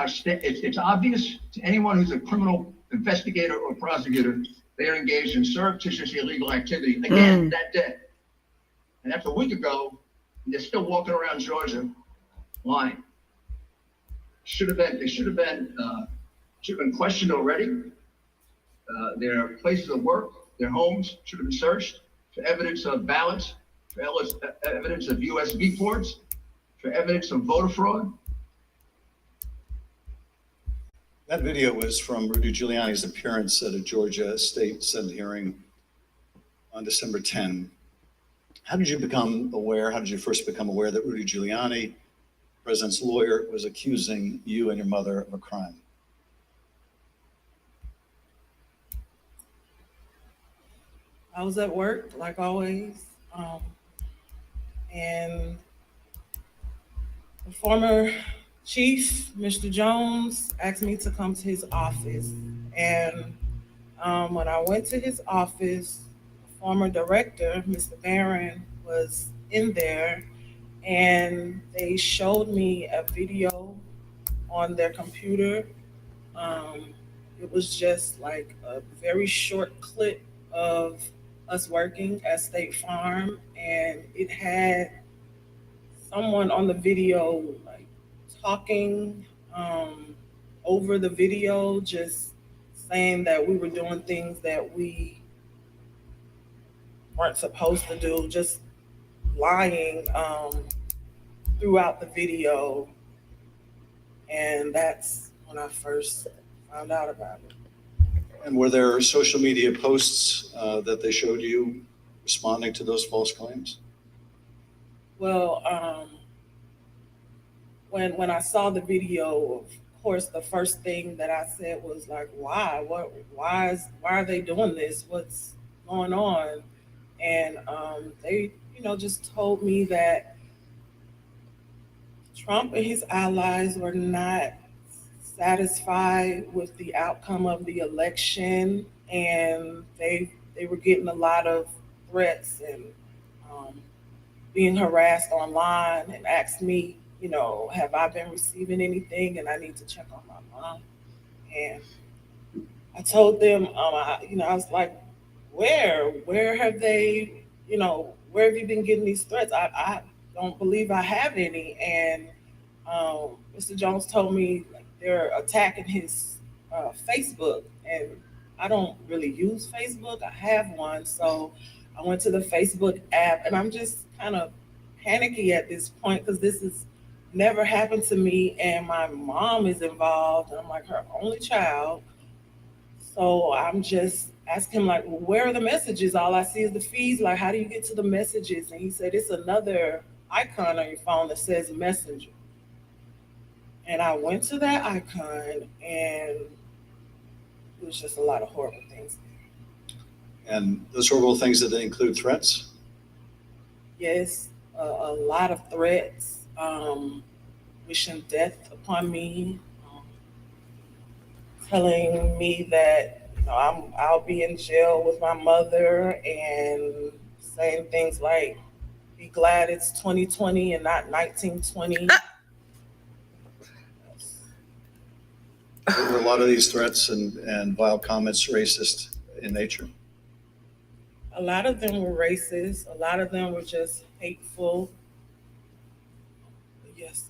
obvious to anyone who's a criminal investigator or prosecutor, they are engaged in surreptitious illegal activity again that day. And that's a week ago, and they're still walking around Georgia lying. They should have been questioned already. Their places of work, their homes should have been searched for evidence of ballots, for evidence of USB ports, for evidence of voter fraud. That video was from Rudy Giuliani's appearance at a Georgia State Senate hearing on December 10. How did you first become aware that Rudy Giuliani, the president's lawyer, was accusing you and your mother of a crime? I was at work, like always, and the former chief, Mr. Jones, asked me to come to his office. And when I went to his office, the former director, Mr. Barron, was in there, and they showed me a video on their computer. It was just like a very short clip of us working at State Farm, and it had someone on the video like talking over the video, just saying that we were doing things that we weren't supposed to do, just lying throughout the video. And that's when I first found out about it. And were there social media posts that they showed you responding to those false claims? Well, when I saw the video, of course, the first thing that I said was like, why? Why are they doing this? What's going on? And they, just told me that Trump and his allies were not satisfied with the outcome of the election, and they were getting a lot of threats and being harassed online, and asked me, have I been receiving anything, and I need to check on my mom. And I told them, I was like, where have they, where have you been getting these threats? I don't believe I have any. And Mr. Jones told me like they're attacking his Facebook, and I don't really use Facebook. I have one, so I went to the Facebook app, and I'm just kind of panicky at this point because this has never happened to me, and my mom is involved, and I'm like her only child. So I'm just asking him, like, well, where are the messages? All I see is the feeds. Like, how do you get to the messages? And he said, it's another icon on your phone that says Messenger. And I went to that icon, and it was just a lot of horrible things. And those horrible things, did they include threats? Yes, a lot of threats, wishing death upon me, telling me that I'll be in jail with my mother, and saying things like, be glad it's 2020 and not 1920. Were a lot of these threats and vile comments racist in nature? A lot of them were racist. A lot of them were just hateful. Yes.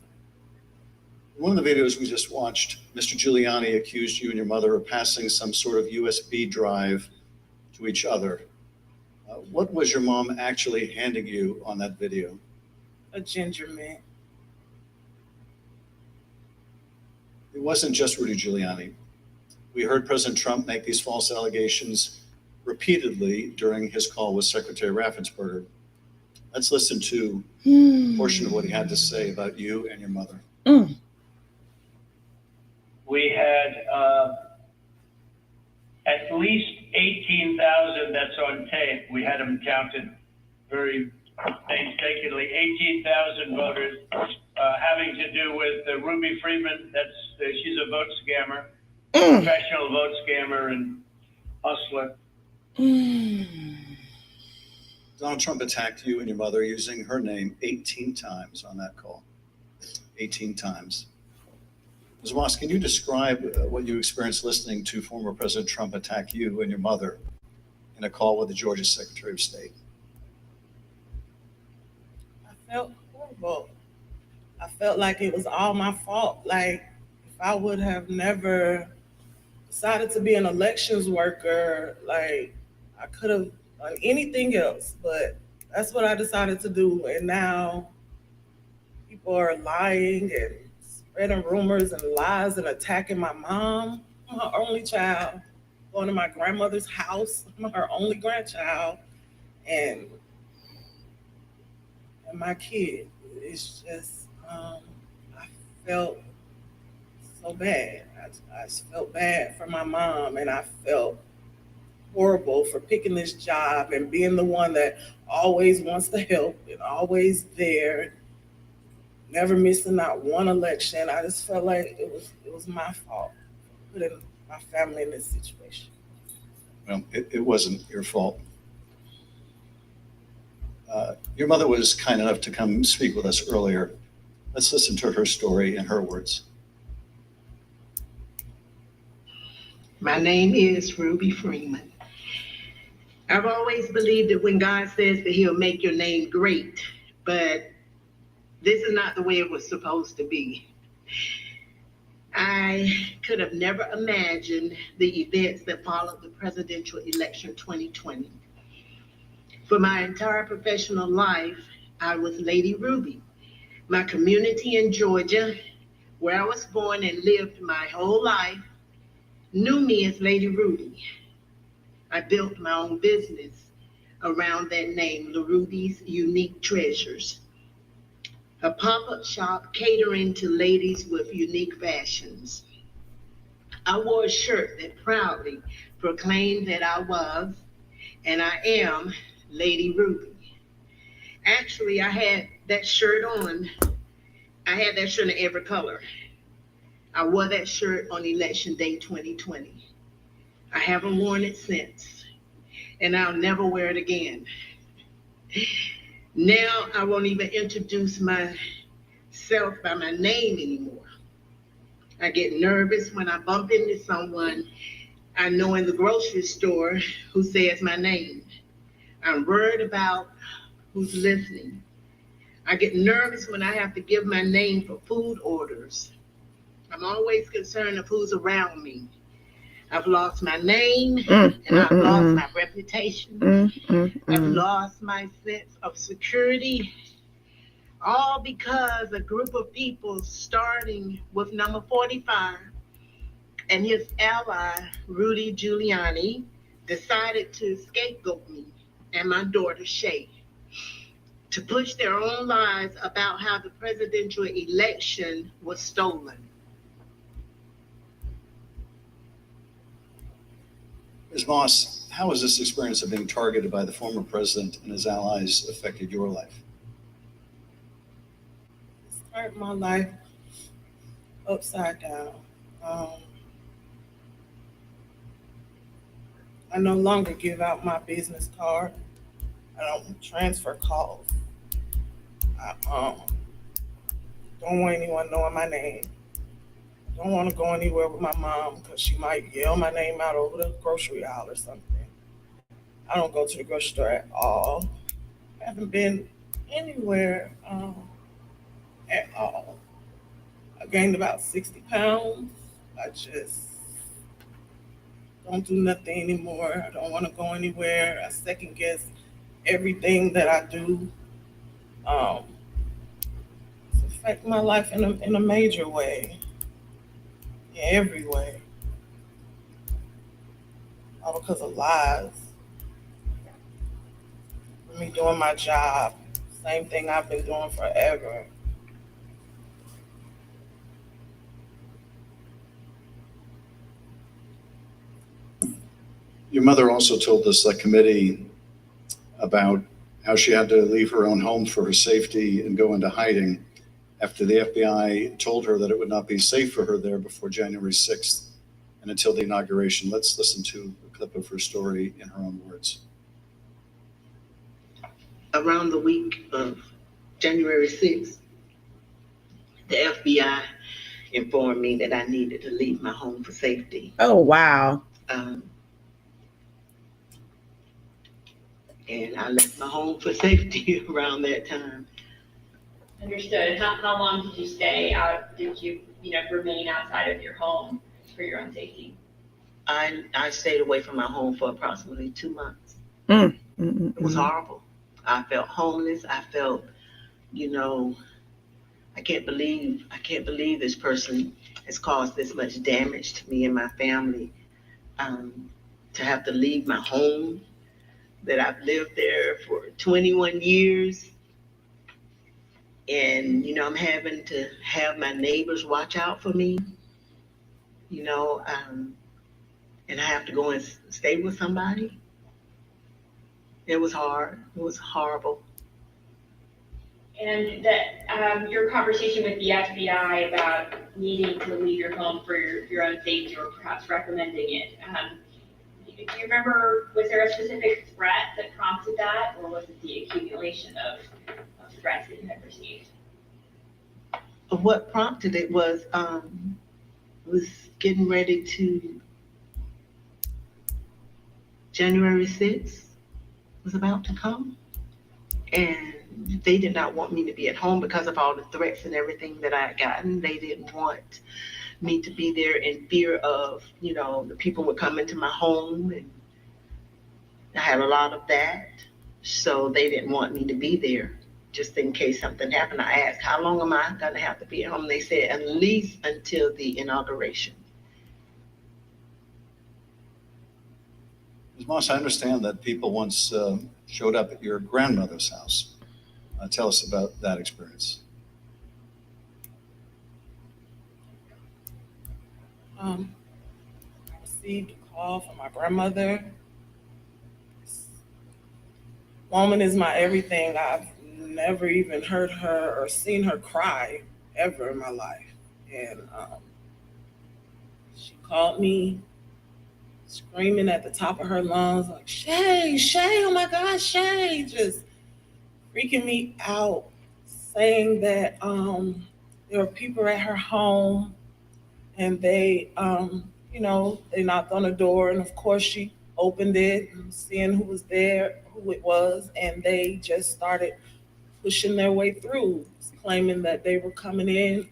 In one of the videos we just watched, Mr. Giuliani accused you and your mother of passing some sort of USB drive to each other. What was your mom actually handing you on that video? A ginger mint. It wasn't just Rudy Giuliani. We heard President Trump make these false allegations repeatedly during his call with Secretary Raffensperger. Let's listen to a portion of what he had to say about you and your mother. We had at least 18,000, that's on tape. We had them counted very painstakingly. 18,000 voters having to do with Ruby Freeman. She's a vote scammer, professional vote scammer and hustler. Donald Trump attacked you and your mother using her name 18 times on that call. 18 times. Ms. Moss, can you describe what you experienced listening to former President Trump attack you and your mother in a call with the Georgia Secretary of State? I felt horrible. I felt like it was all my fault. Like, if I would have never decided to be an elections worker, like, I could have done anything else, but that's what I decided to do. And now people are lying and spreading rumors and lies and attacking my mom. I'm her only child. Going to my grandmother's house. I'm her only grandchild. And my kid. It's just, I felt so bad. I just felt bad for my mom, and I felt horrible for picking this job and being the one that always wants to help and always there, never missing not one election. I just felt like it was my fault putting my family in this situation. Well, it wasn't your fault. Your mother was kind enough to come speak with us earlier. Let's listen to her story in her words. My name is Ruby Freeman. I've always believed that when God says that he'll make your name great, but this is not the way it was supposed to be. I could have never imagined the events that followed the presidential election 2020. For my entire professional life, I was Lady Ruby. My community in Georgia, where I was born and lived my whole life, knew me as Lady Ruby. I built my own business around that name, LaRuby's Unique Treasures, a pop-up shop catering to ladies with unique fashions. I wore a shirt that proudly proclaimed that I was, and I am, Lady Ruby. Actually, I had that shirt on. I had that shirt in every color. I wore that shirt on Election Day 2020. I haven't worn it since, and I'll never wear it again. Now I won't even introduce myself by my name anymore. I get nervous when I bump into someone I know in the grocery store who says my name. I'm worried about who's listening. I get nervous when I have to give my name for food orders. I'm always concerned of who's around me. I've lost my name and I've lost my reputation. I've lost my sense of security, all because a group of people starting with number 45 and his ally, Rudy Giuliani, decided to scapegoat me and my daughter, Shay, to push their own lies about how the presidential election was stolen. Ms. Moss, how has this experience of being targeted by the former president and his allies affected your life? Start my life upside down. I no longer give out my business card. I don't transfer calls. I don't want anyone knowing my name. I don't want to go anywhere with my mom because she might yell my name out over the grocery aisle or something. I don't go to the grocery store at all. I haven't been anywhere at all. I gained about 60 pounds. I just don't do nothing anymore. I don't want to go anywhere. I second guess everything that I do. It's affected my life in a major way. In every way. All because of lies. For me doing my job. Same thing I've been doing forever. Your mother also told this committee about how she had to leave her own home for her safety and go into hiding after the FBI told her that it would not be safe for her there before January 6th and until the inauguration. Let's listen to a clip of her story in her own words. Around the week of January 6th, the FBI informed me that I needed to leave my home for safety. Oh, wow. And I left my home for safety around that time. Understood. How long did you stay out? Did you, remain outside of your home for your own safety? I stayed away from my home for approximately 2 months. It was horrible. I felt homeless. I felt, I can't believe this person has caused this much damage to me and my family. To have to leave my home that I've lived there for 21 years. And, I'm having to have my neighbors watch out for me, and I have to go and stay with somebody. It was hard. It was horrible. And that your conversation with the FBI about needing to leave your home for your own safety, or perhaps recommending it. Do you remember, was there a specific threat that prompted that, or was it the accumulation of threats that you had received? What prompted it was getting ready to January 6th was about to come, and they did not want me to be at home because of all the threats and everything that I had gotten. They didn't want me to be there in fear of, the people would come into my home, and I had a lot of that. So they didn't want me to be there just in case something happened. I asked, how long am I going to have to be at home? They said at least until the inauguration. Ms. Moss, I understand that people once showed up at your grandmother's house. Tell us about that experience. I received a call from my grandmother. This woman is my everything. I've never even heard her or seen her cry ever in my life. And she called me screaming at the top of her lungs, like, Shay, oh my gosh, Shay, just freaking me out, saying that there were people at her home, and they, they knocked on the door, and of course she opened it, and seeing who was there, who it was, and they just started pushing their way through, claiming that they were coming in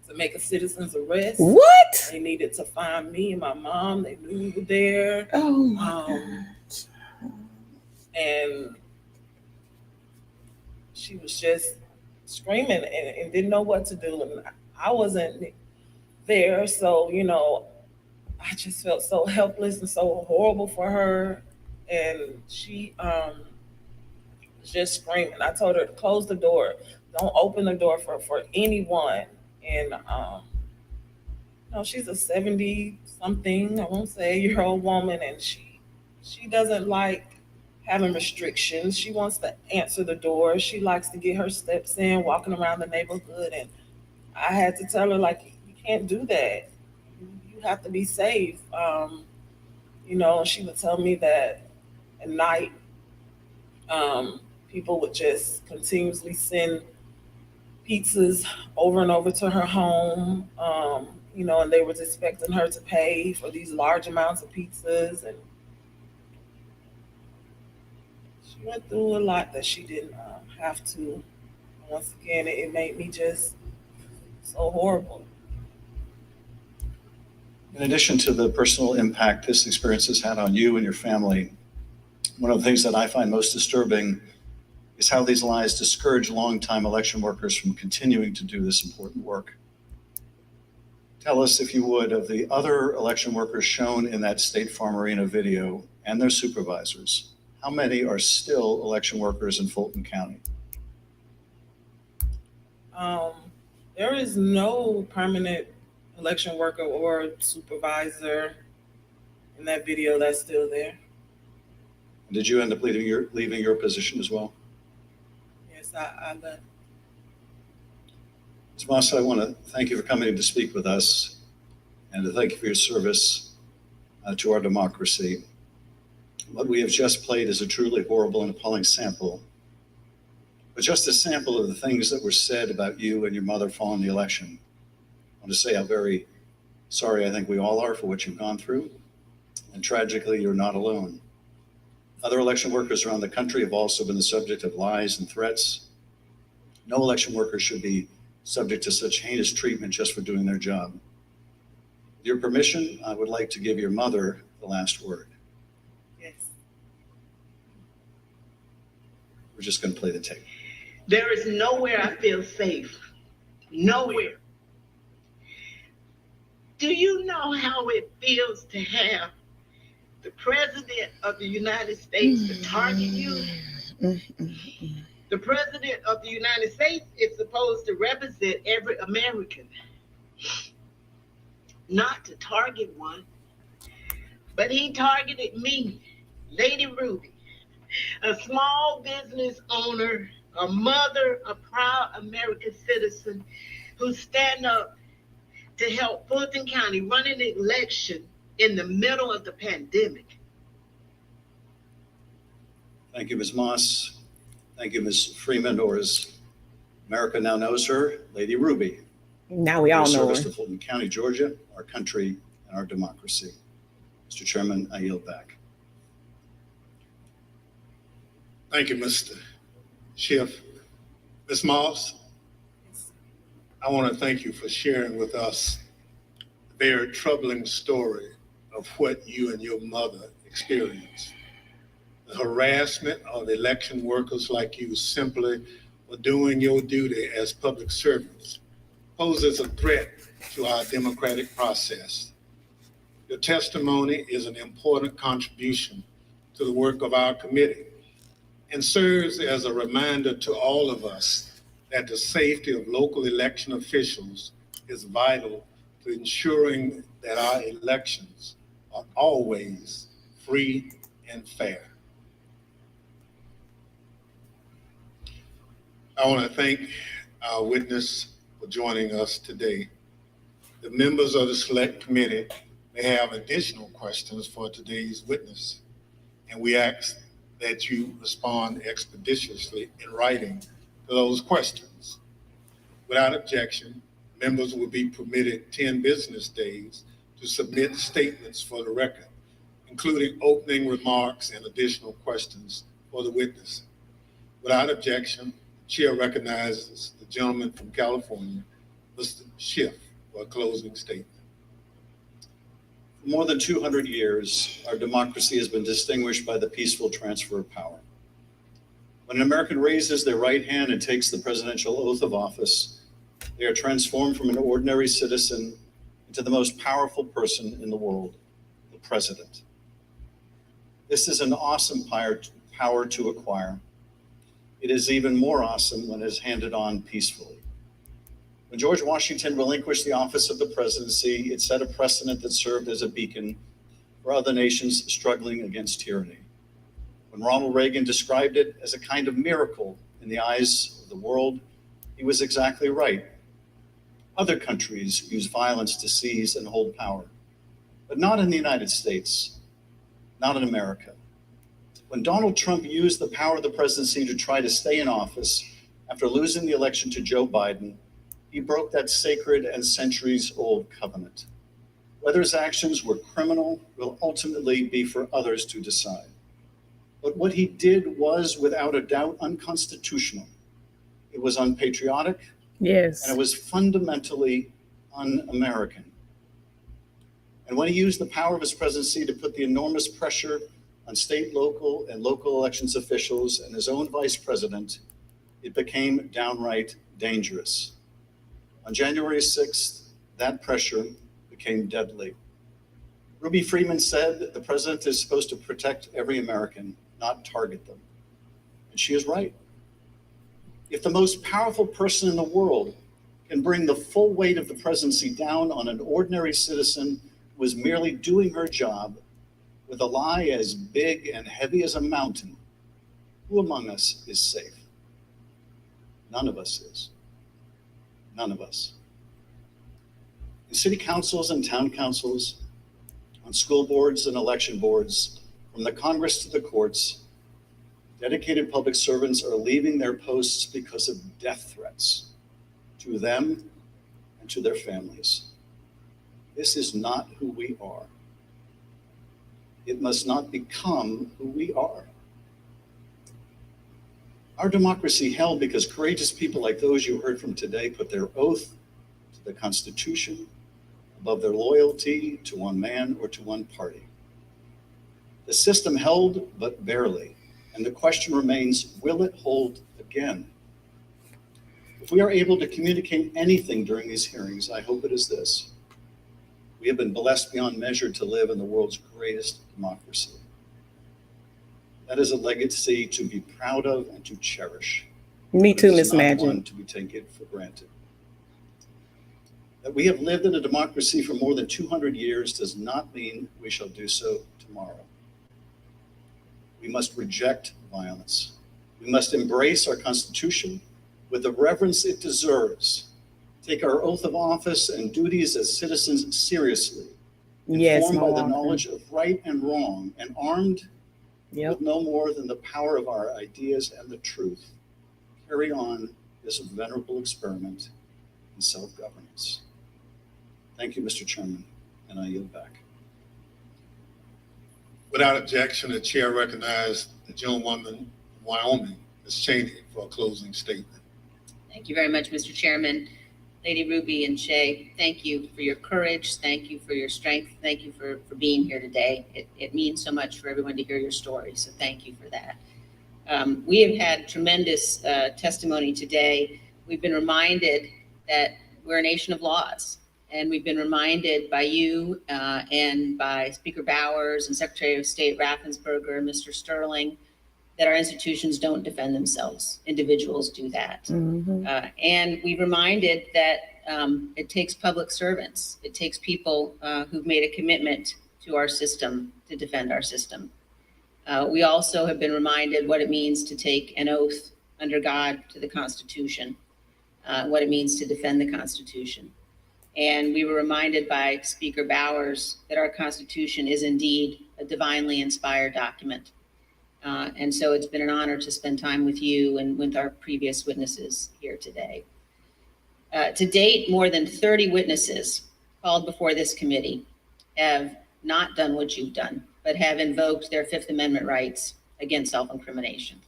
to make a citizen's arrest. What? They needed to find me and my mom. They knew we were there. Oh my God. And she was just screaming and didn't know what to do. And I wasn't there, so, I just felt so helpless and so horrible for her. And she was just screaming. I told her to close the door. Don't open the door for anyone. And she's a 70-something, I won't say, year-old woman, and she doesn't like having restrictions. She wants to answer the door. She likes to get her steps in, walking around the neighborhood. And I had to tell her, like, you can't do that. You have to be safe. She would tell me that at night, people would just continuously send pizzas over and over to her home, and they was expecting her to pay for these large amounts of pizzas. And she went through a lot that she didn't have to. Once again, it made me just so horrible. In addition to the personal impact this experience has had on you and your family, one of the things that I find most disturbing is how these lies discourage longtime election workers from continuing to do this important work. Tell us, if you would, of the other election workers shown in that State Farm Arena video and their supervisors. How many are still election workers in Fulton County? There is no permanent election worker or supervisor in that video that's still there. Did you end up leaving your position as well? Yes, I left. Ms. Moss, I want to thank you for coming to speak with us and to thank you for your service to our democracy. What we have just played is a truly horrible and appalling sample, but just a sample of the things that were said about you and your mother following the election. want to say how very sorry I think we all are for what you've gone through. And tragically, you're not alone. Other election workers around the country have also been the subject of lies and threats. No election worker should be subject to such heinous treatment just for doing their job. With your permission, I would like to give your mother the last word. Yes. We're just going to play the tape. There is nowhere I feel safe. Nowhere. Do you know how it feels to have the President of the United States to target you? The President of the United States is supposed to represent every American, not to target one. But he targeted me, Lady Ruby, a small business owner, a mother, a proud American citizen who stand up to help Fulton County run an election in the middle of the pandemic. Thank you, Ms. Moss. Thank you, Ms. Freeman, or as America now knows her, Lady Ruby. Now we all For know service her. to Fulton County, Georgia, our country, and our democracy. Mr. Chairman, I yield back. Thank you, Mr. Schiff. Ms. Moss, I want to thank you for sharing with us the very troubling story of what you and your mother experienced. The harassment of election workers like you simply for doing your duty as public servants poses a threat to our democratic process. Your testimony is an important contribution to the work of our committee and serves as a reminder to all of us that the safety of local election officials is vital to ensuring that our elections are always free and fair. I want to thank our witness for joining us today. The members of the Select Committee may have additional questions for today's witness, and we ask that you respond expeditiously in writing to those questions. Without objection, members will be permitted 10 business days to submit statements for the record, including opening remarks and additional questions for the witness. Without objection, the chair recognizes the gentleman from California, Mr. Schiff, for a closing statement. For more than 200 years, our democracy has been distinguished by the peaceful transfer of power. When an American raises their right hand and takes the presidential oath of office, they are transformed from an ordinary citizen into the most powerful person in the world, the president. This is an awesome power to acquire. It is even more awesome when it is handed on peacefully. When George Washington relinquished the office of the presidency, it set a precedent that served as a beacon for other nations struggling against tyranny. When Ronald Reagan described it as a kind of miracle in the eyes of the world, he was exactly right. Other countries use violence to seize and hold power, but not in the United States, not in America. When Donald Trump used the power of the presidency to try to stay in office after losing the election to Joe Biden, he broke that sacred and centuries-old covenant. Whether his actions were criminal will ultimately be for others to decide. But what he did was, without a doubt, unconstitutional. It was unpatriotic, Yes. and it was fundamentally un-American. And when he used the power of his presidency to put the enormous pressure on state, local, and local elections officials and his own vice president, it became downright dangerous. On January 6th, that pressure became deadly. Ruby Freeman said that the president is supposed to protect every American, not target them. And she is right. If the most powerful person in the world can bring the full weight of the presidency down on an ordinary citizen who is merely doing her job with a lie as big and heavy as a mountain, who among us is safe? None of us is. None of us. In city councils and town councils, on school boards and election boards, from the Congress to the courts, dedicated public servants are leaving their posts because of death threats to them and to their families. This is not who we are. It must not become who we are. Our democracy held because courageous people like those you heard from today put their oath to the Constitution above their loyalty to one man or to one party. The system held, but barely, and the question remains, will it hold again? If we are able to communicate anything during these hearings, I hope it is this. We have been blessed beyond measure to live in the world's greatest democracy. That is a legacy to be proud of and to cherish. Me too, It is Miss not Madgen. one to be taken for granted. That we have lived in a democracy for more than 200 years does not mean we shall do so tomorrow. We must reject violence. We must embrace our Constitution with the reverence it deserves, take our oath of office and duties as citizens seriously, Yes, informed by the Malaka. knowledge of right and wrong, and armed with no more than the power of our ideas and the truth, carry on this venerable experiment in self-governance. Thank you, Mr. Chairman, and I yield back. Without objection, the chair recognizes the gentlewoman from Wyoming, Ms. Cheney, for a closing statement. Thank you very much, Mr. Chairman. Lady Ruby and Shay, thank you for your courage. Thank you for your strength. Thank you for being here today. It means so much for everyone to hear your story, so thank you for that. We have had tremendous testimony today. We've been reminded that we're a nation of laws, and we've been reminded by you and by Speaker Bowers and Secretary of State Raffensperger and Mr. Sterling that our institutions don't defend themselves. Individuals do that. And we've reminded that it takes public servants. It takes people who've made a commitment to our system to defend our system. We also have been reminded what it means to take an oath under God to the Constitution, what it means to defend the Constitution. And we were reminded by Speaker Bowers that our Constitution is indeed a divinely inspired document. And so it's been an honor to spend time with you and with our previous witnesses here today. To date, more than 30 witnesses called before this committee have not done what you've done, but have invoked their Fifth Amendment rights against self-incrimination.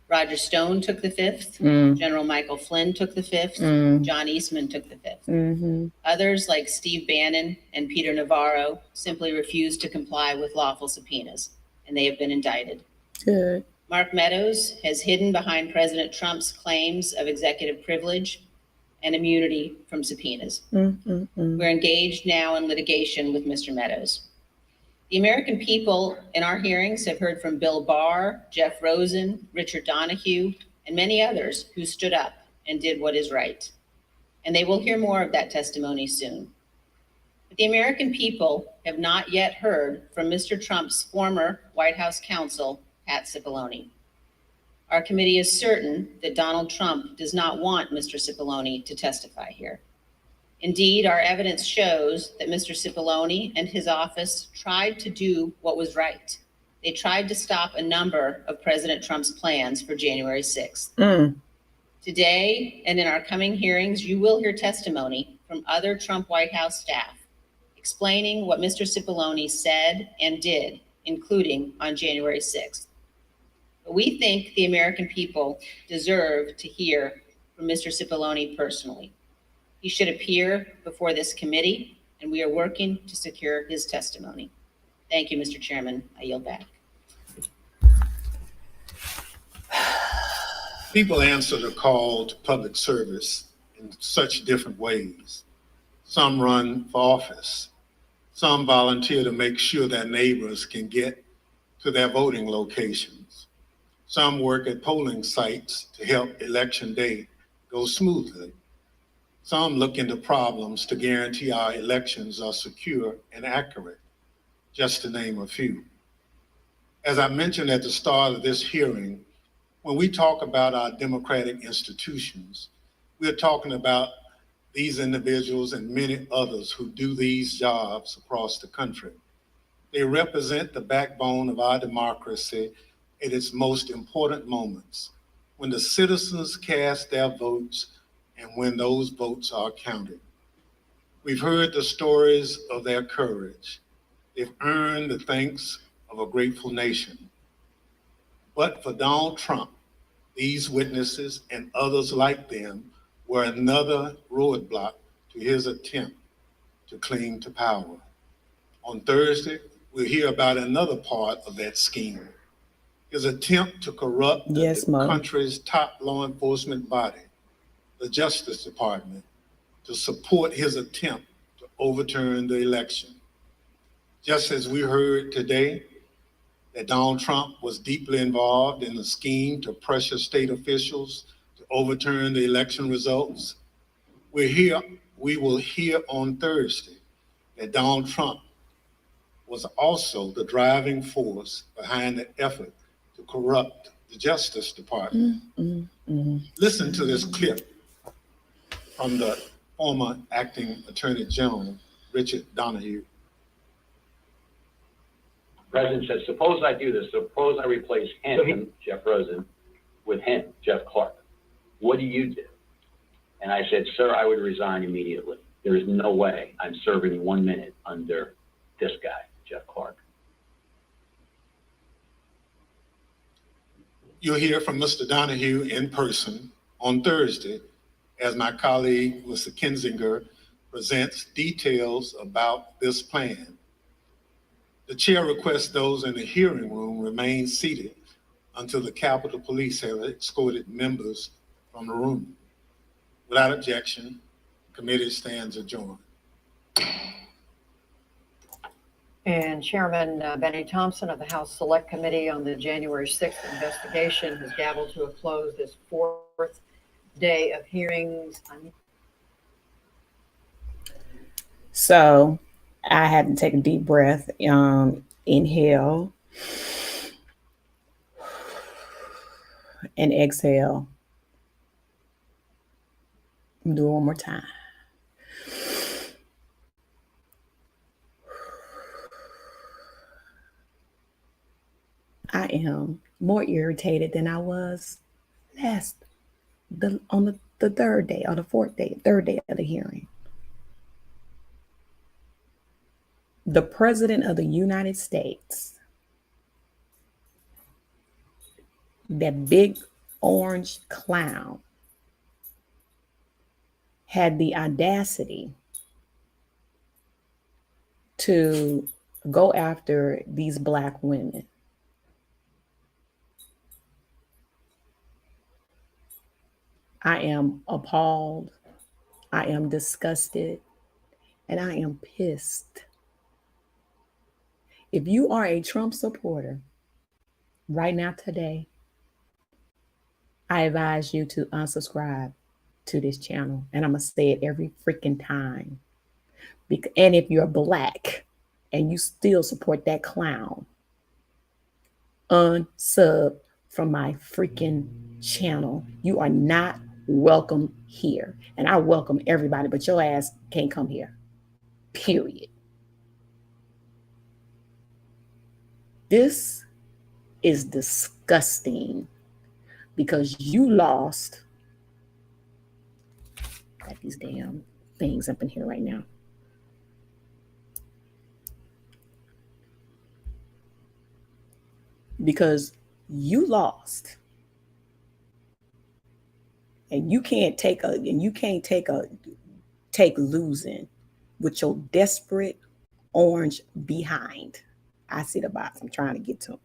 Roger Stone took the fifth. General Michael Flynn took the fifth. John Eastman took the fifth. Others, like Steve Bannon and Peter Navarro, simply refused to comply with lawful subpoenas, and they have been indicted. Good. Mark Meadows has hidden behind President Trump's claims of executive privilege and immunity from subpoenas. We're engaged now in litigation with Mr. Meadows. The American people in our hearings have heard from Bill Barr, Jeff Rosen, Richard Donahue, and many others who stood up and did what is right. And they will hear more of that testimony soon. But the American people have not yet heard from Mr. Trump's former White House counsel, Pat Cipollone. Our committee is certain that Donald Trump does not want Mr. Cipollone to testify here. Indeed, our evidence shows that Mr. Cipollone and his office tried to do what was right. They tried to stop a number of President Trump's plans for January 6th. Today, and in our coming hearings, you will hear testimony from other Trump White House staff explaining what Mr. Cipollone said and did, including on January 6th. But we think the American people deserve to hear from Mr. Cipollone personally. He should appear before this committee, and we are working to secure his testimony. Thank you, Mr. Chairman. I yield back. People answer the call to public service in such different ways. Some run for office. Some volunteer to make sure their neighbors can get to their voting locations. Some work at polling sites to help election day go smoothly. Some look into problems to guarantee our elections are secure and accurate, just to name a few. As I mentioned at the start of this hearing, when we talk about our democratic institutions, we're talking about these individuals and many others who do these jobs across the country. They represent the backbone of our democracy at its most important moments, when the citizens cast their votes and when those votes are counted. We've heard the stories of their courage. They've earned the thanks of a grateful nation. But for Donald Trump, these witnesses and others like them were another roadblock to his attempt to cling to power. On Thursday, we'll hear about another part of that scheme, his attempt to corrupt the country's top law enforcement body, the Justice Department, to support his attempt to overturn the election. Just as we heard today that Donald Trump was deeply involved in the scheme to pressure state officials to overturn the election results, we will hear on Thursday that Donald Trump was also the driving force behind the effort to corrupt the Justice Department. Listen to this clip from the former acting Attorney General, Richard Donahue. The president said, suppose I do this, suppose I replace him, Jeff Rosen, with him, Jeff Clark. What do you do? And I said, sir, I would resign immediately. There is no way I'm serving 1 minute under this guy, Jeff Clark. You'll hear from Mr. Donahue in person on Thursday as my colleague, Mr. Kinzinger, presents details about this plan. The chair requests those in the hearing room remain seated until the Capitol Police have escorted members from the room. Without objection, the committee stands adjourned. And Chairman Benny Thompson of the House Select Committee on the January 6th investigation has gavelled to a close this fourth day of hearings. So I had to take a deep breath, inhale and exhale. Do it one more time. I am more irritated than I was on the third day or the third day of the hearing. The President of the United States, that big orange clown, had the audacity to go after these Black women. I am appalled, I am disgusted, and I am pissed. If you are a Trump supporter right now today, I advise you to unsubscribe to this channel. And I'm going to say it every freaking time. And if you're Black and you still support that clown, unsub from my freaking channel. You are not welcome here. And I welcome everybody, but your ass can't come here. Period. This is disgusting because you lost. Got these damn things up in here right now. Because you lost. And you can't take losing with your desperate orange behind. I see the box. I'm trying to get to them.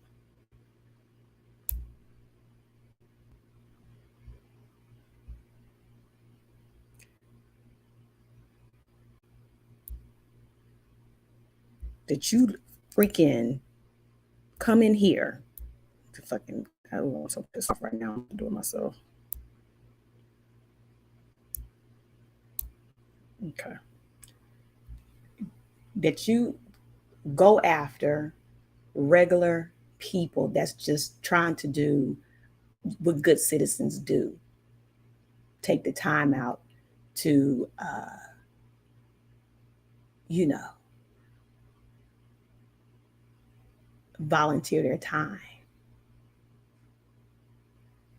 That you freaking come in here to fucking, I don't want some piss off right now. I'm doing myself. Okay. That you go after regular people that's just trying to do what good citizens do. Take the time out to, volunteer their time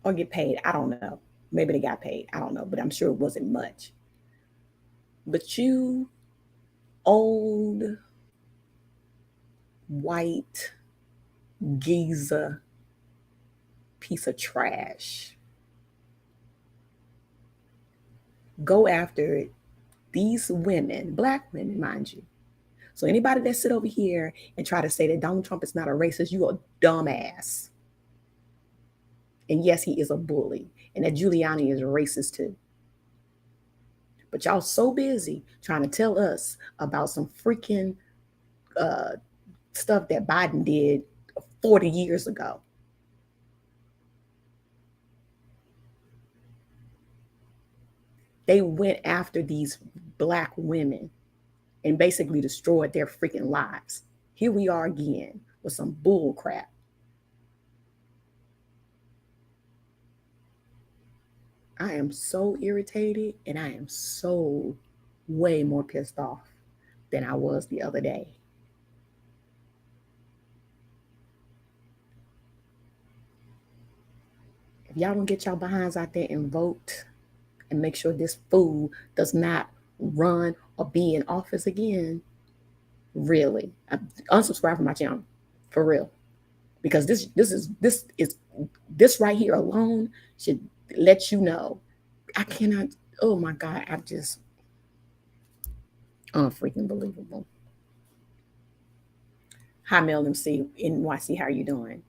or get paid. I don't know. Maybe they got paid. I don't know, but I'm sure it wasn't much. But you old white geezer piece of trash. Go after these women, black women, mind you. So anybody that sit over here and try to say that Donald Trump is not a racist, you a dumbass. And yes, he is a bully. And that Giuliani is racist too. But y'all so busy trying to tell us about some freaking stuff that Biden did 40 years ago. They went after these black women and basically destroyed their freaking lives. Here we are again with some bull crap. I am so irritated and I am so way more pissed off than I was the other day. If y'all don't get y'all behinds out there and vote and make sure this fool does not run or be in office again, really, unsubscribe from my channel, for real. Because this right here alone should let you know. I cannot, oh my God, I'm just unfreaking believable. Hi, Mel MC, NYC, how are you doing?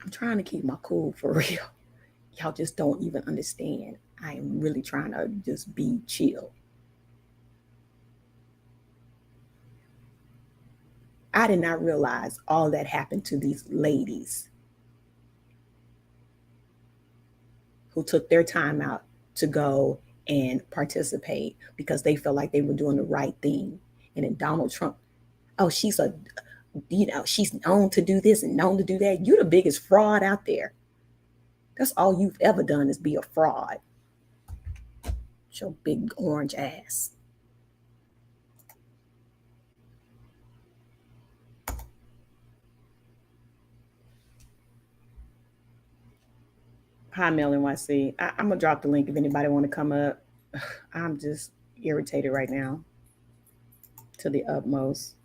I'm trying to keep my cool for real. Y'all just don't even understand. I am really trying to just be chill. I did not realize all that happened to these ladies who took their time out to go and participate because they felt like they were doing the right thing. And then Donald Trump, oh, she's known to do this and known to do that. You're the biggest fraud out there. That's all you've ever done is be a fraud. Your big orange ass. Hi, Mel NYC. I'm going to drop the link if anybody want to come up. I'm just irritated right now to the utmost.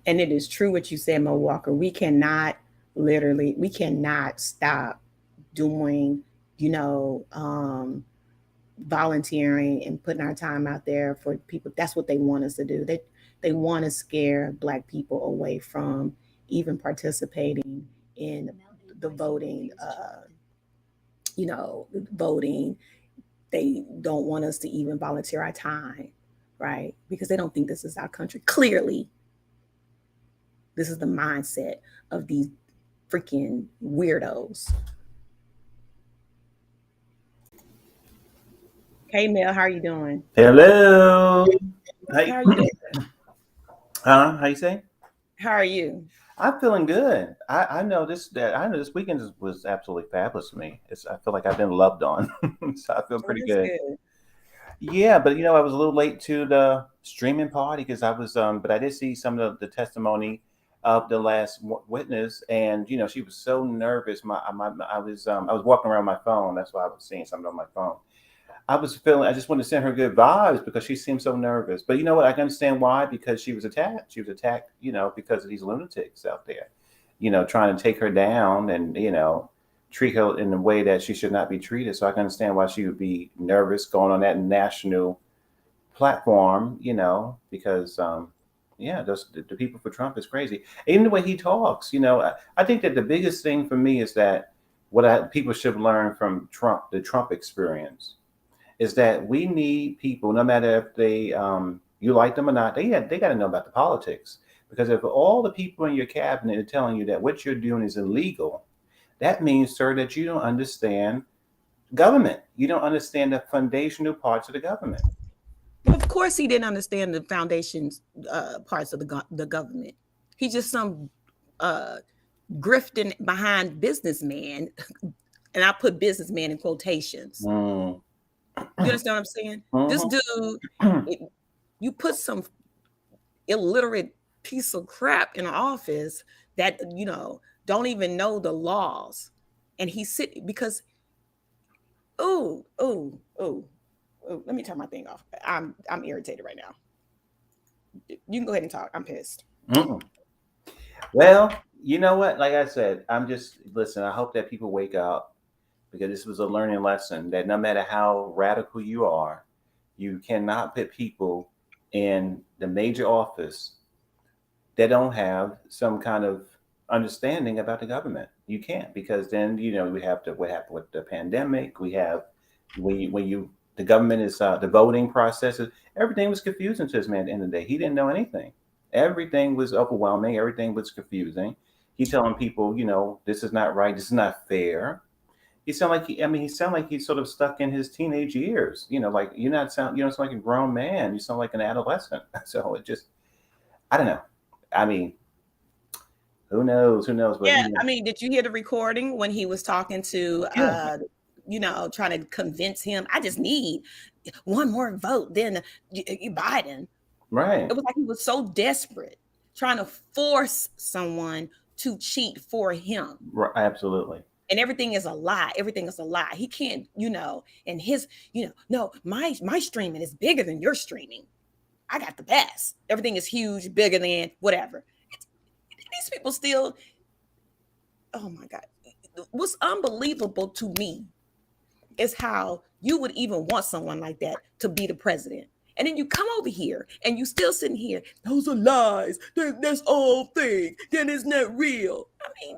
And it is true what you said, Mo Walker. We cannot stop doing, volunteering and putting our time out there for people. That's what they want us to do. They want to scare Black people away from even participating in the voting. Voting. They don't want us to even volunteer our time, right? Because they don't think this is our country. Clearly, this is the mindset of these freaking weirdos. Hey, Mel, how are you doing? Hello. How are you doing? How you say? How are you? I'm feeling good. I know this weekend was absolutely fabulous for me. I feel like I've been loved on, so I feel pretty good. Yeah, but I was a little late to the streaming party because I was, but I did see some of the testimony of the last witness, and she was so nervous. I was walking around my phone. That's why I was seeing something on my phone. I just wanted to send her good vibes because she seemed so nervous. But you know what? I can understand why, because she was attacked. She was attacked, because of these lunatics out there, trying to take her down and, treat her in a way that she should not be treated. So I can understand why she would be nervous going on that national platform, because, the people for Trump is crazy. Even the way he talks, I think that the biggest thing for me is that people should learn from Trump, the Trump experience, is that we need people, no matter if they you like them or not, they got to know about the politics. Because if all the people in your cabinet are telling you that what you're doing is illegal, that means, sir, that you don't understand government. You don't understand the foundational parts of the government. Of course, he didn't understand the foundations parts of the government. He's just some grifting behind businessman, and I put businessman in quotations. You understand what I'm saying? This dude, you put some illiterate piece of crap in office that, you know, don't even know the laws. And he sit because, oh, let me turn my thing off. I'm irritated right now. You can go ahead and talk. I'm pissed. Mm-mm. Well, you know what? Like I said, listen, I hope that people wake up, because this was a learning lesson that no matter how radical you are, you cannot put people in the major office that don't have some kind of understanding about the government. You can't, because then, you know, we have what happened with the pandemic. We have the government is the voting processes. Everything was confusing to this man at the end of the day. He didn't know anything. Everything was overwhelming. Everything was confusing. He telling people, you know, this is not right. This is not fair. He sound like he's sort of stuck in his teenage years. You know, like you don't sound like a grown man. You sound like an adolescent. So it just, I don't know. I mean, who knows? But yeah, I mean, did you hear the recording when he was talking to, you know, trying to convince him? I just need one more vote than Biden. Right. It was like he was so desperate, trying to force someone to cheat for him. Right, absolutely. And everything is a lie. Everything is a lie. He can't, you know, and his, you know, no, my streaming is bigger than your streaming. I got the best. Everything is huge, bigger than whatever. These people still, oh my God. What's unbelievable to me is how you would even want someone like that to be the president. And then you come over here and you still sitting here. Those are lies. That's all fake. Then it's not real. I mean,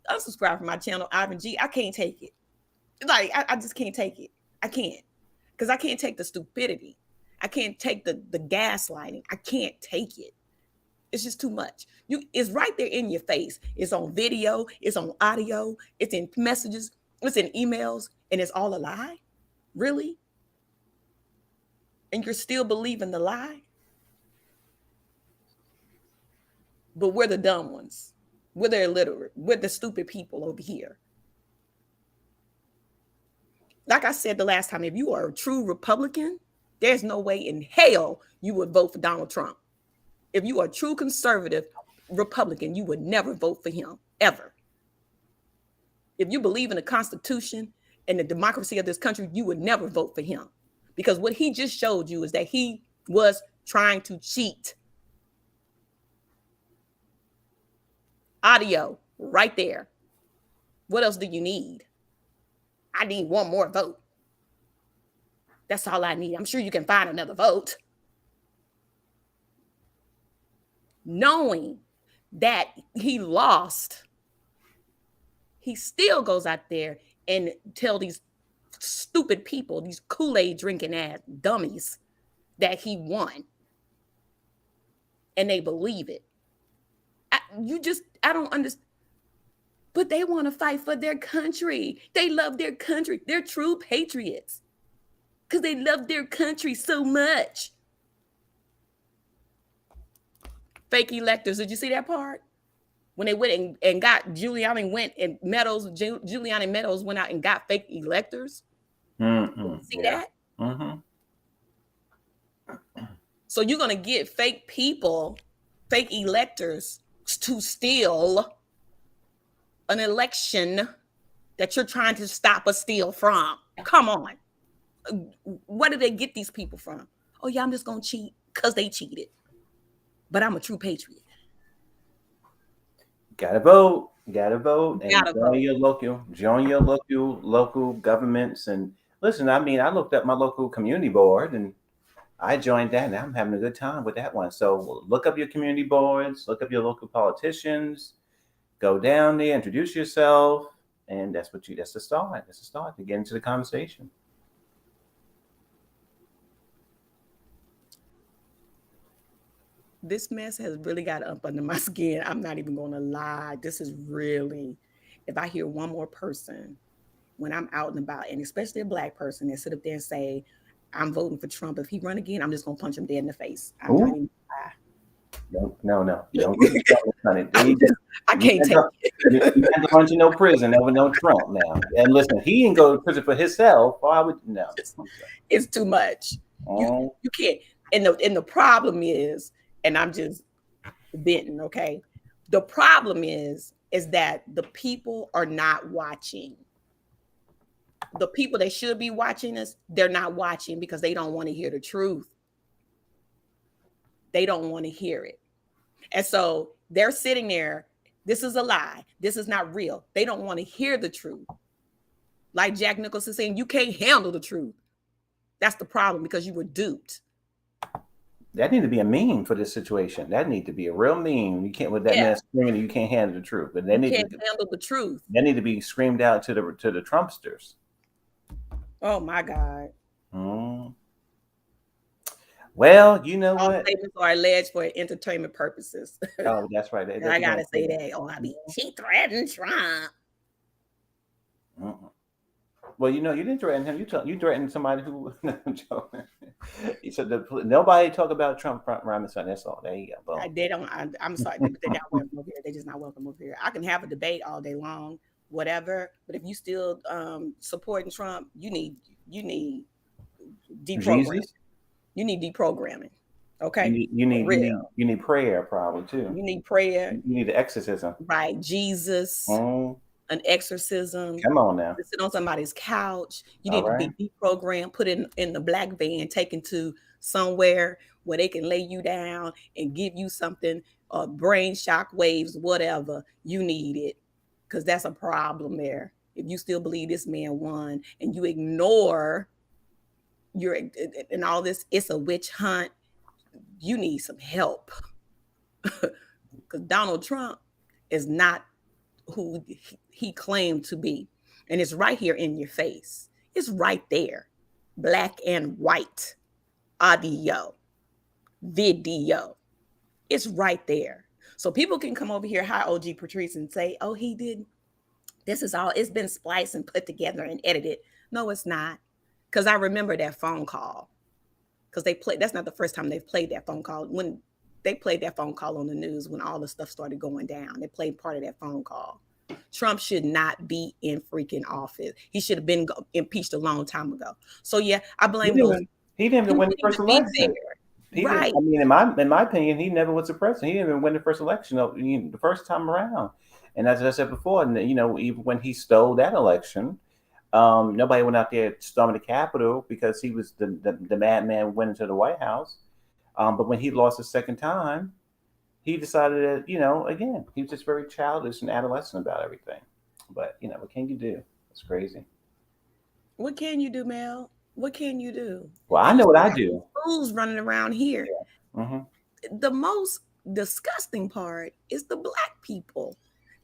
unsubscribe from my channel, Ivan G. I can't take it. Like, I just can't take it. I can't. Because I can't take the stupidity. I can't take the gaslighting. I can't take it. It's just too much. It's right there in your face. It's on video. It's on audio. It's in messages. It's in emails. And it's all a lie? Really? And you're still believing the lie? But we're the dumb ones. We're the illiterate. We're the stupid people over here. Like I said the last time, if you are a true Republican, there's no way in hell you would vote for Donald Trump. If you are a true conservative Republican, you would never vote for him, ever. If you believe in the Constitution and the democracy of this country, you would never vote for him. Because what he just showed you is that he was trying to cheat. Audio, right there. What else do you need? I need one more vote. That's all I need. I'm sure you can find another vote. Knowing that he lost, he still goes out there and tell these stupid people, these Kool-Aid drinking ass dummies, that he won. And they believe it. I don't understand. But they want to fight for their country. They love their country. They're true patriots because they love their country so much. Fake electors. Did you see that part? When they went and got Giuliani Meadows went out and got fake electors. Mm-hmm. See that? Mm-hmm. So you're going to get fake people, fake electors to steal an election that you're trying to stop or steal from. Come on. Where did they get these people from? Oh, yeah, I'm just going to cheat because they cheated. But I'm a true patriot. Gotta vote. And join your local governments. And listen, I mean, I looked up my local community board and I joined that and I'm having a good time with that one. So look up your community boards, look up your local politicians, go down there, introduce yourself. And that's the start. That's the start to get into the conversation. This mess has really got up under my skin. I'm not even going to lie. This is really, if I hear one more person when I'm out and about, and especially a Black person that sit up there and say, I'm voting for Trump. If he run again, I'm just going to punch him dead in the face. I'm not even No. Don't get started. I can't take it. You have to run to no prison over no Trump now. And listen, he didn't go to prison for himself. I would no. It's too much. You can't. And the problem is, and I'm just Benton, okay? The problem is that the people are not watching. The people that should be watching us, they're not watching because they don't want to hear the truth. They don't want to hear it. And so they're sitting there. This is a lie. This is not real. They don't want to hear the truth. Like Jack Nicholson saying, you can't handle the truth. That's the problem because you were duped. That need to be a meme for this situation. That need to be a real meme. You can't with that man screaming, you can't handle the truth. But they You need can't to handle the truth. That need to be screamed out to the Trumpsters. Oh my God. Well, you know All what? statements are alleged for entertainment purposes. Oh, that's right. I gotta say that. Oh, she threatened Trump. Well, you know, you didn't threaten him. You threatened somebody who. He said nobody talk about Trump around the sun. That's all. There you go. They don't. I'm sorry, they're not welcome over here. They're just not welcome over here. I can have a debate all day long, whatever. But if you still supporting Trump, you need deprogramming. Jesus? You need deprogramming. Okay. You need prayer probably too. You need prayer. You need the exorcism. Right. Jesus. An exorcism. Come on now. To sit on somebody's couch. You need to be deprogrammed, put in the black van, taken to somewhere where they can lay you down and give you something, brain shock waves, whatever. You need it. Because that's a problem there. If you still believe this man won and you ignore and all this, it's a witch hunt. You need some help. Because Donald Trump is not who he claimed to be. And it's right here in your face. It's right there. Black and white. Audio. Video. It's right there. So people can come over here, hi OG Patrice, and say, oh, he did. This is all, it's been spliced and put together and edited. No, it's not. Because I remember that phone call. Because that's not the first time they've played that phone call. When they played that phone call on the news, when all the stuff started going down, they played part of that phone call. Trump should not be in freaking office. He should have been impeached a long time ago. So yeah, I blame those. He didn't even win the first election. Right. I mean, in my opinion, he never was the president. He didn't even win the first election the first time around. And as I said before, you know, even when he stole that election, nobody went out there storming the Capitol because he was the madman who went into the White House. But when he lost the second time, he decided that, you know, again, he was just very childish and adolescent about everything. But, you know, what can you do? It's crazy. What can you do, Mel? What can you do? Well, I know what I do. Fools running around here. Yeah. Mm-hmm. The most disgusting part is the black people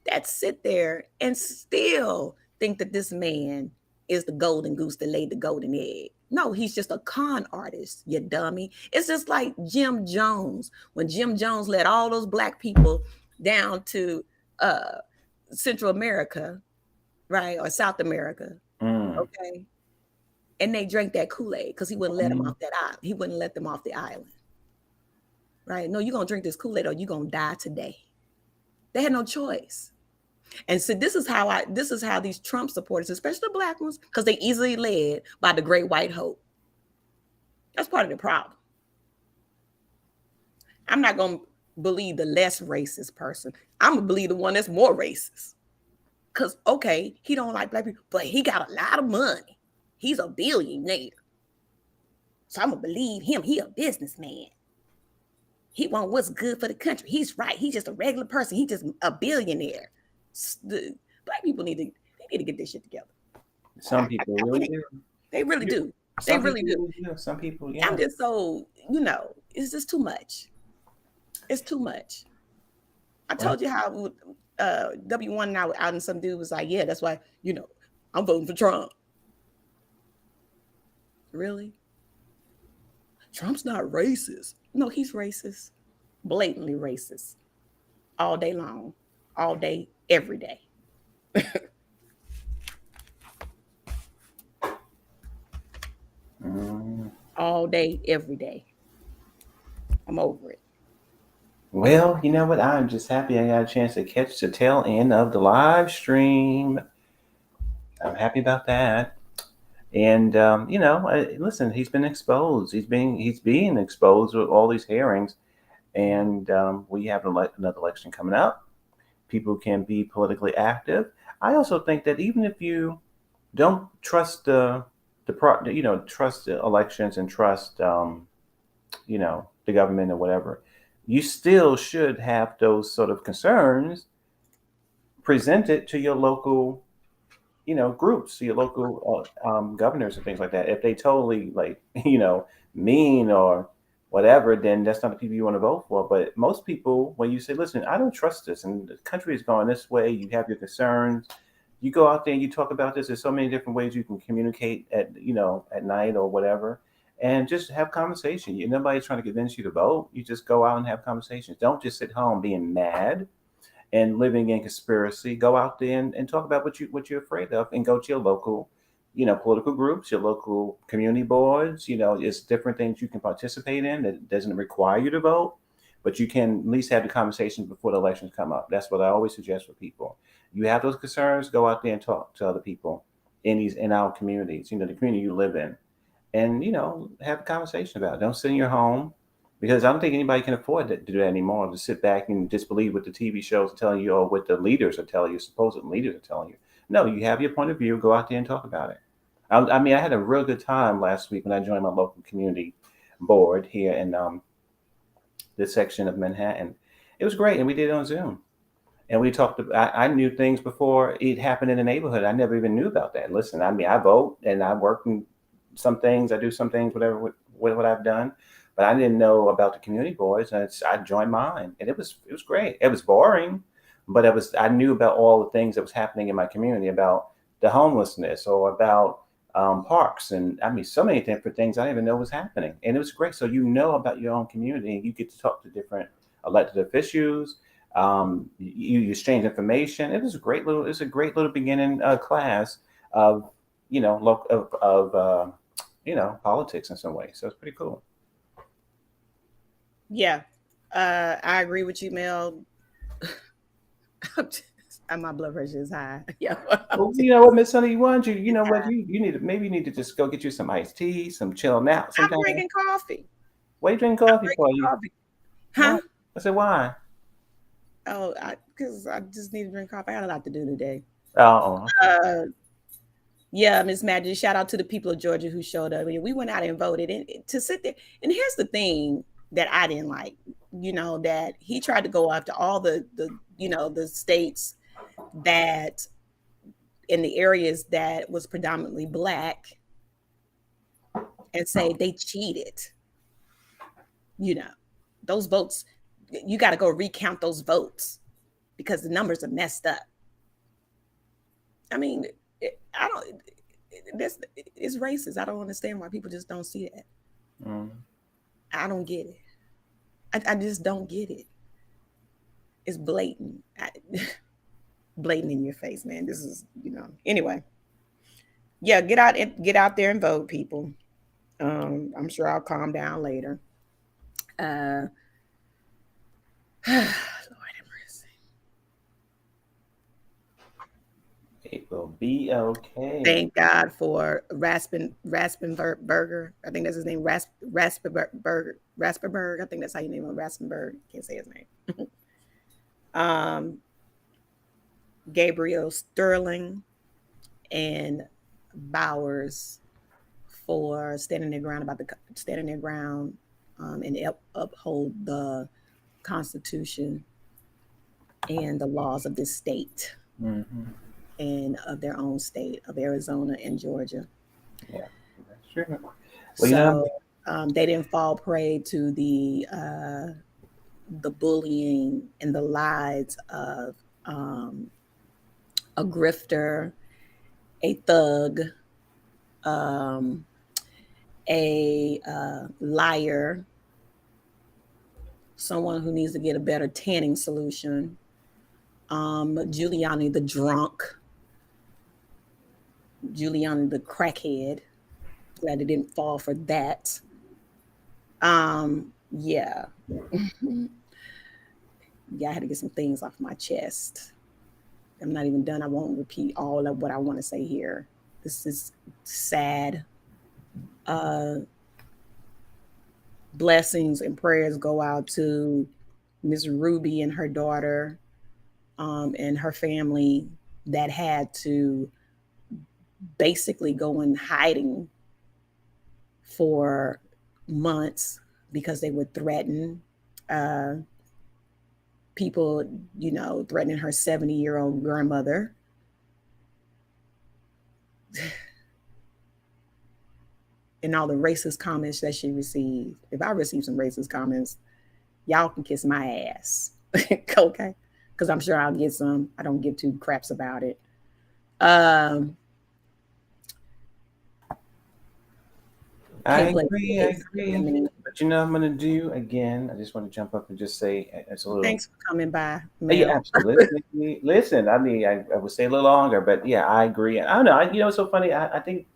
that sit there and still think that this man is the golden goose that laid the golden egg. No, he's just a con artist, you dummy. It's just like Jim Jones. When Jim Jones led all those black people down to Central America, right? Or South America. Okay. And they drank that Kool-Aid because he wouldn't let them off that island. He wouldn't let them off the island. Right? No, you're going to drink this Kool-Aid or you're going to die today. They had no choice. And so this is how these Trump supporters, especially the black ones, because they easily led by the great white hope. That's part of the problem. I'm not going to believe the less racist person. I'm going to believe the one that's more racist. Because, okay, he don't like black people, but he got a lot of money. He's a billionaire. So I'm going to believe him. He a businessman. He want what's good for the country. He's right. He's just a regular person. He's just a billionaire. The black people need to get this shit together. Some people really do. They really do. They really do. Some people, yeah. I'm just so, you know, it's just too much. It's too much. I told you how W1 out and some dude was like, yeah, that's why, you know, I'm voting for Trump. Really? Trump's not racist. No, he's racist. Blatantly racist. All day long. All day, every day. All day, every day. I'm over it. Well, you know what? I'm just happy I got a chance to catch the tail end of the live stream. I'm happy about that. And you know, listen, he's been exposed. He's being exposed with all these hearings. And we have another election coming up. People can be politically active. I also think that even if you don't trust trust the elections and trust the government or whatever, you still should have those sort of concerns presented to your local groups, your local governors and things like that. If they totally mean or whatever, then that's not the people you want to vote for. But most people, when you say, listen, I don't trust this and the country is going this way, you have your concerns, you go out there and you talk about this. There's so many different ways you can communicate at night or whatever, and just have conversation. Nobody's trying to convince you to vote. You just go out and have conversations. Don't just sit home being mad and living in conspiracy. Go out there and talk about what you're afraid of, and go to your local, political groups, your local community boards. It's different things you can participate in that doesn't require you to vote, but you can at least have the conversations before the elections come up. That's what I always suggest for people. You have those concerns, go out there and talk to other people in our communities, the community you live in, and have a conversation about it. Don't sit in your home, because I don't think anybody can afford to do that anymore, to sit back and disbelieve what the TV shows are telling you or what the leaders are telling you, supposed leaders are telling you. No, you have your point of view, go out there and talk about it. I mean, I had a real good time last week when I joined my local community board here in this section of Manhattan. It was great, and we did it on Zoom. And we talked about, I knew things before it happened in the neighborhood. I never even knew about that. Listen, I mean, I vote and I work in some things, I do some things, whatever, with what I've done. But I didn't know about the community boards, and I joined mine, and it was great. It was boring, but I knew about all the things that was happening in my community, about the homelessness or about parks, and I mean so many different things I didn't even know was happening, and it was great. So about your own community, and you get to talk to different elected officials. You exchange information. It's a great little beginning class of politics in some way. So it's pretty cool. Yeah, I agree with you, Mel. My blood pressure is high. Yeah. Well, you know what, Miss Honey, you want you know what you need to maybe just go get you some iced tea, some chill out. I'm drinking coffee. What are you drinking coffee for? Coffee. Huh? I said, why? Oh, because I just need to drink coffee. I got a lot to do today. Oh. Yeah, Miss Magic. Shout out to the people of Georgia who showed up. I mean, we went out and voted, and to sit there. And here's the thing that I didn't like. That he tried to go after all the states that in the areas that was predominantly Black and say they cheated. Those votes, you got to go recount those votes because the numbers are messed up. I mean, it's racist. I don't understand why people just don't see that. I don't get it. I just don't get it. It's blatant. Blatant in your face, man. This is, anyway. Yeah, get out there and vote, people. I'm sure I'll calm down later. Lord have mercy. It will be okay. Thank God for Raspenberger. I think that's his name. Raspenberg. I think that's how you name him. Raspenberg. Can't say his name. Gabriel Sterling and Bowers for standing their ground and uphold the Constitution and the laws of this state. Mm-hmm. And of their own state of Arizona and Georgia. Yeah, that's true. Well, they didn't fall prey to the bullying and the lies of a grifter, a thug, a liar, someone who needs to get a better tanning solution, Giuliani the drunk, Giuliani the crackhead. Glad it didn't fall for that. Yeah. Yeah, I had to get some things off my chest. I'm not even done. I won't repeat all of what I want to say here. This is sad. blessings and prayers go out to Miss Ruby and her daughter, and her family that had to basically go in hiding for months because they would threaten people, threatening her 70-year-old grandmother. And all the racist comments that she received. If I receive some racist comments, y'all can kiss my ass. Okay? Because I'm sure I'll get some. I don't give two craps about it. I agree. But you know what I'm going to do again? I just want to jump up and just say it's a little. Thanks for coming by, Yeah, Mel. absolutely. Listen, I mean, I would say a little longer, but yeah, I agree. I don't know. It's so funny. I think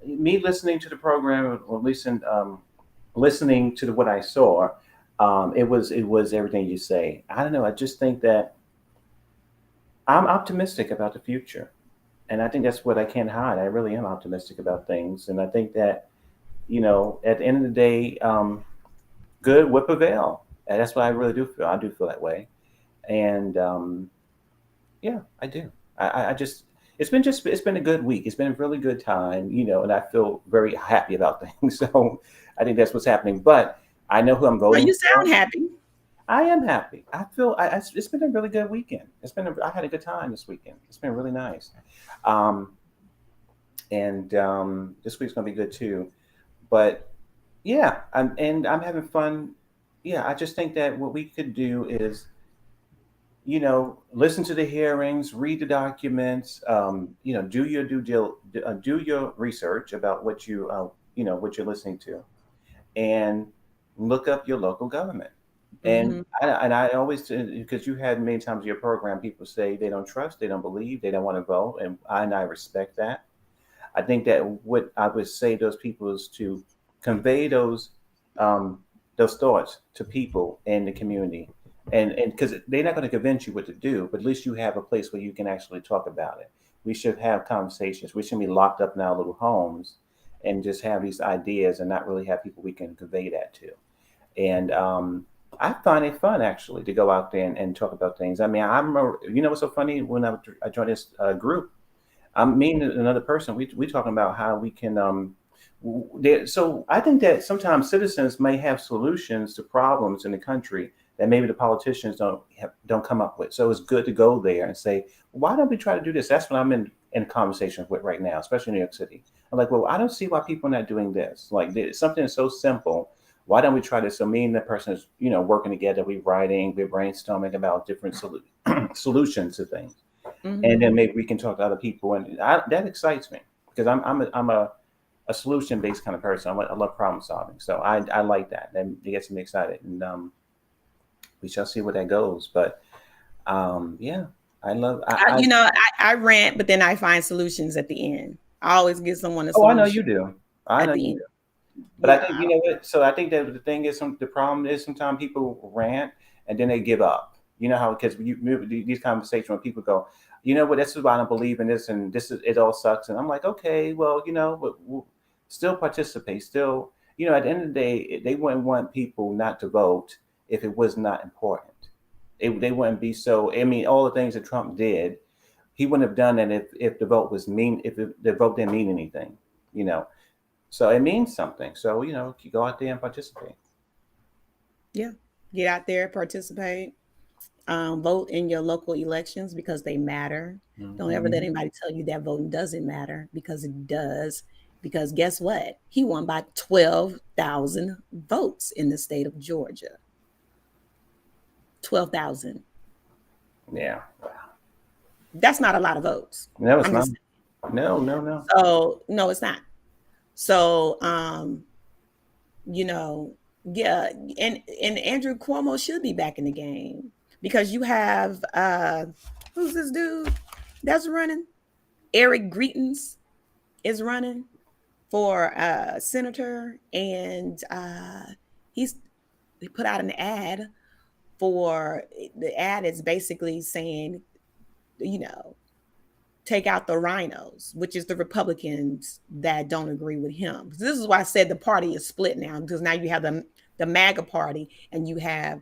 me listening to the program, or listening to what I saw, it was everything you say. I don't know. I just think that I'm optimistic about the future, and I think that's what I can't hide. I really am optimistic about things, and I think that at the end of the day, good will prevail. And that's what I really do feel. I do feel that way, and yeah, I do. I just it's been a good week. It's been a really good time, and I feel very happy about things. So I think that's what's happening. But I know who I'm voting. Well, you sound happy. I am happy. I feel it's been a really good weekend. I had a good time this weekend. It's been really nice, and this week's gonna be good too. But yeah, I'm having fun. Yeah, I just think that what we could do is listen to the hearings, read the documents, do your do your research about what what you're listening to, and look up your local government. And I always, because you had many times in your program, people say they don't trust, they don't believe, they don't want to vote, and I respect that. I think that what I would say to those people is to convey those thoughts to people in the community, and because they're not going to convince you what to do, but at least you have a place where you can actually talk about it. We should have conversations. We shouldn't be locked up in our little homes and just have these ideas and not really have people we can convey that to. And I find it fun actually to go out there and talk about things. I mean, I remember, what's so funny when I joined this group. I'm meeting another person. We talking about how we can. So I think that sometimes citizens may have solutions to problems in the country that maybe the politicians don't come up with. So it's good to go there and say, why don't we try to do this? That's what I'm in conversations with right now, especially in New York City. I'm like, well, I don't see why people are not doing this. Like something so simple. Why don't we try this? So me and the person is, working together. We're writing, we're brainstorming about different solutions to things. And then maybe we can talk to other people, and that excites me because I'm a solution-based kind of person. I love problem solving, so I like that. That gets me excited, and we shall see where that goes. But yeah, I love. I rant, but then I find solutions at the end. I always give someone a solution. I know you do. I know you do. But I think what. So I think that the thing is, the problem is sometimes people rant and then they give up. You know how because these conversations when people go, what, this is why I don't believe in this, and it all sucks. And I'm like, okay, well, but we'll still participate. Still, at the end of the day, they wouldn't want people not to vote if it was not important. They wouldn't be so. I mean, all the things that Trump did, he wouldn't have done that if the vote was if the vote didn't mean anything. So it means something. So you go out there and participate. Yeah, get out there, participate. Vote in your local elections because they matter. Don't ever let anybody tell you that voting doesn't matter, because it does. Because guess what? He won by 12,000 votes in the state of Georgia. 12,000. Yeah. That's not a lot of votes. No, it's not. No. So no, it's not. So yeah, and Andrew Cuomo should be back in the game. Because you have who's this dude that's running? Eric Greitens is running for senator, and he put out an ad for the ad is basically saying, take out the rhinos, which is the Republicans that don't agree with him. This is why I said the party is split now, because now you have the MAGA party and you have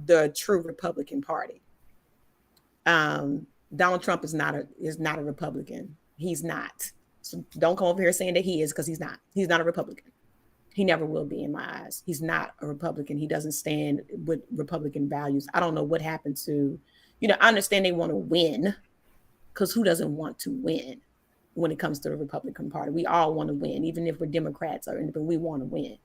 the true Republican Party. Donald Trump is not a Republican. He's not. So don't come over here saying that he is, because he's not. He's not a Republican. He never will be in my eyes. He's not a Republican. He doesn't stand with Republican values. I don't know what happened to, I understand they want to win, because who doesn't want to win when it comes to the Republican Party? We all want to win, even if we're Democrats or independent, we want to win.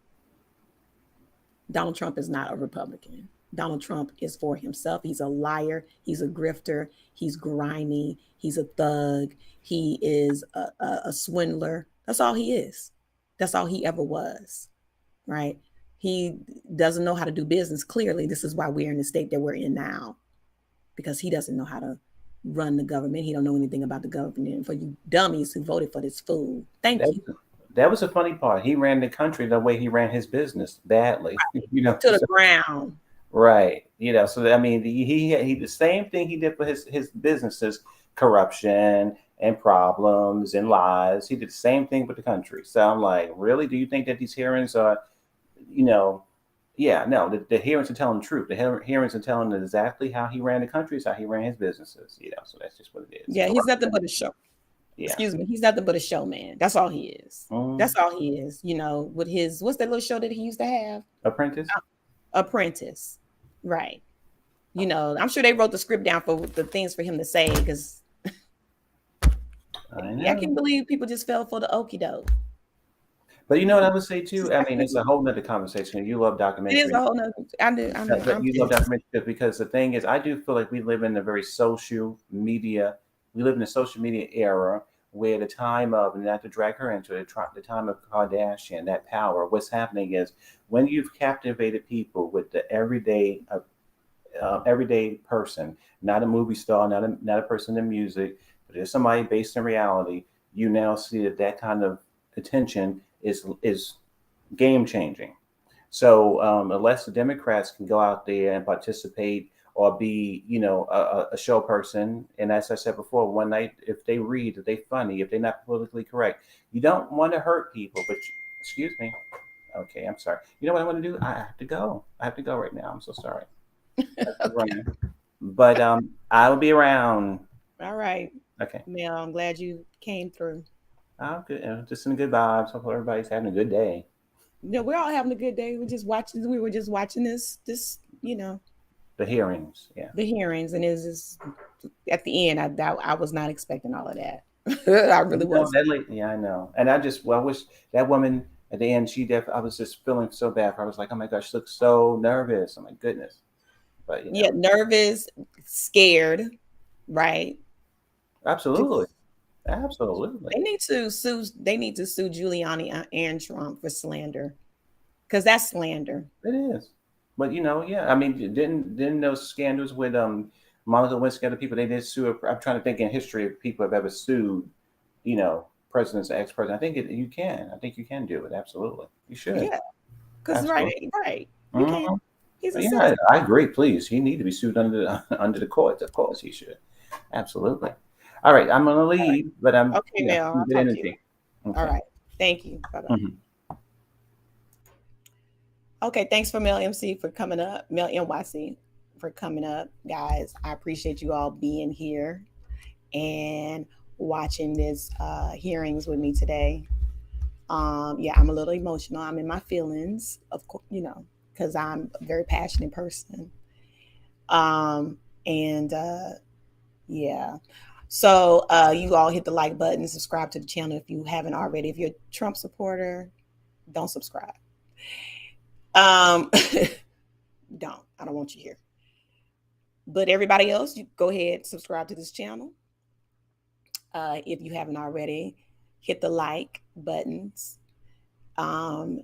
Donald Trump is not a Republican. Donald Trump is for himself. He's a liar. He's a grifter. He's grimy. He's a thug. He is a swindler. That's all he is. That's all he ever was, right? He doesn't know how to do business. Clearly, this is why we're in the state that we're in now, because he doesn't know how to run the government. He don't know anything about the government. And for you dummies who voted for this fool, thank you. That was a funny part. He ran the country the way he ran his business, badly. Right. To the ground. Right. So I mean, he the same thing he did for his businesses, corruption and problems and lies. He did the same thing with the country. So I'm like, really? Do you think that these hearings are, yeah, no, the hearings are telling the truth. The hearings are telling exactly how he ran the country, how he ran his businesses, so that's just what it is. Yeah, he's nothing but a show. Yeah. Excuse me, he's nothing but a showman. That's all he is. That's all he is. With his, what's that little show that he used to have? Apprentice? Apprentice. Right. I'm sure they wrote the script down for the things for him to say, because I can't believe people just fell for the okie doke. But you know what I would say too? I mean, it's a whole nother conversation. You love documentaries. It is a whole nother. I do. You love documentaries because the thing is, I do feel like we live in a very social media. We live in a social media era where the time of, and not to drag her into it, the time of Kardashian, that power. What's happening is when you've captivated people with the everyday person, not a movie star, not a person in music, but there's somebody based in reality. You now see that kind of attention is game changing. So unless the Democrats can go out there and participate or be, a show person, and as I said before, one night, if they read, if they funny, if they're not politically correct, you don't want to hurt people. But excuse me, okay, I'm sorry. You know what I want to do? I have to go. I have to go right now. I'm so sorry. Okay. But I will be around. All right. Okay. Mel, I'm glad you came through. Oh, good. Just in good vibes. Hope everybody's having a good day. Yeah, we're all having a good day. We were just watching this, the hearings. Yeah. The hearings, and it's just at the end, I was not expecting all of that. I really wasn't. Yeah, I know. And I wish that woman at the end, I was just feeling so bad for her. I was like, oh my gosh, she looks so nervous. Oh my goodness. But yeah, nervous, scared, right? Absolutely. Absolutely. They need to sue Giuliani and Trump for slander, because that's slander. It is. But yeah, I mean, didn't those scandals with Monica Lewinsky and other people, they did sue? I'm trying to think in history if people have ever sued, presidents or ex-presidents. I think you can do it. Absolutely, you should. Yeah, because right. You can. He's a yeah, I agree. Please, he need to be sued under the courts. Of course, he should. Absolutely. All right, I'm gonna leave, but I'm okay. Mel, I'll talk to you. Okay. All right, thank you. Bye-bye. Mm-hmm. Okay, thanks for Mel MC for coming up. Mel NYC for coming up, guys. I appreciate you all being here and watching this hearings with me today. Yeah, I'm a little emotional. I'm in my feelings, of course, because I'm a very passionate person. Yeah. So you all hit the like button, subscribe to the channel if you haven't already. If you're a Trump supporter, don't subscribe. Don't. I don't want you here. But everybody else, you go ahead, subscribe to this channel. If you haven't already, hit the like buttons. And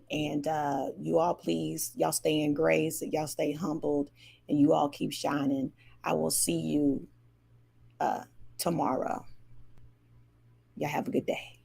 you all, please, y'all stay in grace, y'all stay humbled, and you all keep shining. I will see you tomorrow. Y'all have a good day.